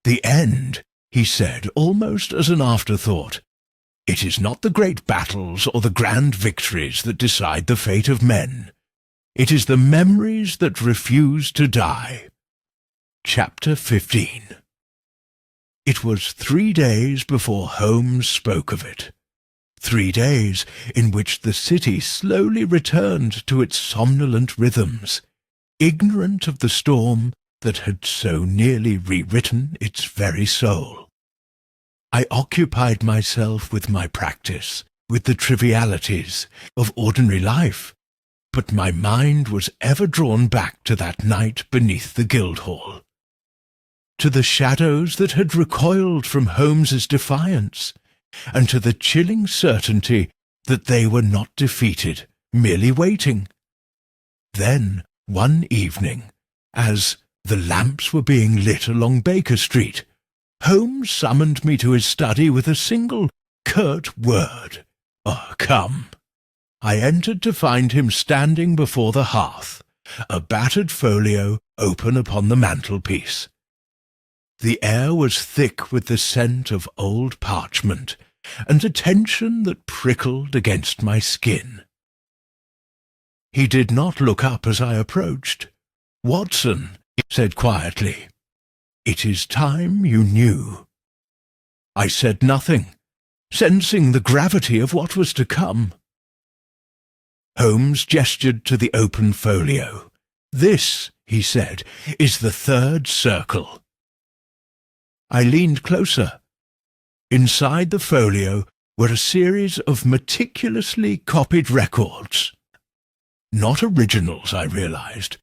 "The end," he said, almost as an afterthought. "It is not the great battles or the grand victories that decide the fate of men. It is the memories that refuse to die." Chapter 15. It was 3 days before Holmes spoke of it. 3 days in which the city slowly returned to its somnolent rhythms, ignorant of the storm that had so nearly rewritten its very soul. I occupied myself with my practice, with the trivialities of ordinary life, but my mind was ever drawn back to that night beneath the Guildhall, to the shadows that had recoiled from Holmes's defiance, and to the chilling certainty that they were not defeated, merely waiting. Then, one evening, as the lamps were being lit along Baker Street, Holmes summoned me to his study with a single curt word. "Oh, come." I entered to find him standing before the hearth, a battered folio open upon the mantelpiece. The air was thick with the scent of old parchment, and a tension that prickled against my skin. He did not look up as I approached. "Watson," he said quietly, "it is time you knew." I said nothing, sensing the gravity of what was to come. Holmes gestured to the open folio. "This," he said, "is the third circle." I leaned closer. Inside the folio were a series of meticulously copied records. Not originals, I realized,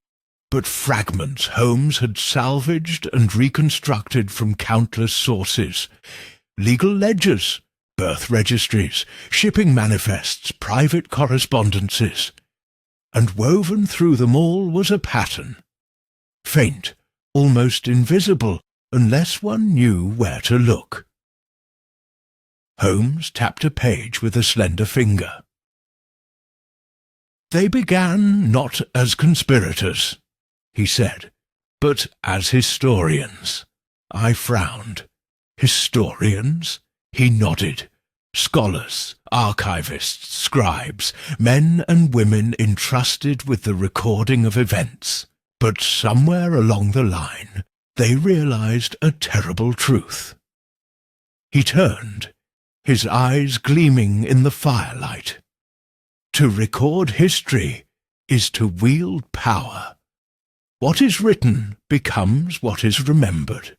but fragments Holmes had salvaged and reconstructed from countless sources. Legal ledgers, birth registries, shipping manifests, private correspondences. And woven through them all was a pattern. Faint, almost invisible, unless one knew where to look. Holmes tapped a page with a slender finger. "They began not as conspirators," he said, "but as historians." I frowned. "Historians?" He nodded. "Scholars, archivists, scribes, men and women entrusted with the recording of events. But somewhere along the line, they realized a terrible truth." He turned, his eyes gleaming in the firelight. "To record history is to wield power. What is written becomes what is remembered,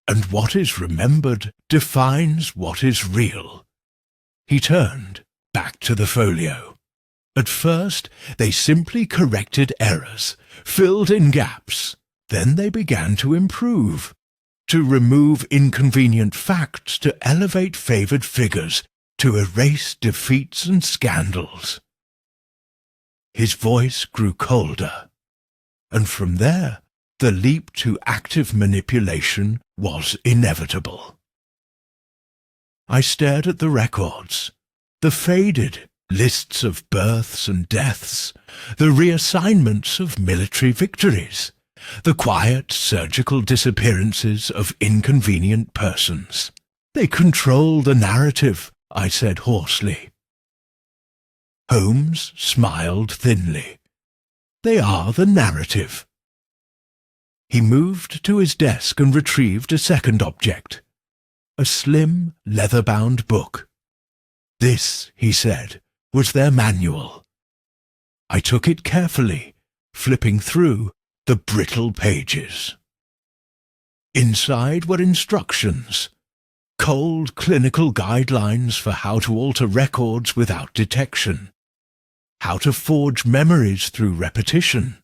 and what is remembered defines what is real." He turned back to the folio. "At first they simply corrected errors, filled in gaps. Then they began to improve, to remove inconvenient facts, to elevate favoured figures, to erase defeats and scandals." His voice grew colder, and from there the leap to active manipulation was inevitable. I stared at the records, the faded lists of births and deaths, the reassignments of military victories, the quiet surgical disappearances of inconvenient persons. "They control the narrative," I said hoarsely. Holmes smiled thinly. "They are the narrative." He moved to his desk and retrieved a second object, a slim, leather-bound book. "This," he said, "was their manual." I took it carefully, flipping through the brittle pages. Inside were instructions, cold clinical guidelines for how to alter records without detection, how to forge memories through repetition,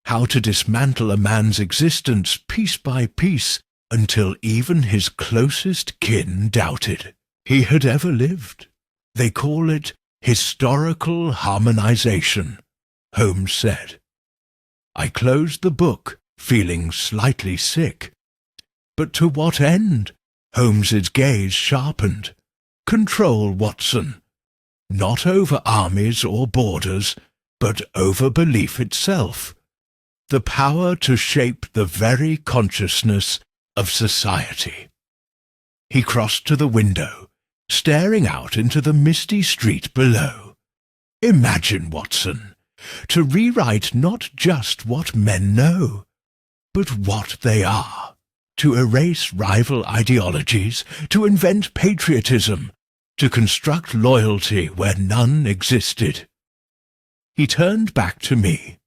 how to dismantle a man's existence piece by piece until even his closest kin doubted he had ever lived. "They call it historical harmonization," Holmes said. I closed the book, feeling slightly sick. "But to what end?" Holmes's gaze sharpened. "Control, Watson. Not over armies or borders, but over belief itself. The power to shape the very consciousness of society." He crossed to the window, staring out into the misty street below. "Imagine, Watson, to rewrite not just what men know, but what they are, to erase rival ideologies, to invent patriotism, to construct loyalty where none existed." He turned back to me,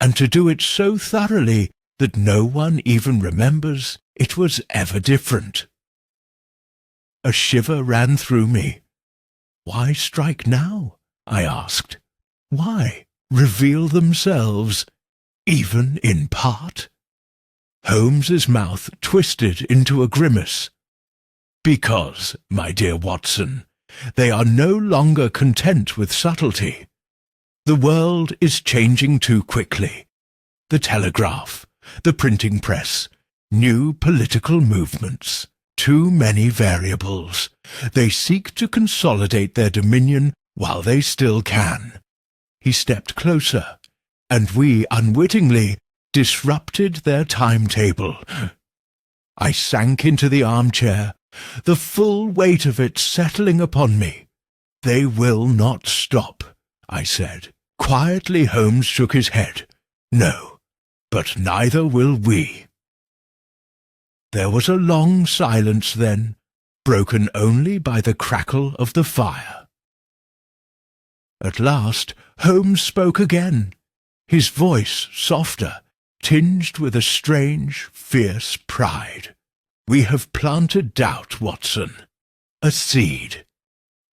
and to do it so thoroughly that no one even remembers it was ever different. A shiver ran through me. Why strike now? I asked. Why reveal themselves, even in part? Holmes's mouth twisted into a grimace. Because, my dear Watson, they are no longer content with subtlety. The world is changing too quickly. The telegraph, the printing press, new political movements, too many variables. They seek to consolidate their dominion while they still can. He stepped closer, and we unwittingly disrupted their timetable. I sank into the armchair, the full weight of it settling upon me. They will not stop, I said. Quietly Holmes shook his head. No, but neither will we. There was a long silence then, broken only by the crackle of the fire. At last Holmes spoke again, his voice softer, tinged with a strange, fierce pride. We have planted doubt, Watson, a seed,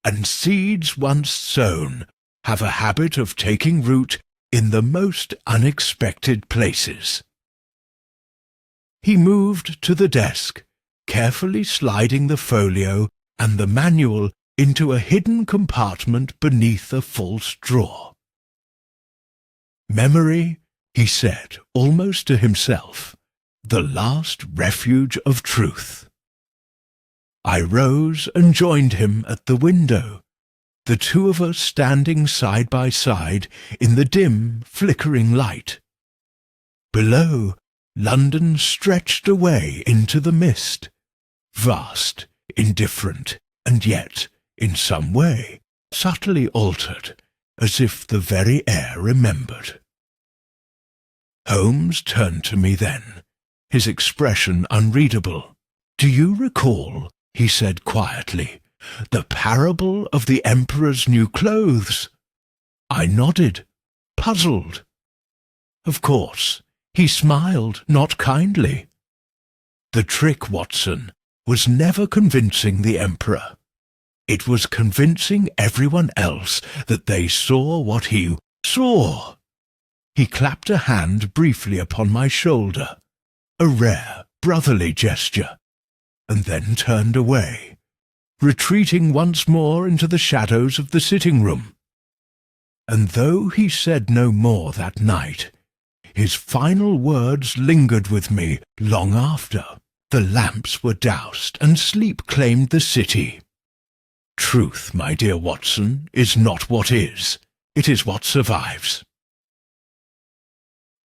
and seeds once sown have a habit of taking root in the most unexpected places. He moved to the desk, carefully sliding the folio and the manual into a hidden compartment beneath a false drawer. Memory, he said, almost to himself, the last refuge of truth. I rose and joined him at the window, the two of us standing side by side in the dim, flickering light. Below, London stretched away into the mist, vast, indifferent, and yet, in some way, subtly altered, as if the very air remembered. Holmes turned to me then, his expression unreadable. "Do you recall," he said quietly, "the parable of the Emperor's new clothes?" I nodded, puzzled. Of course. He smiled, not kindly. The trick, Watson, was never convincing the Emperor. It was convincing everyone else that they saw what he saw. He clapped a hand briefly upon my shoulder, a rare, brotherly gesture, and then turned away, retreating once more into the shadows of the sitting-room. And though he said no more that night, his final words lingered with me long after. The lamps were doused, and sleep claimed the city. Truth, my dear Watson, is not what is. It is what survives.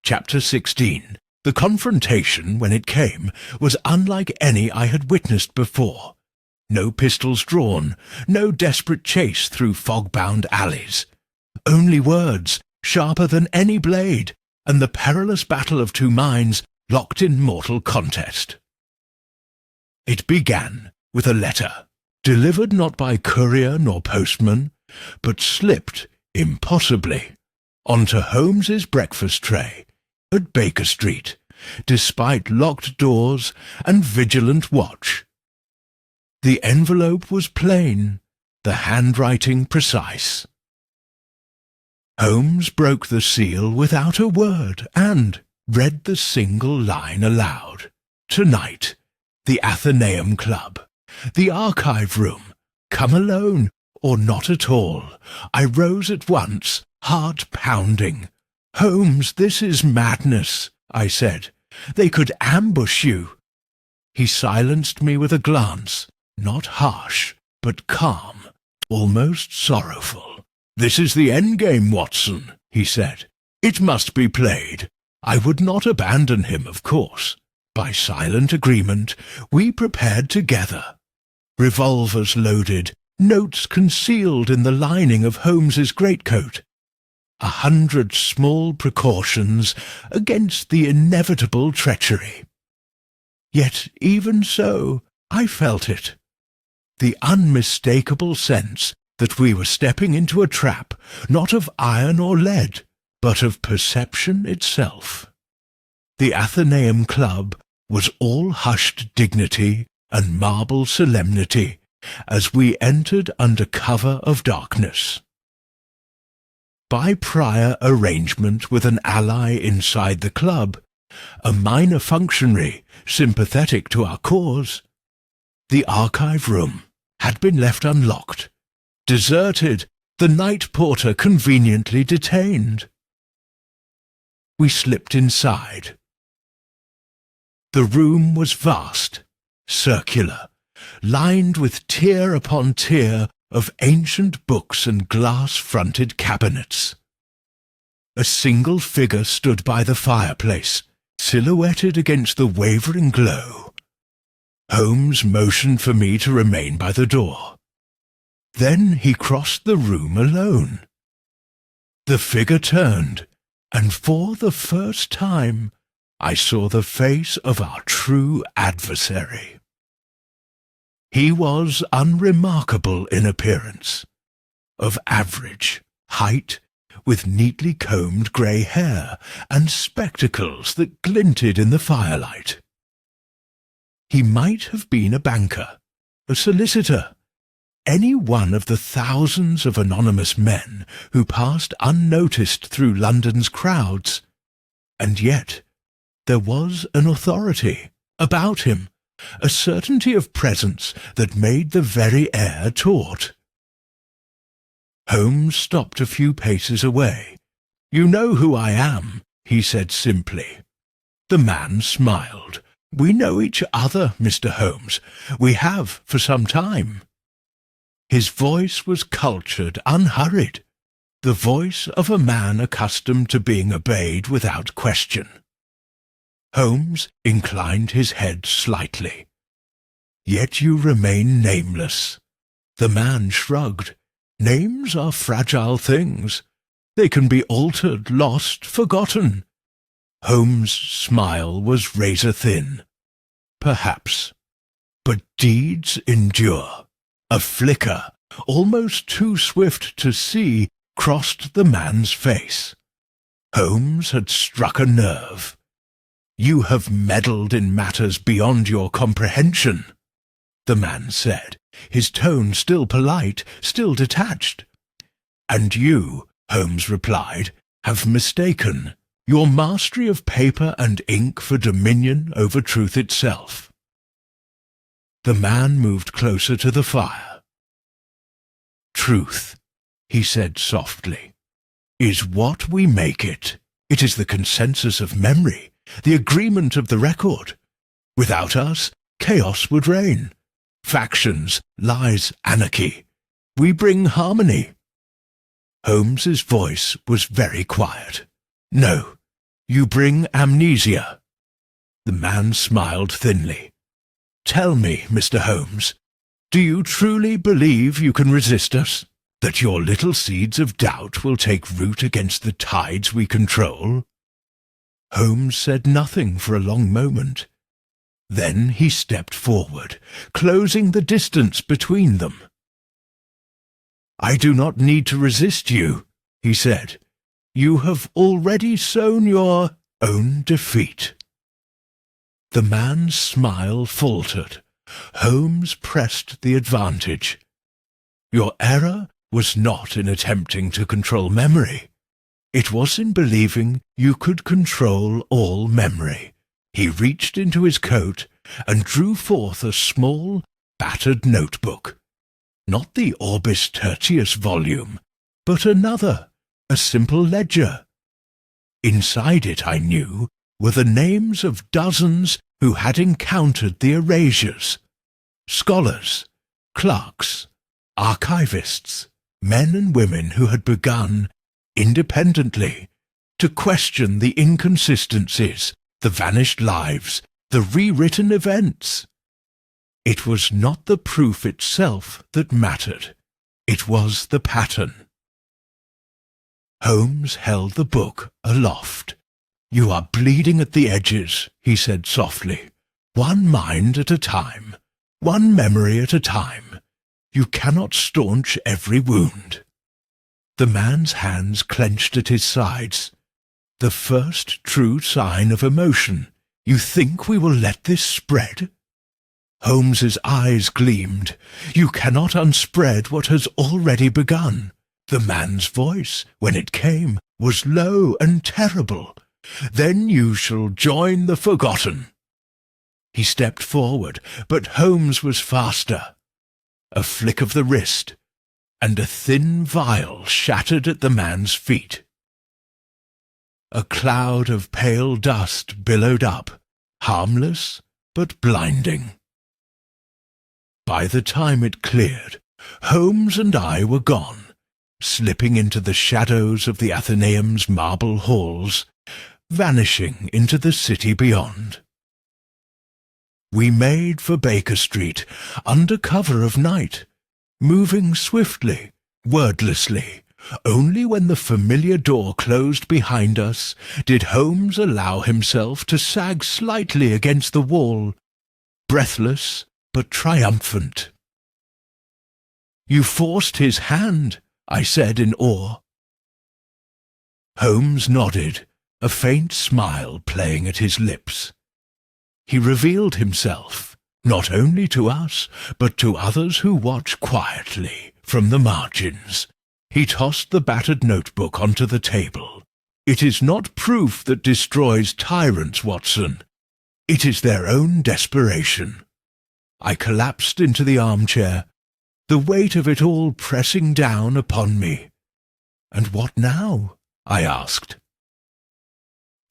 Chapter 16. The confrontation, when it came, was unlike any I had witnessed before. No pistols drawn, no desperate chase through fog-bound alleys. Only words, sharper than any blade, and the perilous battle of two minds locked in mortal contest. It began with a letter, delivered not by courier nor postman, but slipped, impossibly, onto Holmes's breakfast tray at Baker Street, despite locked doors and vigilant watch. The envelope was plain, the handwriting precise. Holmes broke the seal without a word and read the single line aloud. Tonight, the Athenaeum Club, the Archive Room, come alone or not at all. I rose at once, heart pounding. Holmes, this is madness, I said. They could ambush you. He silenced me with a glance, not harsh, but calm, almost sorrowful. This is the endgame, Watson, he said. It must be played. I would not abandon him, of course. By silent agreement, we prepared together. Revolvers loaded, notes concealed in the lining of Holmes's greatcoat. 100 small precautions against the inevitable treachery. Yet even so, I felt it. The unmistakable sense that we were stepping into a trap, not of iron or lead, but of perception itself. The Athenaeum Club was all hushed dignity and marble solemnity as we entered under cover of darkness. By prior arrangement with an ally inside the club, a minor functionary sympathetic to our cause, the archive room had been left unlocked, deserted, the night porter conveniently detained. We slipped inside. The room was vast, circular, lined with tier upon tier of ancient books and glass-fronted cabinets. A single figure stood by the fireplace, silhouetted against the wavering glow. Holmes motioned for me to remain by the door. Then he crossed the room alone. The figure turned, and for the first time I saw the face of our true adversary. He was unremarkable in appearance, of average height, with neatly combed grey hair and spectacles that glinted in the firelight. He might have been a banker, a solicitor, any one of the thousands of anonymous men who passed unnoticed through London's crowds, and yet there was an authority about him, a certainty of presence that made the very air taut. Holmes stopped a few paces away. "You know who I am," he said simply. The man smiled. "We know each other, Mr. Holmes. We have for some time." His voice was cultured, unhurried, the voice of a man accustomed to being obeyed without question. Holmes inclined his head slightly. "Yet you remain nameless." The man shrugged. "Names are fragile things. They can be altered, lost, forgotten." Holmes' smile was razor-thin. "Perhaps. But deeds endure." A flicker, almost too swift to see, crossed the man's face. Holmes had struck a nerve. "You have meddled in matters beyond your comprehension," the man said, his tone still polite, still detached. "And you," Holmes replied, "have mistaken your mastery of paper and ink for dominion over truth itself." The man moved closer to the fire. "Truth," he said softly, "is what we make it. It is the consensus of memory, the agreement of the record. Without us, chaos would reign. Factions, lies, anarchy. We bring harmony." Holmes's voice was very quiet. "No, you bring amnesia." The man smiled thinly. "Tell me, Mr. Holmes, do you truly believe you can resist us? That your little seeds of doubt will take root against the tides we control?" Holmes said nothing for a long moment. Then he stepped forward, closing the distance between them. "I do not need to resist you," he said. "You have already sown your own defeat." The man's smile faltered. Holmes pressed the advantage. "Your error was not in attempting to control memory. It was in believing you could control all memory." He reached into his coat and drew forth a small, battered notebook. Not the Orbis Tertius volume, but another, a simple ledger. Inside it, I knew, were the names of dozens who had encountered the erasures. Scholars, clerks, archivists, men and women who had begun, independently, to question the inconsistencies, the vanished lives, the rewritten events. It was not the proof itself that mattered. It was the pattern. Holmes held the book aloft. "You are bleeding at the edges," he said softly. "One mind at a time, one memory at a time. You cannot staunch every wound." The man's hands clenched at his sides. The first true sign of emotion. You think we will let this spread? Holmes's eyes gleamed. You cannot unspread what has already begun. The man's voice, when it came, was low and terrible. Then you shall join the forgotten. He stepped forward, but Holmes was faster. A flick of the wrist, and a thin vial shattered at the man's feet. A cloud of pale dust billowed up, harmless but blinding. By the time it cleared, Holmes and I were gone, slipping into the shadows of the Athenaeum's marble halls, vanishing into the city beyond. We made for Baker Street, under cover of night, moving swiftly, wordlessly. Only when the familiar door closed behind us did Holmes allow himself to sag slightly against the wall, breathless but triumphant. "You forced his hand," I said in awe. Holmes nodded, a faint smile playing at his lips. He revealed himself, not only to us, but to others who watch quietly from the margins. He tossed the battered notebook onto the table. "It is not proof that destroys tyrants, Watson. It is their own desperation." I collapsed into the armchair, the weight of it all pressing down upon me. "And what now?" I asked.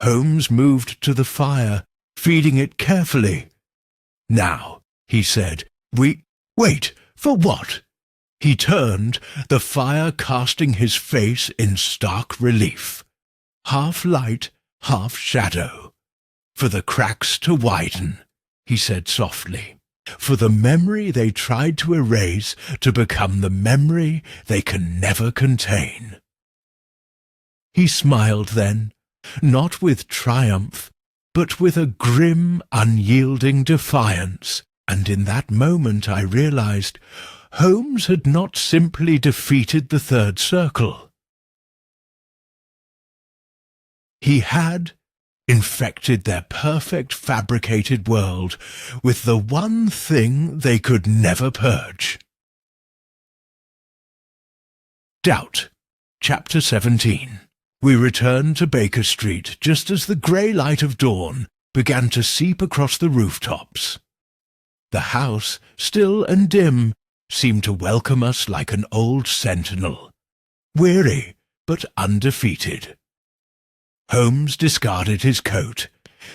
Holmes moved to the fire, feeding it carefully. "Now," he said, Wait, for what?" He turned, the fire casting his face in stark relief. "Half light, half shadow. For the cracks to widen," he said softly. "For the memory they tried to erase to become the memory they can never contain." He smiled then, not with triumph, but with a grim, unyielding defiance, and in that moment I realized Holmes had not simply defeated the third circle. He had infected their perfect fabricated world with the one thing they could never purge. Doubt. Chapter 17. We returned to Baker Street just as the grey light of dawn began to seep across the rooftops. The house, still and dim, seemed to welcome us like an old sentinel, weary but undefeated. Holmes discarded his coat,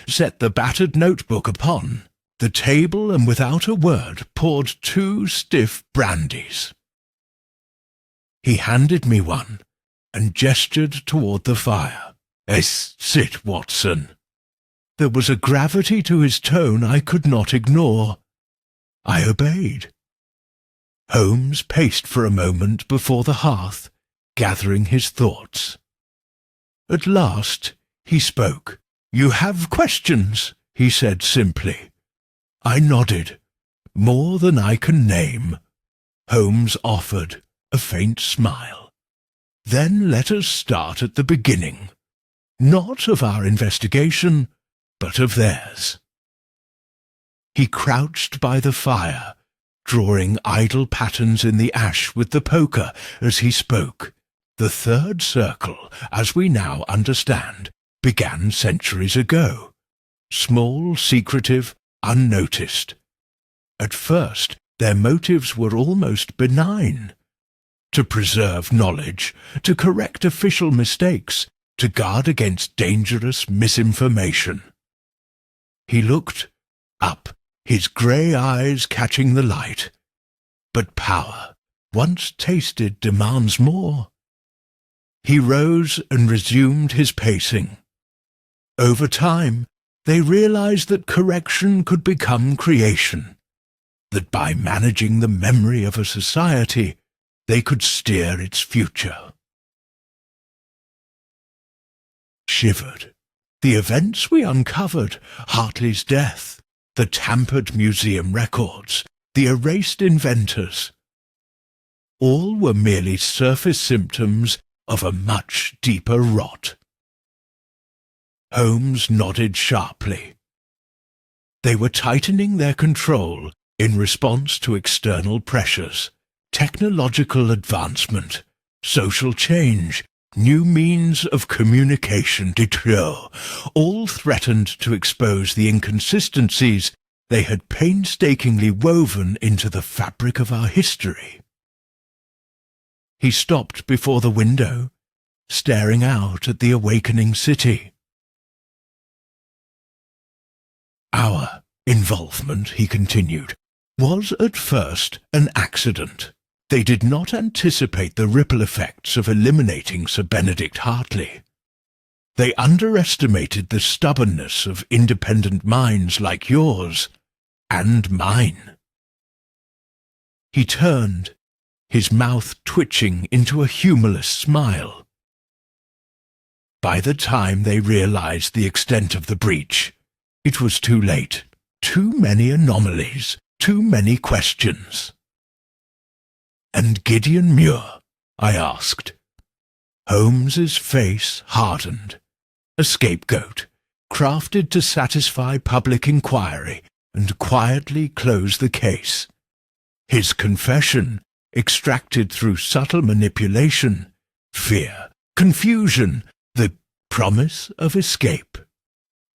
set the battered notebook upon the table, and without a word poured 2 stiff brandies. He handed me one and gestured toward the fire. "Sit, Watson." There was a gravity to his tone I could not ignore. I obeyed. Holmes paced for a moment before the hearth, gathering his thoughts. At last he spoke. "You have questions," he said simply. I nodded. "More than I can name." Holmes offered a faint smile. "Then let us start at the beginning. Not of our investigation, but of theirs." He crouched by the fire, drawing idle patterns in the ash with the poker as he spoke. "The third circle, as we now understand, began centuries ago. Small, secretive, unnoticed. At first, their motives were almost benign. To preserve knowledge, to correct official mistakes, to guard against dangerous misinformation." He looked up, his grey eyes catching the light. "But power, once tasted, demands more." He rose and resumed his pacing. Over time, they realized that correction could become creation, that by managing the memory of a society, they could steer its future. Shivered. The events we uncovered, Hartley's death, the tampered museum records, the erased inventors, all were merely surface symptoms of a much deeper rot. Holmes nodded sharply. They were tightening their control in response to external pressures, technological advancement, social change, new means of communication détour, all threatened to expose the inconsistencies they had painstakingly woven into the fabric of our history. He stopped before the window, staring out at the awakening city. Our involvement, he continued, was at first an accident. They did not anticipate the ripple effects of eliminating Sir Benedict Hartley. They underestimated the stubbornness of independent minds like yours and mine. He turned, his mouth twitching into a humorless smile. By the time they realized the extent of the breach, it was too late. Too many anomalies, too many questions. "And Gideon Muir?" I asked. Holmes's face hardened. A scapegoat, crafted to satisfy public inquiry and quietly close the case. His confession, extracted through subtle manipulation, fear, confusion, the promise of escape.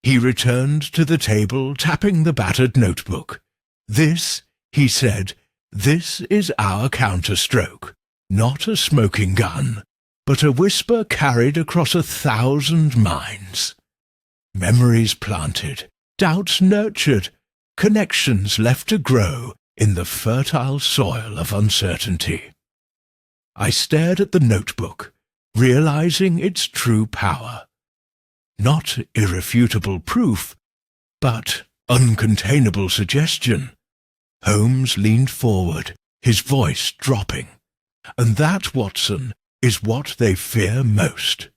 He returned to the table, tapping the battered notebook. "This," he said, "this is our counterstroke. Not a smoking gun, but a whisper carried across 1,000 minds. Memories planted, doubts nurtured, connections left to grow in the fertile soil of uncertainty." I stared at the notebook, realizing its true power. Not irrefutable proof, but uncontainable suggestion. Holmes leaned forward, his voice dropping. "And that, Watson, is what they fear most."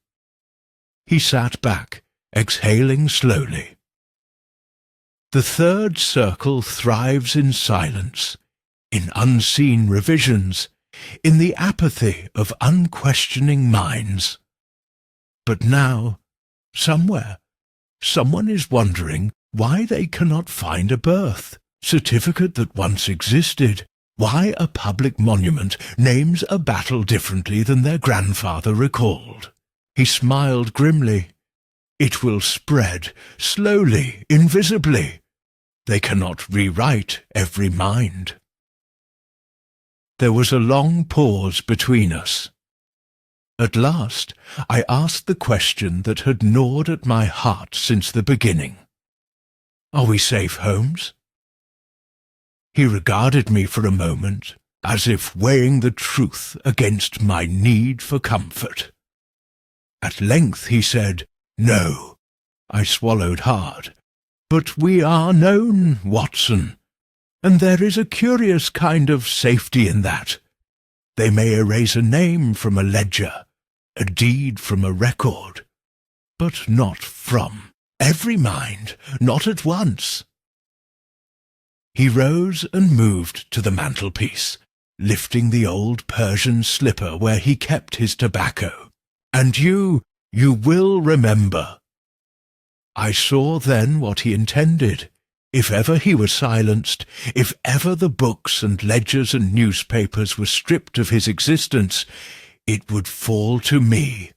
He sat back, exhaling slowly. The third circle thrives in silence, in unseen revisions, in the apathy of unquestioning minds. But now, somewhere, someone is wondering why they cannot find a birth certificate that once existed, why a public monument names a battle differently than their grandfather recalled. He smiled grimly. "It will spread, slowly, invisibly. They cannot rewrite every mind." There was a long pause between us. At last, I asked the question that had gnawed at my heart since the beginning. "Are we safe, Holmes?" He regarded me for a moment, as if weighing the truth against my need for comfort. At length he said, "No." I swallowed hard. "But we are known, Watson, and there is a curious kind of safety in that. They may erase a name from a ledger, a deed from a record, but not from every mind, not at once." He rose and moved to the mantelpiece, lifting the old Persian slipper where he kept his tobacco. "And you will remember." I saw then what he intended. If ever he were silenced, if ever the books and ledgers and newspapers were stripped of his existence, it would fall to me,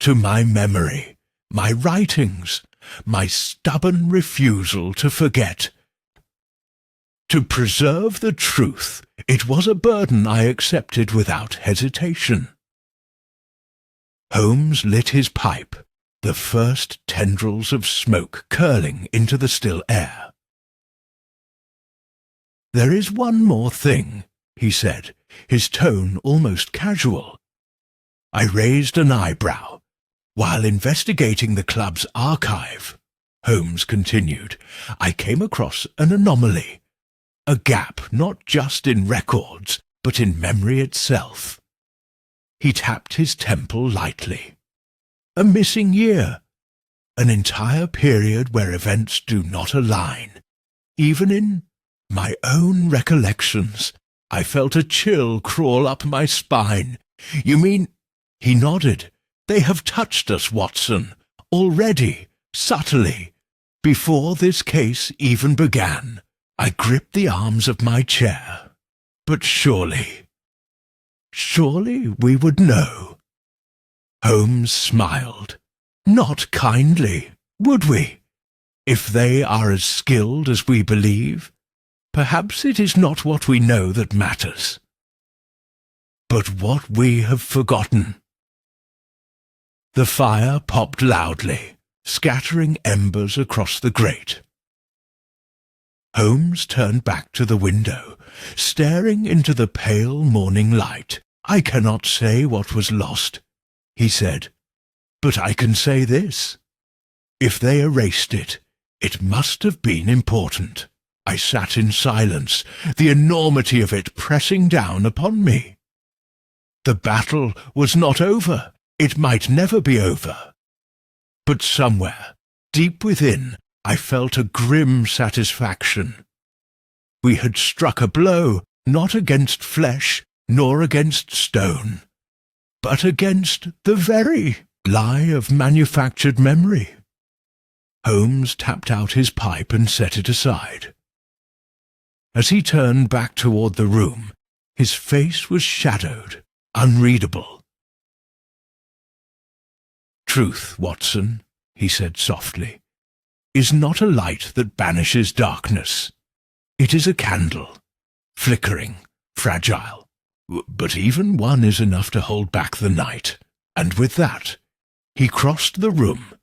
to my memory, my writings, my stubborn refusal to forget. To preserve the truth, it was a burden I accepted without hesitation. Holmes lit his pipe, the first tendrils of smoke curling into the still air. "There is one more thing," he said, his tone almost casual. I raised an eyebrow. "While investigating the club's archive," Holmes continued, "I came across an anomaly, a gap not just in records, but in memory itself." He tapped his temple lightly. "A missing year, an entire period where events do not align. Even in my own recollections, I felt a chill crawl up my spine. You mean—" He nodded. "They have touched us, Watson, already, subtly, before this case even began, I gripped the arms of my chair. But surely we would know. Holmes smiled. Not kindly, would we? If they are as skilled as we believe, perhaps it is not what we know that matters, but what we have forgotten. The fire popped loudly, scattering embers across the grate. Holmes turned back to the window, staring into the pale morning light. I cannot say what was lost, he said, but I can say this. If they erased it, it must have been important. I sat in silence, the enormity of it pressing down upon me. The battle was not over. It might never be over. But somewhere, deep within, I felt a grim satisfaction. We had struck a blow, not against flesh, nor against stone, but against the very lie of manufactured memory. Holmes tapped out his pipe and set it aside. As he turned back toward the room, his face was shadowed, unreadable. "Truth, Watson," he said softly, "is not a light that banishes darkness. It is a candle, flickering, fragile, but even one is enough to hold back the night." And with that, he crossed the room,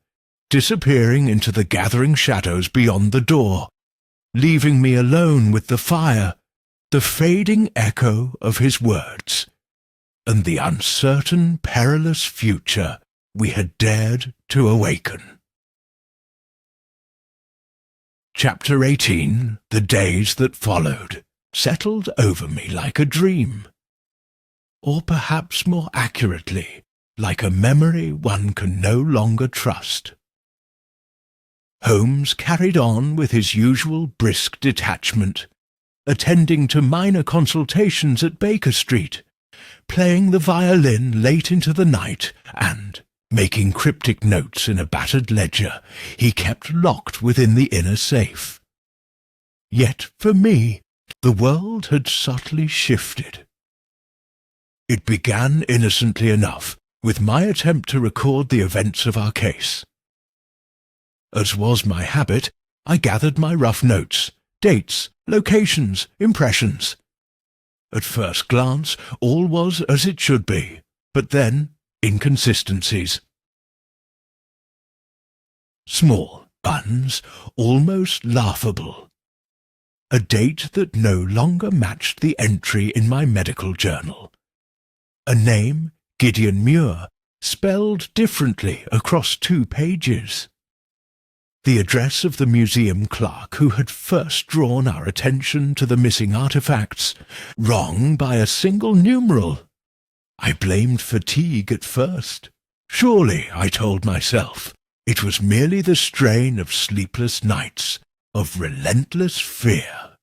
disappearing into the gathering shadows beyond the door, leaving me alone with the fire, the fading echo of his words, and the uncertain, perilous future we had dared to awaken. Chapter 18. The days that followed settled over me like a dream, or perhaps more accurately, like a memory one can no longer trust. Holmes carried on with his usual brisk detachment, attending to minor consultations at Baker Street, playing the violin late into the night, and making cryptic notes in a battered ledger he kept locked within the inner safe. Yet for me, the world had subtly shifted. It began innocently enough with my attempt to record the events of our case. As was my habit, I gathered my rough notes, dates, locations, impressions. At first glance, all was as it should be, but then inconsistencies. Small buns, almost laughable. A date that no longer matched the entry in my medical journal. A name, Gideon Muir, spelled differently across 2 pages. The address of the museum clerk who had first drawn our attention to the missing artifacts, wrong by a single numeral. I blamed fatigue at first. Surely, I told myself, it was merely the strain of sleepless nights, of relentless fear.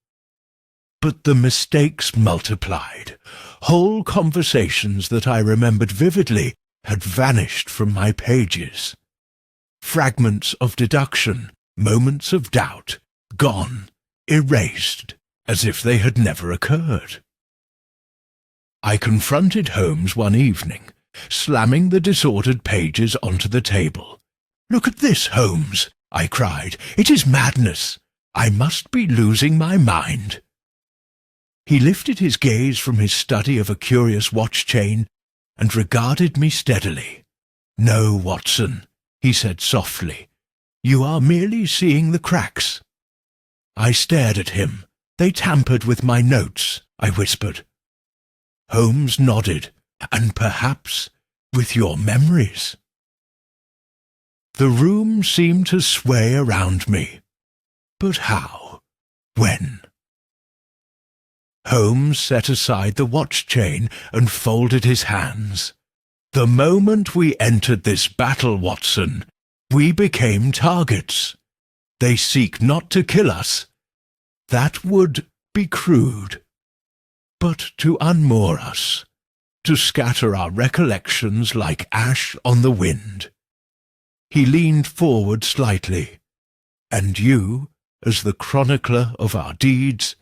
But the mistakes multiplied. Whole conversations that I remembered vividly had vanished from my pages. Fragments of deduction, moments of doubt, gone, erased, as if they had never occurred. I confronted Holmes one evening, slamming the disordered pages onto the table. "Look at this, Holmes," I cried. "It is madness. I must be losing my mind." He lifted his gaze from his study of a curious watch chain and regarded me steadily. "No, Watson," he said softly. "You are merely seeing the cracks." I stared at him. "They tampered with my notes," I whispered. Holmes nodded. "And perhaps with your memories." The room seemed to sway around me. But how? When? Holmes set aside the watch chain and folded his hands. "The moment we entered this battle, Watson, we became targets. They seek not to kill us. That would be crude. But to unmoor us, to scatter our recollections like ash on the wind." He leaned forward slightly. "And you, as the chronicler of our deeds,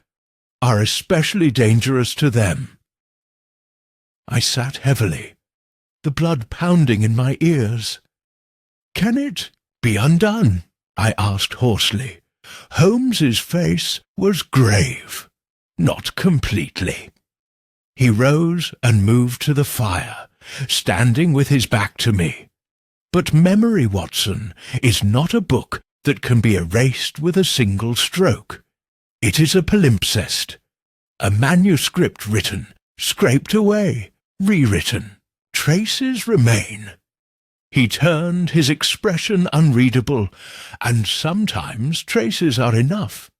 are especially dangerous to them." I sat heavily, the blood pounding in my ears. "Can it be undone?" I asked hoarsely. Holmes's face was grave, not completely. He rose and moved to the fire, standing with his back to me. "But memory, Watson, is not a book that can be erased with a single stroke. It is a palimpsest, a manuscript written, scraped away, rewritten. Traces remain." He turned, his expression unreadable, and sometimes traces are enough.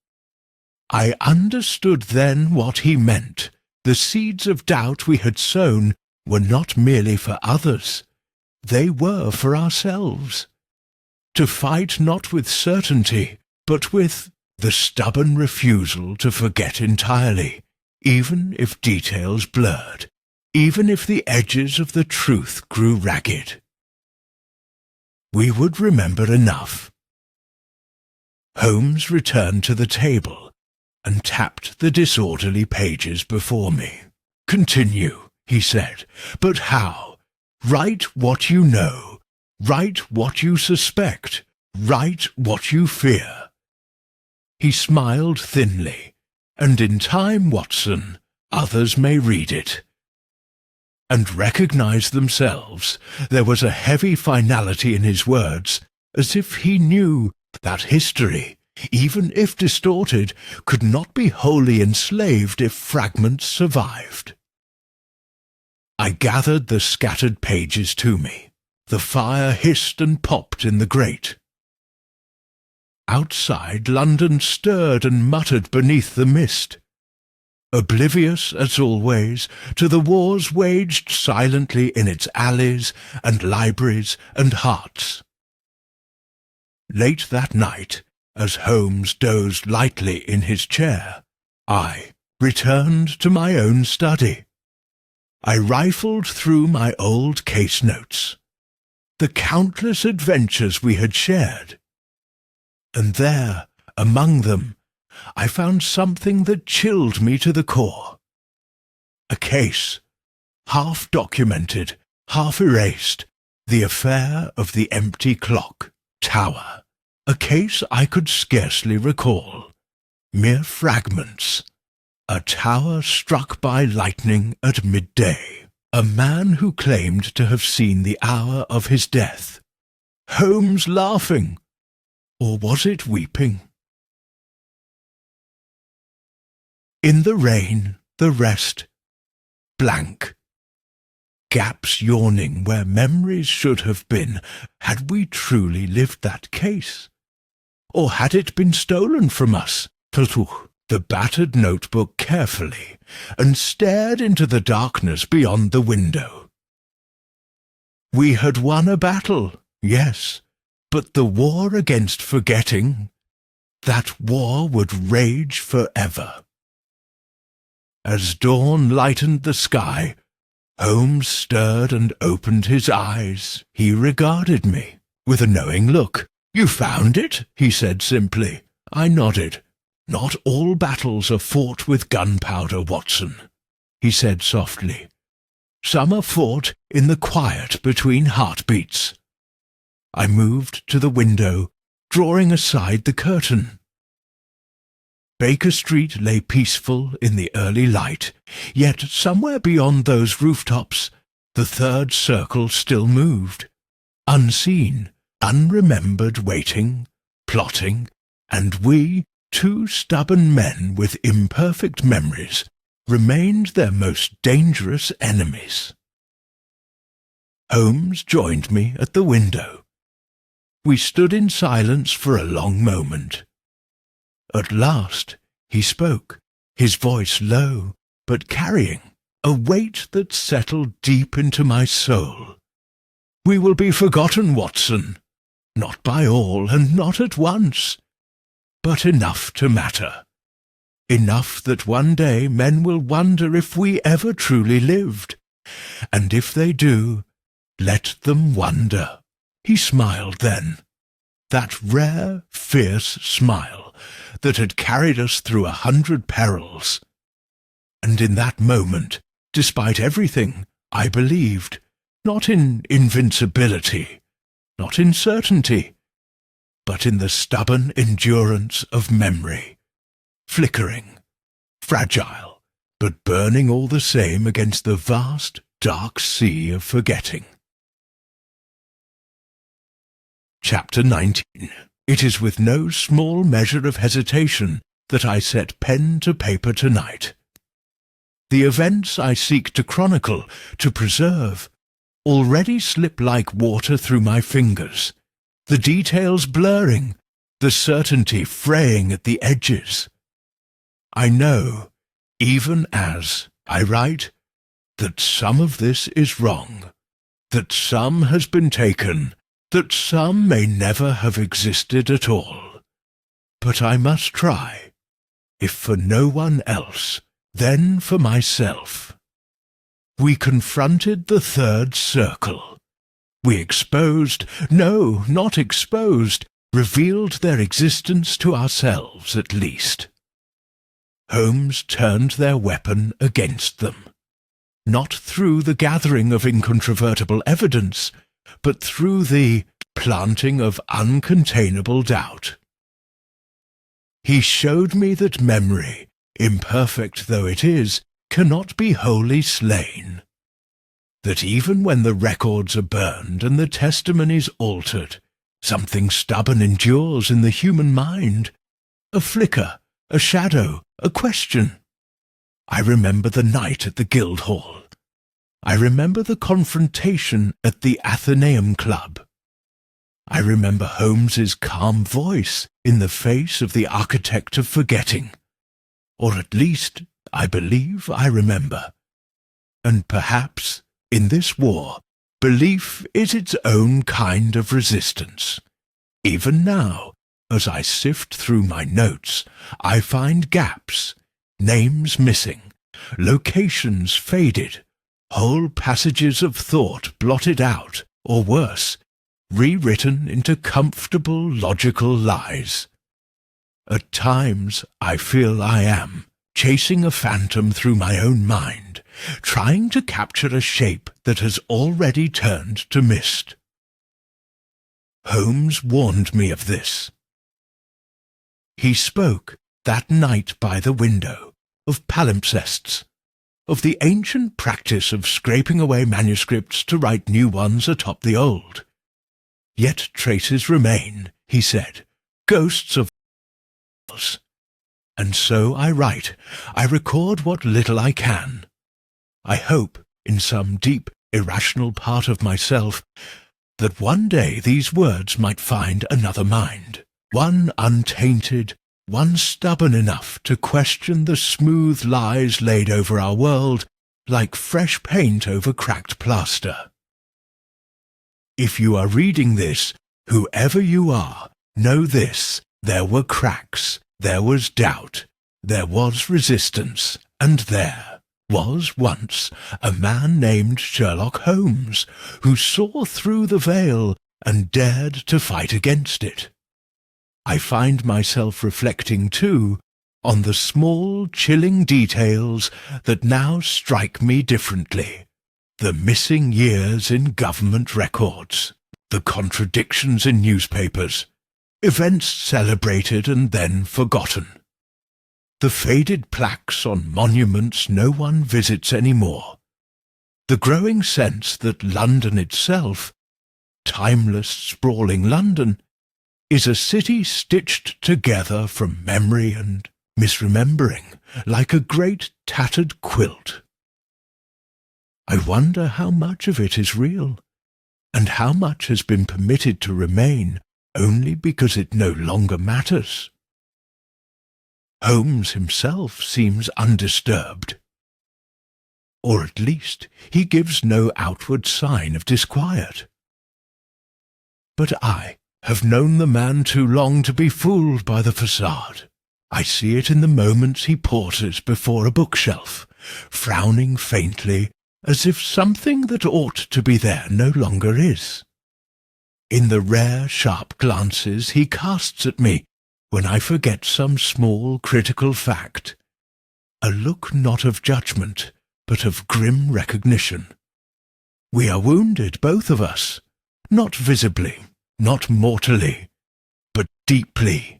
I understood then what he meant. The seeds of doubt we had sown were not merely for others, they were for ourselves. To fight not with certainty, but with the stubborn refusal to forget entirely, even if details blurred, even if the edges of the truth grew ragged. We would remember enough. Holmes returned to the table and tapped the disorderly pages before me. "Continue," he said. "But how? Write what you know. Write what you suspect. Write what you fear." He smiled thinly. "And in time, Watson, others may read it and recognize themselves." There was a heavy finality in his words, as if he knew that history, even if distorted, could not be wholly enslaved if fragments survived. I gathered the scattered pages to me. The fire hissed and popped in the grate. Outside, London stirred and muttered beneath the mist, oblivious, as always, to the wars waged silently in its alleys and libraries and hearts. Late that night, as Holmes dozed lightly in his chair, I returned to my own study. I rifled through my old case notes, the countless adventures we had shared, and there, among them, I found something that chilled me to the core. A case, half documented, half erased, the affair of the empty clock tower. A case I could scarcely recall. Mere fragments. A tower struck by lightning at midday. A man who claimed to have seen the hour of his death. Holmes laughing. Or was it weeping? In the rain, the rest, blank. Gaps yawning where memories should have been. Had we truly lived that case? Or had it been stolen from us? Took the battered notebook carefully and stared into the darkness beyond the window. We had won a battle, yes, but the war against forgetting, that war would rage forever. As dawn lightened the sky, Holmes stirred and opened his eyes. He regarded me with a knowing look. "You found it?" he said simply. I nodded. "Not all battles are fought with gunpowder, Watson," he said softly. "Some are fought in the quiet between heartbeats." I moved to the window, drawing aside the curtain. Baker Street lay peaceful in the early light, yet somewhere beyond those rooftops the third circle still moved, unseen, unremembered, waiting, plotting, and we, two stubborn men with imperfect memories, remained their most dangerous enemies. Holmes joined me at the window. We stood in silence for a long moment. At last he spoke, his voice low, but carrying a weight that settled deep into my soul. "We will be forgotten, Watson, not by all and not at once, but enough to matter. Enough that one day men will wonder if we ever truly lived, and if they do, let them wonder." He smiled then, that rare, fierce smile that had carried us through 100 perils. And in that moment, despite everything, I believed, not in invincibility, not in certainty, but in the stubborn endurance of memory, flickering, fragile, but burning all the same against the vast, dark sea of forgetting. Chapter 19. It is with no small measure of hesitation that I set pen to paper tonight. The events I seek to chronicle, to preserve, already slip like water through my fingers, the details blurring, the certainty fraying at the edges. I know, even as I write, that some of this is wrong, that some has been taken, that some may never have existed at all. But I must try, if for no one else, then for myself. We confronted the third circle. We exposed, no, not exposed, revealed their existence to ourselves at least. Holmes turned their weapon against them, not through the gathering of incontrovertible evidence, but through the planting of uncontainable doubt. He showed me that memory, imperfect though it is, cannot be wholly slain, that even when the records are burned and the testimonies altered, something stubborn endures in the human mind, a flicker, a shadow, a question. I remember the night at the Guildhall. I remember the confrontation at the Athenaeum Club. I remember Holmes's calm voice in the face of the architect of forgetting, or at least I believe I remember. And perhaps, in this war, belief is its own kind of resistance. Even now, as I sift through my notes, I find gaps, names missing, locations faded, whole passages of thought blotted out, or worse, rewritten into comfortable, logical lies. At times I feel I am chasing a phantom through my own mind, trying to capture a shape that has already turned to mist. Holmes warned me of this. He spoke, that night by the window, of palimpsests, of the ancient practice of scraping away manuscripts to write new ones atop the old. Yet traces remain, he said, ghosts of and so I write, I record what little I can. I hope, in some deep, irrational part of myself, that one day these words might find another mind, one untainted, one stubborn enough to question the smooth lies laid over our world like fresh paint over cracked plaster. If you are reading this, whoever you are, know this: there were cracks, there was doubt, there was resistance, and there was once a man named Sherlock Holmes who saw through the veil and dared to fight against it. I find myself reflecting, too, on the small, chilling details that now strike me differently. The missing years in government records, the contradictions in newspapers, events celebrated and then forgotten, the faded plaques on monuments no one visits anymore, the growing sense that London itself, timeless, sprawling London, is a city stitched together from memory and misremembering, like a great tattered quilt. I wonder how much of it is real, and how much has been permitted to remain only because it no longer matters. Holmes himself seems undisturbed, or at least he gives no outward sign of disquiet. But I have known the man too long to be fooled by the facade. I see it in the moments he pauses before a bookshelf, frowning faintly, as if something that ought to be there no longer is. in the rare sharp glances he casts at me when I forget some small critical fact. A look not of judgment, but of grim recognition. We are wounded, both of us, not visibly, not mortally, but deeply,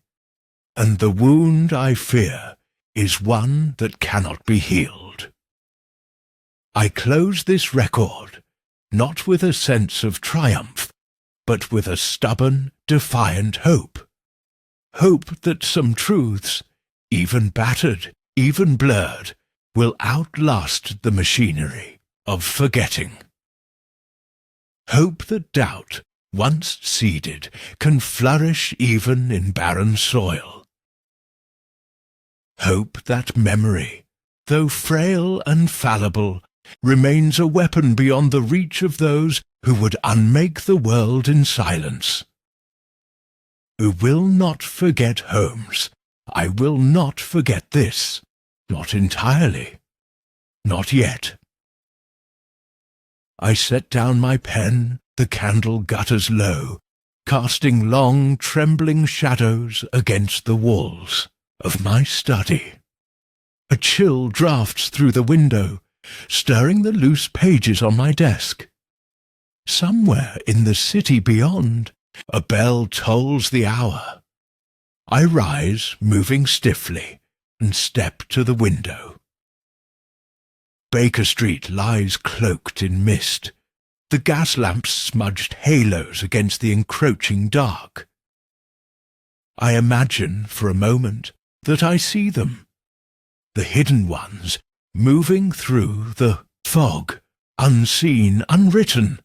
and the wound, I fear, is one that cannot be healed. I close this record, not with a sense of triumph, but with a stubborn, defiant hope. Hope that some truths, even battered, even blurred, will outlast the machinery of forgetting. Hope that doubt, once seeded, can flourish even in barren soil. Hope that memory, though frail and fallible, remains a weapon beyond the reach of those who would unmake the world in silence. Who will not forget Holmes, I will not forget this, not entirely, not yet. I set down my pen, the candle gutters low, casting long, trembling shadows against the walls of my study. A chill drafts through the window, stirring the loose pages on my desk. Somewhere in the city beyond, a bell tolls the hour. I rise, moving stiffly, and step to the window. Baker Street lies cloaked in mist, the gas lamps smudged halos against the encroaching dark. I imagine for a moment that I see them, the hidden ones, moving through the fog, unseen, unwritten.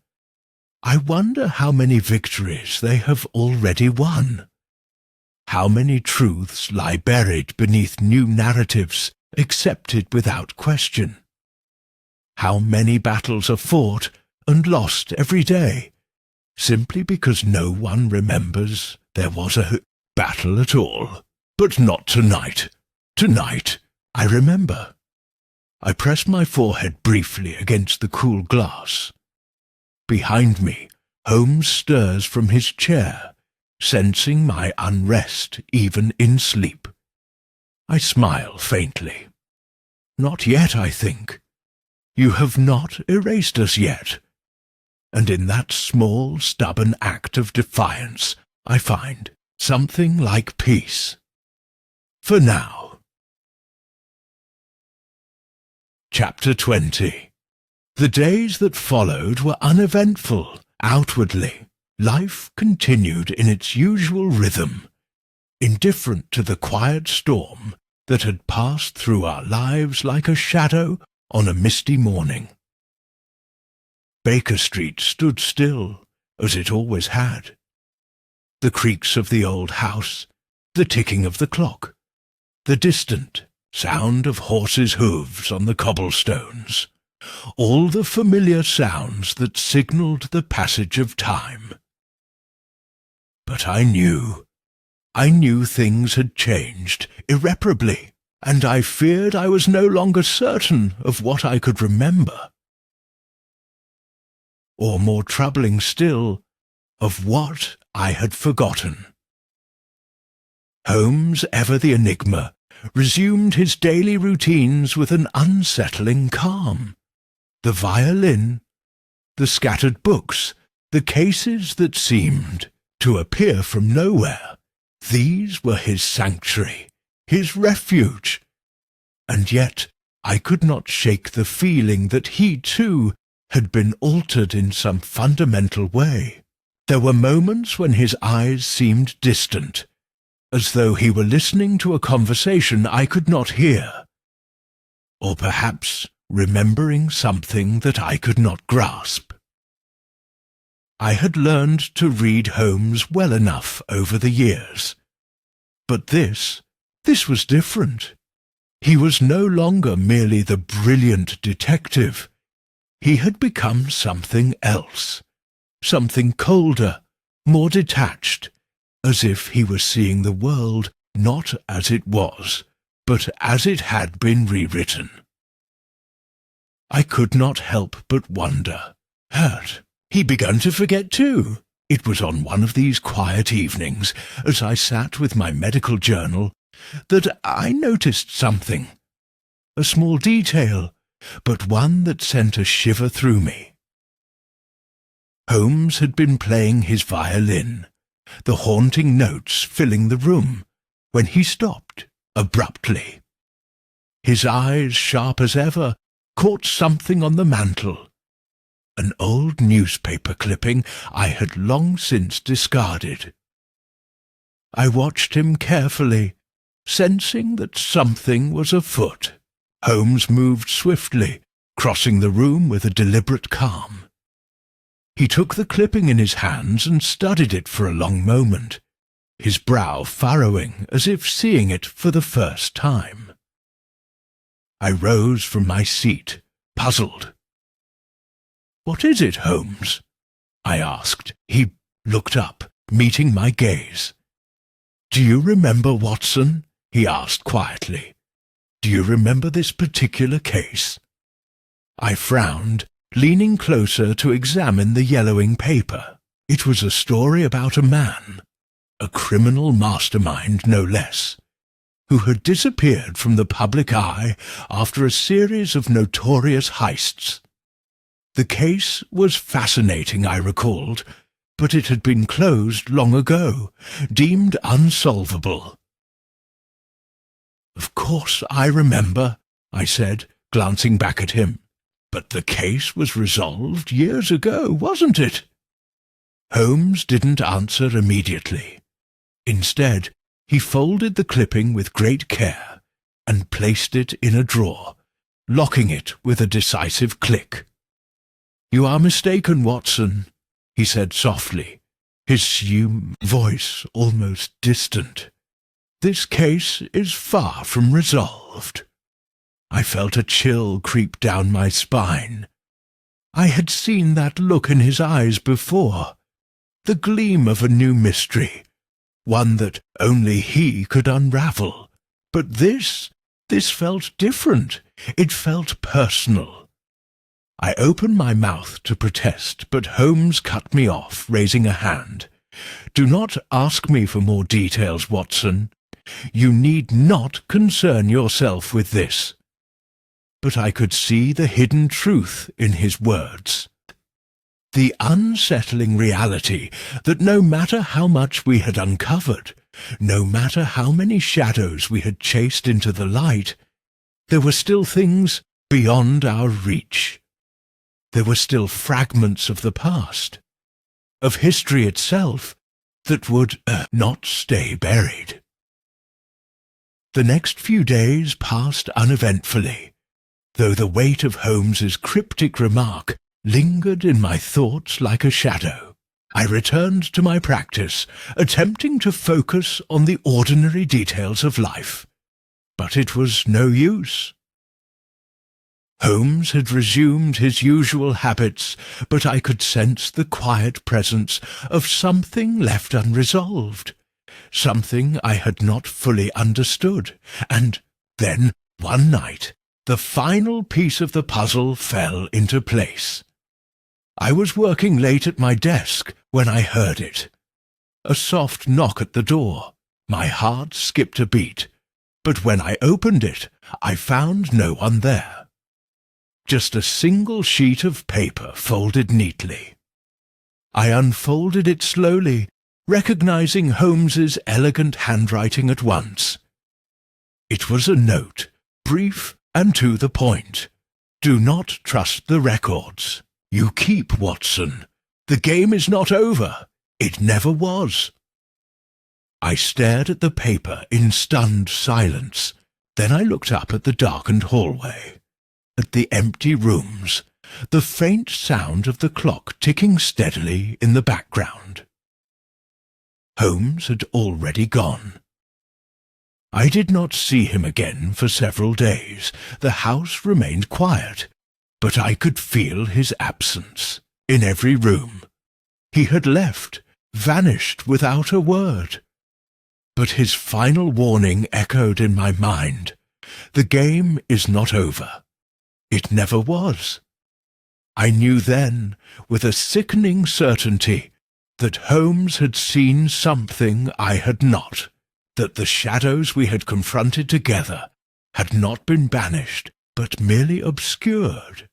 I wonder how many victories they have already won. How many truths lie buried beneath new narratives, accepted without question. How many battles are fought and lost every day, simply because no one remembers there was a battle at all. But not tonight. Tonight, I remember. I press my forehead briefly against the cool glass. Behind me, Holmes stirs from his chair, sensing my unrest even in sleep. I smile faintly. Not yet, I think. You have not erased us yet. And in that small, stubborn act of defiance, I find something like peace. For now. Chapter 20. The days that followed were uneventful, outwardly. Life continued in its usual rhythm, indifferent to the quiet storm that had passed through our lives like a shadow on a misty morning. Baker Street stood still, as it always had. The creaks of the old house, the ticking of the clock, the distant sound of horses' hooves on the cobblestones, all the familiar sounds that signalled the passage of time. But I knew things had changed irreparably, and I feared I was no longer certain of what I could remember. Or more troubling still, of what I had forgotten. Holmes, ever the enigma, resumed his daily routines with an unsettling calm. The violin, the scattered books, the cases that seemed to appear from nowhere, these were his sanctuary, his refuge. And yet I could not shake the feeling that he, too, had been altered in some fundamental way. There were moments when his eyes seemed distant, as though he were listening to a conversation I could not hear, or perhaps remembering something that I could not grasp. I had learned to read Holmes well enough over the years, but this was different. He was no longer merely the brilliant detective. He had become something else, something colder, more detached, as if he were seeing the world not as it was, but as it had been rewritten. I could not help but wonder. Had he begun to forget too? It was on one of these quiet evenings, as I sat with my medical journal, that I noticed something. A small detail, but one that sent a shiver through me. Holmes had been playing his violin, the haunting notes filling the room, when he stopped abruptly. His eyes, sharp as ever, caught something on the mantel, an old newspaper clipping I had long since discarded. I watched him carefully, sensing that something was afoot. Holmes moved swiftly, crossing the room with a deliberate calm. He took the clipping in his hands and studied it for a long moment, his brow furrowing as if seeing it for the first time. I rose from my seat, puzzled. "What is it, Holmes?" I asked. He looked up, meeting my gaze. "Do you remember Watson?" he asked quietly. "Do you remember this particular case?" I frowned, leaning closer to examine the yellowing paper. It was a story about a man, a criminal mastermind no less, who had disappeared from the public eye after a series of notorious heists. The case was fascinating, I recalled, but it had been closed long ago, deemed unsolvable. "Of course I remember," I said, glancing back at him. "But the case was resolved years ago, wasn't it?" Holmes didn't answer immediately. Instead, he folded the clipping with great care and placed it in a drawer, locking it with a decisive click. "You are mistaken, Watson," he said softly, his voice almost distant. "This case is far from resolved." I felt a chill creep down my spine. I had seen that look in his eyes before, the gleam of a new mystery, one that only he could unravel. But this felt different. It felt personal. I opened my mouth to protest, but Holmes cut me off, raising a hand. "Do not ask me for more details, Watson. You need not concern yourself with this." But I could see the hidden truth in his words. The unsettling reality that no matter how much we had uncovered, no matter how many shadows we had chased into the light, there were still things beyond our reach. There were still fragments of the past, of history itself, that would not stay buried. The next few days passed uneventfully, though the weight of Holmes's cryptic remark lingered in my thoughts like a shadow. I returned to my practice, attempting to focus on the ordinary details of life. But it was no use. Holmes had resumed his usual habits, but I could sense the quiet presence of something left unresolved, something I had not fully understood, and then, one night, the final piece of the puzzle fell into place. I was working late at my desk when I heard it. A soft knock at the door. My heart skipped a beat, but when I opened it, I found no one there. Just a single sheet of paper folded neatly. I unfolded it slowly, recognizing Holmes's elegant handwriting at once. It was a note, brief and to the point. "Do not trust the records. You keep, Watson. The game is not over. It never was." I stared at the paper in stunned silence. Then I looked up at the darkened hallway, at the empty rooms, the faint sound of the clock ticking steadily in the background. Holmes had already gone. I did not see him again for several days. The house remained quiet, but I could feel his absence in every room. He had left, vanished without a word. But his final warning echoed in my mind. The game is not over. It never was. I knew then, with a sickening certainty, that Holmes had seen something I had not, that the shadows we had confronted together had not been banished, but merely obscured.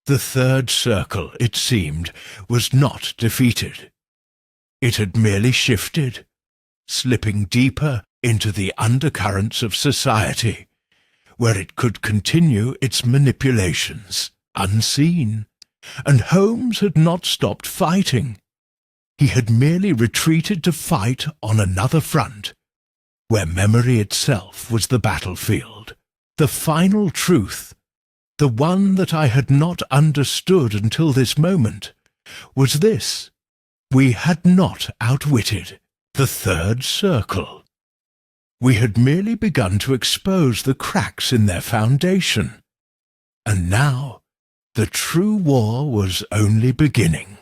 The third circle, it seemed, was not defeated. It had merely shifted, slipping deeper into the undercurrents of society, where it could continue its manipulations, unseen, and Holmes had not stopped fighting. He had merely retreated to fight on another front, where memory itself was the battlefield. The final truth, the one that I had not understood until this moment, was this: we had not outwitted the third circle. We had merely begun to expose the cracks in their foundation, and now the true war was only beginning.